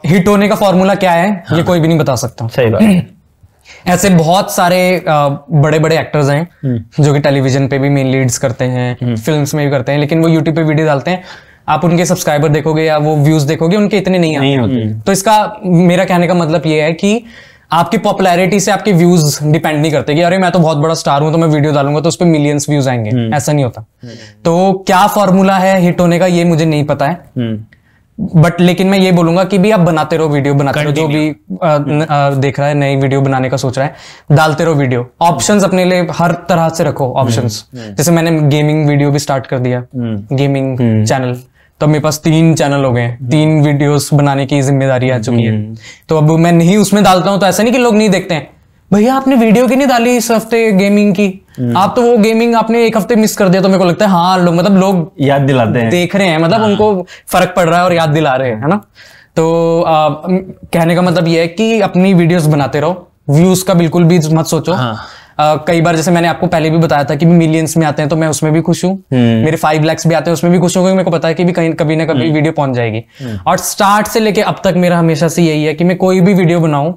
हिट होने का फॉर्मूला क्या है, हाँ, ये कोई भी नहीं बता सकता। सही बात। ऐसे बहुत सारे बड़े बड़े एक्टर्स हैं जो कि टेलीविजन पे भी मेन लीड्स करते हैं, फिल्म्स में भी करते हैं, लेकिन वो यूट्यूब पे वीडियो डालते हैं, आप उनके सब्सक्राइबर देखोगे या वो व्यूज देखोगे, उनके इतने नहीं होते। तो इसका मेरा कहने का मतलब ये है कि आपकी पॉपुलैरिटी से आपके व्यूज डिपेंड नहीं करते कि अरे मैं तो बहुत बड़ा स्टार हूं तो मैं वीडियो डालूंगा तो उस पर मिलियंस व्यूज आएंगे, ऐसा नहीं होता। तो क्या फॉर्मूला है हिट होने का ये मुझे नहीं पता है, बट लेकिन मैं ये बोलूंगा कि भी आप बनाते रहो, वीडियो बनाते रहो, जो भी देख रहा है नई वीडियो बनाने का सोच रहा है, डालते रहो वीडियो। ऑप्शंस अपने लिए हर तरह से रखो, ऑप्शंस। जैसे मैंने गेमिंग वीडियो भी स्टार्ट कर दिया, गेमिंग चैनल, तो मेरे पास 3 चैनल हो गए, 3 वीडियोस बनाने की जिम्मेदारी आ चुकी है। तो अब मैं नहीं उसमें डालता हूं तो ऐसा नहीं कि लोग नहीं देखते हैं, भैया आपने वीडियो की नहीं डाली इस हफ्ते गेमिंग की, आप तो वो गेमिंग आपने 1 हफ्ते मिस कर दिया। तो मेरे को लगता है हाँ लोग याद दिलाते हैं, देख रहे हैं, मतलब उनको फर्क पड़ रहा है और याद दिला रहे हैं, है ना। तो कहने का मतलब ये है कि अपनी वीडियोस बनाते रहो, व्यूज का बिल्कुल भी मत सोचो। कई बार जैसे मैंने आपको पहले भी बताया था कि मिलियंस में आते हैं तो मैं उसमें भी खुश हूँ, मेरे 5 lakhs भी आते हैं उसमें भी खुश हूँ, क्योंकि मेरे को पता है कि भी कभी ना कभी वीडियो पहुंच जाएगी। और स्टार्ट से लेके अब तक मेरा हमेशा से यही है कि मैं कोई भी वीडियो बनाऊं,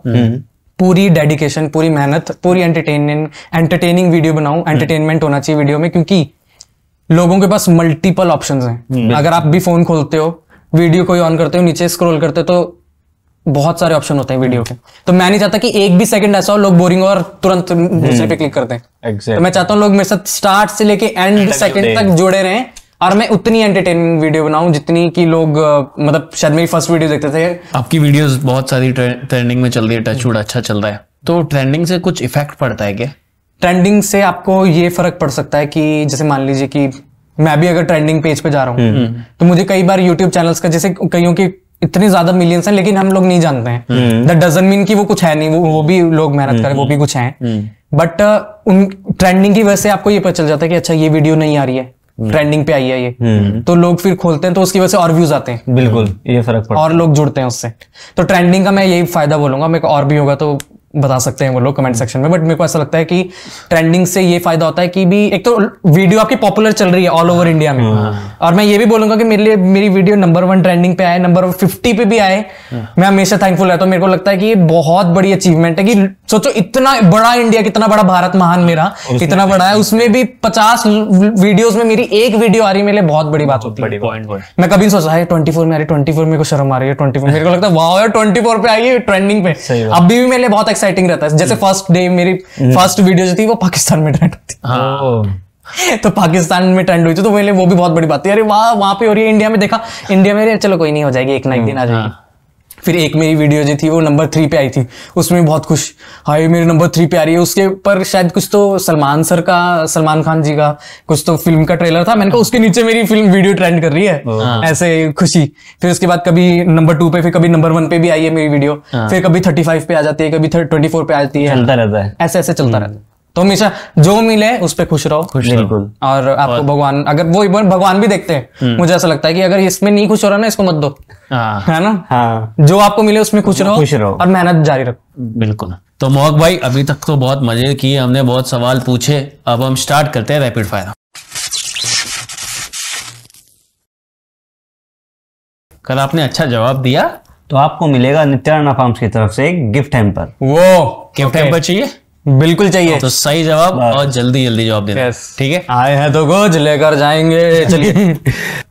पूरी डेडिकेशन, पूरी मेहनत, पूरी एंटरटेनिंग वीडियो बनाऊं, एंटरटेनमेंट होना चाहिए वीडियो में, क्योंकि लोगों के पास मल्टीपल ऑप्शंस हैं। अगर आप भी फोन खोलते हो, वीडियो कोई ऑन करते हो, नीचे स्क्रॉल करते हो तो बहुत सारे ऑप्शन होते हैं वीडियो के। तो मैं नहीं चाहता कि एक भी सेकंड ऐसा हो लोग बोरिंग हो और तुरंत दूसरे पे क्लिक करते हैं। तो मैं चाहता हूँ लोग मेरे साथ स्टार्ट से लेके एंड सेकंड तक जुड़े रहें और मैं उतनी एंटरटेनिंग वीडियो बनाऊं जितनी कि लोग मतलब शायद मेरी फर्स्ट वीडियो देखते थे। आपकी वीडियोस बहुत सारी ट्रेंडिंग में चल रही है, टचवुड अच्छा चल रहा है, तो ट्रेंडिंग से कुछ इफेक्ट पड़ता है क्या? ट्रेंडिंग से आपको ये फर्क पड़ सकता है कि जैसे मान लीजिए कि मैं भी अगर ट्रेंडिंग पेज पे जा रहा हूँ तो मुझे कई बार यूट्यूब चैनल्स का, जैसे कईयों की इतनी ज्यादा मिलियंस हैं लेकिन हम लोग नहीं जानते हैं, दैट डजंट मीन कि वो कुछ है नहीं, वो भी लोग मेहनत करें, वो भी कुछ हैं, बट उन ट्रेंडिंग की वजह से आपको ये पता चल जाता है कि अच्छा ये वीडियो नहीं आ रही है, ट्रेंडिंग पे आई है ये, तो लोग फिर खोलते हैं तो उसकी वजह से और व्यूज आते हैं। बिल्कुल, ये फर्क पड़ता है और लोग जुड़ते हैं उससे। तो ट्रेंडिंग का मैं यही फायदा बोलूंगा, मेरे को और भी होगा तो बता सकते हैं वो लोग कमेंट सेक्शन में, बट मेरे को ऐसा लगता है कि ट्रेंडिंग से ये फायदा होता है कि भी एक तो वीडियो आपकी पॉपुलर चल रही है ऑल ओवर इंडिया में, और मैं ये भी बोलूंगा कि मेरे लिए मेरी वीडियो नंबर 1 ट्रेंडिंग पे आए, नंबर 50 पे भी आए, मैं हमेशा थैंकफुल रहता हूं। मेरे को लगता है कि ये बहुत बड़ी अचीवमेंट है कि सोचो इतना बड़ा इंडिया, कितना बड़ा भारत महान मेरा इतना बड़ा है, उसमें भी 50 वीडियोज में मेरी एक वीडियो आ रही है, मेरे लिए बहुत बड़ी बात होती है। मैं कभी नहीं सोचा है 24 में आ रही, 24 मेरे को शर्म आ रही है 24, मेरे को लगता है वाह यार 24 पे आई है ट्रेंडिंग पे, अभी भी मेरे लिए बहुत एक्साइटिंग रहता है। जैसे फर्स्ट डे मेरी फर्स्ट वीडियो जो थी वो पाकिस्तान में ट्रेंड होती, तो पाकिस्तान में ट्रेंड हुई थी, तो मेरे लिए वो भी बहुत बड़ी बात थी, अरे वाह वहां पे हो रही है, इंडिया में देखा, इंडिया में चलो कोई नहीं हो जाएगी, एक ना एक दिन आ जाएगी। फिर एक मेरी वीडियो जो थी वो नंबर 3 पे आई थी, उसमें बहुत खुश, हाय मेरे नंबर 3 पे आ रही है, उसके ऊपर शायद कुछ तो सलमान खान जी का कुछ तो फिल्म का ट्रेलर था, मैंने कहा उसके नीचे मेरी फिल्म वीडियो ट्रेंड कर रही है, ऐसे खुशी। फिर उसके बाद कभी नंबर 2 पे, फिर कभी नंबर 1 पे भी आई है मेरी वीडियो, फिर कभी 35 पे आ जाती है, कभी 24 पे आ जाती है, चलता रहता है, ऐसे ऐसे चलता रहता है। तो हमेशा जो मिले उस पे खुश रहो, बिल्कुल। और आपको भगवान, अगर वो भगवान भी देखते हैं, मुझे ऐसा लगता है कि अगर इसमें नहीं खुश हो रहा ना, इसको मत दो, है ना, हाँ, जो आपको मिले उसमें खुश रहो और मेहनत जारी रखो। बिल्कुल। तो मोहक भाई अभी तक तो बहुत मजे किए हमने, बहुत सवाल पूछे, अब हम स्टार्ट करते हैं रैपिड फायर। कल आपने अच्छा जवाब दिया तो आपको मिलेगा नित्यानंद फार्म्स की तरफ से एक गिफ्ट हैम्पर। वो गिफ्ट हैम्पर चाहिए? बिल्कुल चाहिए। तो सही जवाब और जल्दी जवाब देना, ठीक है? आए हैं तो कुछ लेकर जाएंगे। चलिए।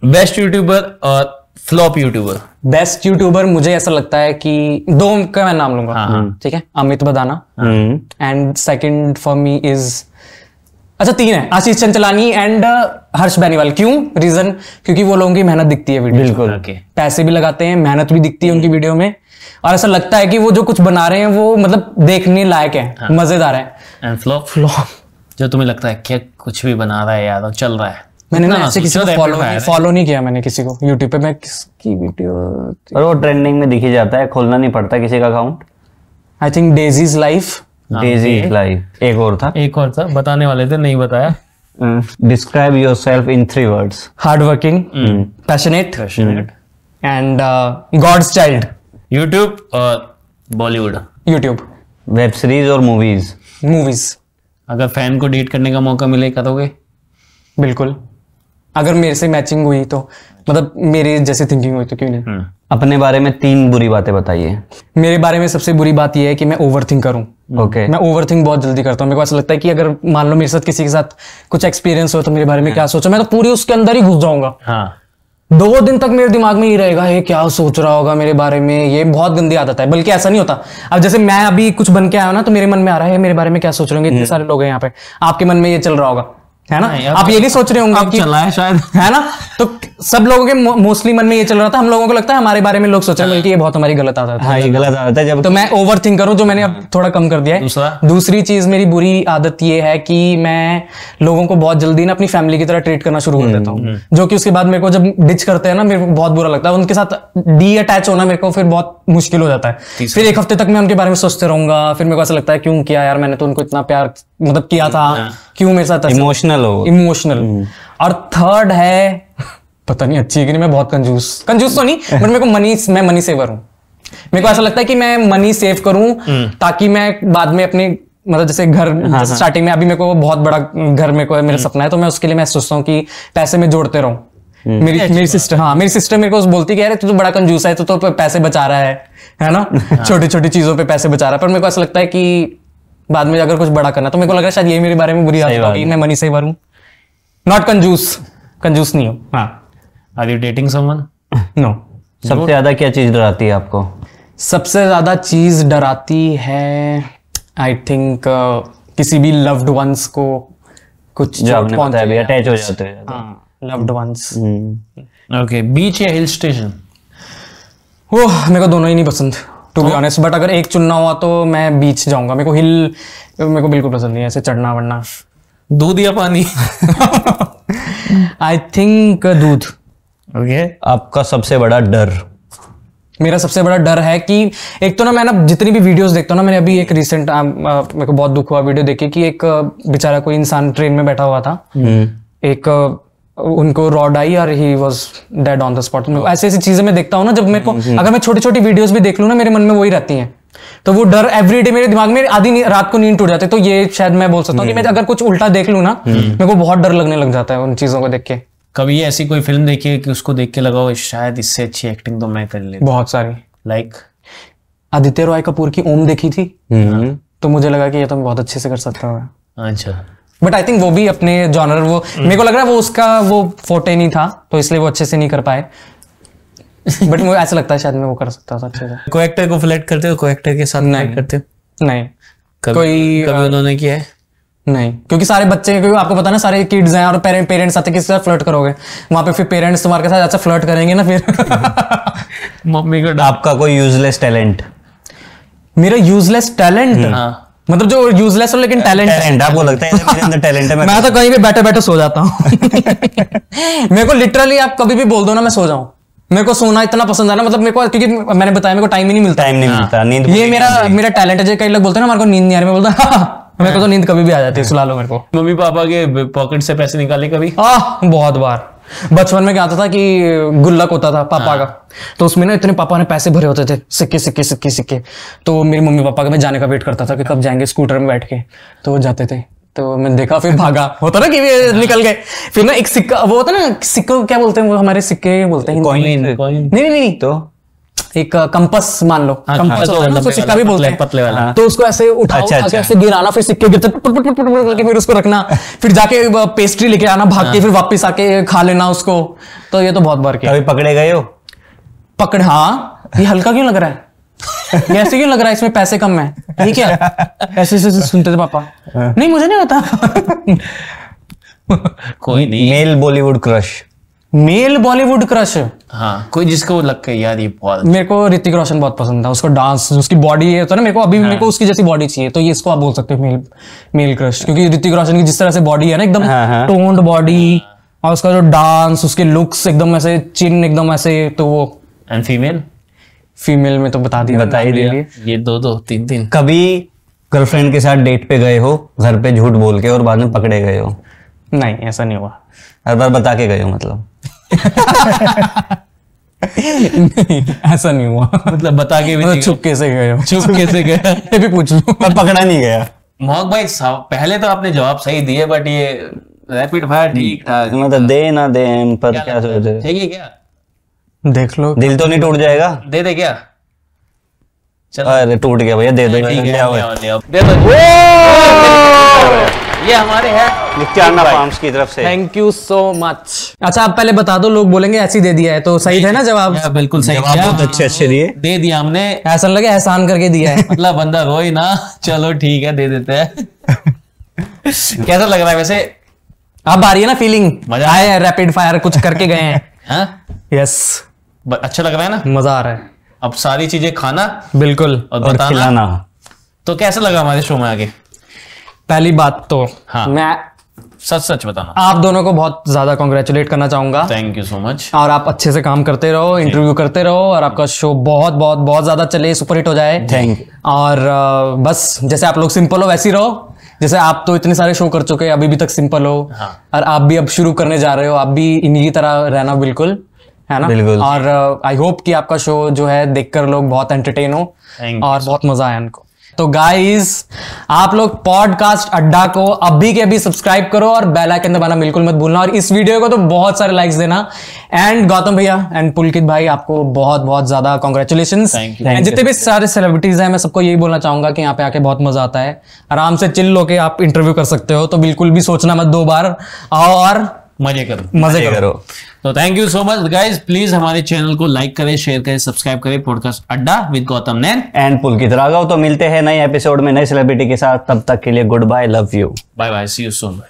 बेस्ट यूट्यूबर और फ्लॉप यूट्यूबर? बेस्ट यूट्यूबर मुझे ऐसा लगता है कि 2 का मैं नाम लूंगा, ठीक है, Amit Badana, and second for me is, अच्छा 3 है, आशीष चंचलानी एंड हर्ष बेनीवाल। क्यों? रीजन क्योंकि वो लोगों की मेहनत दिखती है वीडियो, बिल्कुल, पैसे भी लगाते हैं, मेहनत भी दिखती है उनकी वीडियो में, और ऐसा लगता है कि वो जो कुछ बना रहे हैं वो मतलब देखने लायक है, मजेदार है। And flop? जो तुम्हें लगता है क्या कुछ भी बना रहा है यार और चल रहा है? मैंने ना ऐसे किसी को फॉलो नहीं किया मैंने किसी को यूट्यूब पे, मैं किसकी वीडियो, और वो ट्रेंडिंग में दिख ही जाता है, खोलना नहीं पड़ता किसी का account. I think Daisy's life. Daisy's life. एक और था बताने वाले थे, नहीं बताया। Describe yourself in 3 words. Hard working, passionate and God's child. YouTube और बॉलीवुड? यूट्यूब। वेब सीरीज और मूवीज? मूवीज। अगर फैन को डेट करने का मौका मिले करोगे? बिल्कुल, अगर मेरे से मैचिंग हुई तो, मतलब मेरे जैसे थिंकिंग हुई तो क्यों नहीं। अपने बारे में 3 बुरी बातें बताइए। मेरे बारे में सबसे बुरी बात यह है कि मैं ओवर थिंक करूं। ओके। मैं ओवर थिंक बहुत जल्दी करता हूं। मेरे को ऐसा लगता है कि अगर मान लो मेरे साथ किसी के साथ कुछ एक्सपीरियंस हो तो मेरे बारे में क्या सोचो, मैं तो पूरी उसके अंदर ही घुस जाऊंगा। 2 दिन तक मेरे दिमाग में ही रहेगा ये क्या सोच रहा होगा मेरे बारे में। ये बहुत गंदी आदत है, बल्कि ऐसा नहीं होता। अब जैसे मैं अभी कुछ बन के आया ना तो मेरे मन में आ रहा है मेरे बारे में क्या सोच रहे होंगे इतने सारे लोग हैं यहाँ पे, आपके मन में ये चल रहा होगा, है ना? आप ये नहीं सोच रहे होंगे कि चला है शायद, है ना? तो सब लोगों के मोस्टली मन में ये चल रहा था, हम लोगों को लगता है हमारे बारे में लोग सोच रहे हैं, बल्कि ये बहुत हमारी गलत आदत है। हाँ, ये गलत आदत है। जब तो मैं ओवर थिंक करूं, जो मैंने अब थोड़ा कम कर दिया है। दूसरी चीज मेरी बुरी आदत ये है कि मैं लोगों को बहुत जल्दी ना अपनी फैमिली की तरह ट्रीट करना शुरू कर देता हूँ, जो कि उसके बाद मेरे को जब डिच करते हैं ना मेरे को बहुत बुरा लगता है। उनके साथ डी अटैच होना मेरे को फिर बहुत मुश्किल हो जाता है। फिर 1 हफ्ते तक मैं उनके बारे में सोचते रहूंगा, फिर मेरे को ऐसा लगता है क्यों किया यार मैंने, तो उनको इतना प्यार मतलब किया था, क्यों मेरे साथ इमोशनल हो। इमोशनल। और थर्ड है, पता नहीं अच्छी है कि नहीं, मैं बहुत कंजूस तो नहीं, बट मेरे को मैं मनी सेवर हूँ। मेरे को ऐसा लगता है कि मैं मनी सेव करूं ताकि मैं बाद में अपने मतलब जैसे घर, स्टार्टिंग में अभी मेरे को बहुत बड़ा घर मेरा सपना है, तो मैं उसके लिए मैं सोचता हूँ कि पैसे में जोड़ते रहूं। मेरी सिस्टर मेरे को बोलती है तू तो बड़ा कंजूस है, तू तो पैसे बचा रहा है ना, छोटी छोटी चीजों पे पैसे बचा रहा है। पर मेरे को ऐसा लगता है कि बाद में अगर कुछ बड़ा करना, तो मेरे को लग रहा है शायद ये मेरे बारे में बुरी आदत होगी, मैं मनी सेवर हूँ, नॉट कंजूस नहीं हूँ। हाँ। Are you dating someone? No. सबसे ज्यादा क्या चीज डराती है आपको? सबसे ज्यादा चीज डराती है आई थिंक किसी भी लव्ड वंस को कुछ जो आपने बताया भी, अटैच हो जाते हैं। Loved ones. ओके, बीच या हिल स्टेशन? वो मेरे को दोनों ही नहीं पसंद टू बी ऑनेस्ट, बट अगर एक चुनना हुआ तो मैं बीच जाऊंगा। मेरे को हिल मेरे को बिल्कुल पसंद नहीं है, ऐसे चढ़ना वढ़ना। दूध या पानी? आई थिंक दूध। ओके, आपका सबसे बड़ा डर? मेरा सबसे बड़ा डर है कि एक तो ना मैं ना जितनी भी वीडियोस देखता हूँ ना, मैंने अभी एक रिसेंट मेरे को बहुत दुख हुआ वीडियो देखे कि एक बेचारा कोई इंसान ट्रेन में बैठा हुआ था, एक उनको रॉड आई और he was dead on the spot. ऐसी ऐसी चीजें मैं देखता हूँ ना, जब मेरे को अगर मैं छोटी छोटी वीडियोस भी देख लूँ ना, मेरे मन में वही रहती हैं, तो वो डर एवरीडे मेरे दिमाग में, आधी रात को नींद टूट जाती है। तो ये शायद मैं बोल सकता हूँ कि मैं अगर कुछ उल्टा देख लूँ ना, मेरे को बहुत डर लगने लग जाता है उन चीजों को देख के। कभी ऐसी कोई फिल्म देखी है कि उसको देख के लगा हो शायद इससे अच्छी एक्टिंग तो मैं कर लेता? बहुत सारी। लाइक आदित्य रॉय कपूर की ओम देखी थी, तो मुझे लगा कि ये तो मैं बहुत अच्छे से कर सकता हूँ। अच्छा, बट आई थिंक वो भी अपने जॉनर, वो मेरे को लग रहा है वो उसका वो फोटे नहीं था, तो इसलिए वो अच्छे से नहीं कर पाए। बट मुझे ऐसा लगता है शायद मैं वो कर सकता था अच्छे से। को एक्टर को फ्लर्ट करते हो, को एक्टर के साथ नहीं करते हो? नहीं, कभी उन्होंने किया है? नहीं, क्योंकि सारे बच्चे, क्योंकि आपको पता है ना सारे किड्स हैं और पेरेंट्स आते, किसके साथ फ्लर्ट करोगे वहां पे? फिर पेरेंट्स तुम्हारे साथ अच्छा फ्लर्ट करेंगे ना फिर। मम्मी को। आपका कोई यूजलेस टैलेंट? मेरा यूजलेस टैलेंट? मतलब जो यूजलेस हो लेकिन टैलेंट आपको लगता है मेरे अंदर टैलेंट है? मैं तो कहीं भी बैठे बैठे सो जाता हूँ। मेरे को लिटरली आप कभी भी बोल दो ना, मैं सो जाऊं। मेरे को सोना इतना पसंद है ना, मतलब मेरे को, क्योंकि मैंने बताया मेरे को टाइम ही नहीं मिलता। नींद ये मेरा टैलेंट है। जो कई लोग बोलते हैं ना, मेरे को नींद नहीं आ रही, मैं बोलता मेरे को तो नींद कभी भी आ जाती है, सुला लो मेरे को। मम्मी पापा के पॉकेट से पैसे निकाले कभी? बहुत बार। बचपन में क्या आता था कि गुल्लक होता था पापा का, तो उसमें ना इतने पापा ने पैसे भरे होते थे, सिक्के सिक्के सिक्के सिक्के। तो मेरी मम्मी पापा का मैं जाने का वेट करता था कि कब जाएंगे, स्कूटर में बैठ के। तो वो जाते थे, तो मैंने देखा, फिर भागा। होता ना कि निकल गए। फिर ना एक सिक्का, वो होता ना सिक्का, क्या बोलते हैं वो, हमारे सिक्के बोलते हैं। नहीं, तो एक कंपस मान लो, कंपस होता है ना, उसको सिक्का भी बोलते हैं, पतले वाला। तो उसको ऐसे उठाओ, ऐसे गिराना, फिर सिक्के गिरते, फिर उसको रखना, फिर जाके पेस्ट्री लेके आना भाग के, फिर वापस आके खा लेना उसको। तो ये तो बहुत बार किया। कभी पकड़े गए हो? पकड़, हाँ। ये हल्का क्यों लग रहा है? ये ऐसे क्यों लग रहा है? इसमें पैसे कम है, ठीक है? ऐसे ऐसे सुनते थे पापा। नहीं, मुझे नहीं पता। कोई नहीं। Male Bollywood crush? Male Bollywood crush? हाँ, कोई जिसको लग के यार ये बहुत। मेरे को ऋतिक रोशन बहुत पसंद था, उसका डांस, उसकी बॉडी है तो ना, मेरे को अभी मेरे को उसकी जैसी बॉडी चाहिए, तो ये इसको आप बोल सकते हो मेल क्रश। क्योंकि ऋतिक रोशन की जिस तरह से बॉडी है ना, एकदम टोन्ड बॉडी, और उसका जो डांस, उसके लुक्स एकदम ऐसे, चिन एकदम ऐसे, तो वो। And female? फीमेल में तो बता ही दिया ये 2-2 3-3। कभी गर्लफ्रेंड के साथ डेट पे गए हो, घर पे झूठ बोल के, और बाद में पकड़े गए हो? नहीं, ऐसा नहीं हुआ। हर बार बता के गए हो मतलब? नहीं, ऐसा नहीं हुआ। मतलब बता के भी? चुपके से गए हो? चुपके से गया। ये भी पूछ लो। पर पकड़ा नहीं गया। मोहक भाई, पहले तो आपने जवाब सही दिए, बट ये रैपिड फायर ठीक ठाक, मतलब दे ना दे, पर क्या सोच रहे? चाहिए क्या? देख लो, दिल तो नहीं टूट जाएगा? दे दे क्या? चलो, अरे टूट गया भैया, दे दो। दे दो। ये हमारे है नित्यानंद फार्म्स की तरफ से। Thank you so much. अच्छा, आप पहले बता दो, लोग बोलेंगे ऐसे ही दे दिया है, तो सही है ना जवाब? बिल्कुल सही, बहुत अच्छे दिए, दे दिया हमने। ऐसा लगे एहसान करके दिया है। मतलब बंदा रोई ना, चलो ठीक है दे देते हैं। कैसा लग रहा है वैसे? अब आ रही है ना फीलिंग? मजा आया, रैपिड फायर कुछ करके गए हैं। यस, अच्छा लग रहा है ना? मजा आ रहा है। अब सारी चीजें खाना बिल्कुल और खिलाना। तो कैसा लगा हमारे शो में आगे? पहली बात तो मैं सच बताना, आप दोनों को बहुत ज्यादा कॉन्ग्रेचुलेट करना चाहूंगा। Thank you so much. और आप अच्छे से काम करते रहो, इंटरव्यू करते रहो, और आपका शो बहुत बहुत बहुत ज्यादा चले, सुपरहिट हो जाए। Thank you. और बस जैसे आप लोग सिंपल हो वैसे ही रहो, जैसे आप तो इतने सारे शो कर चुके हैं, अभी भी तक सिंपल हो। और आप भी अब शुरू करने जा रहे हो, आप भी इन्हीं तरह रहना, बिल्कुल, है ना? बिल्कुल। और आई होप कि आपका शो जो है देखकर लोग बहुत एंटरटेन हो और बहुत मजा आया उनको। तो गाइस, आप लोग पॉडकास्ट अड्डा को अभी के अभी सब्सक्राइब करो और बेल आइकन दबाना बिल्कुल मत भूलना, और इस वीडियो को तो बहुत सारे लाइक्स देना। एंड गौतम भैया एंड पुलकित भाई, आपको बहुत बहुत ज्यादा कॉन्ग्रेचुलेशंस। एंड जितने भी सारे सेलिब्रिटीज हैं, मैं सबको यही बोलना चाहूंगा कि यहाँ पे आके बहुत मजा आता है। आराम से चिल होके आप इंटरव्यू कर सकते हो, तो बिल्कुल भी सोचना मत 2 बार, और मजे करो। तो thank you so much guys. Please हमारे चैनल को लाइक करें, शेयर करें, सब्सक्राइब करें। Podcast Adda with Gautam Nain and Pulkit Raghav. तो मिलते हैं नए एपिसोड में नए सेलिब्रिटी के साथ, तब तक के लिए goodbye, love you, bye bye, see you soon.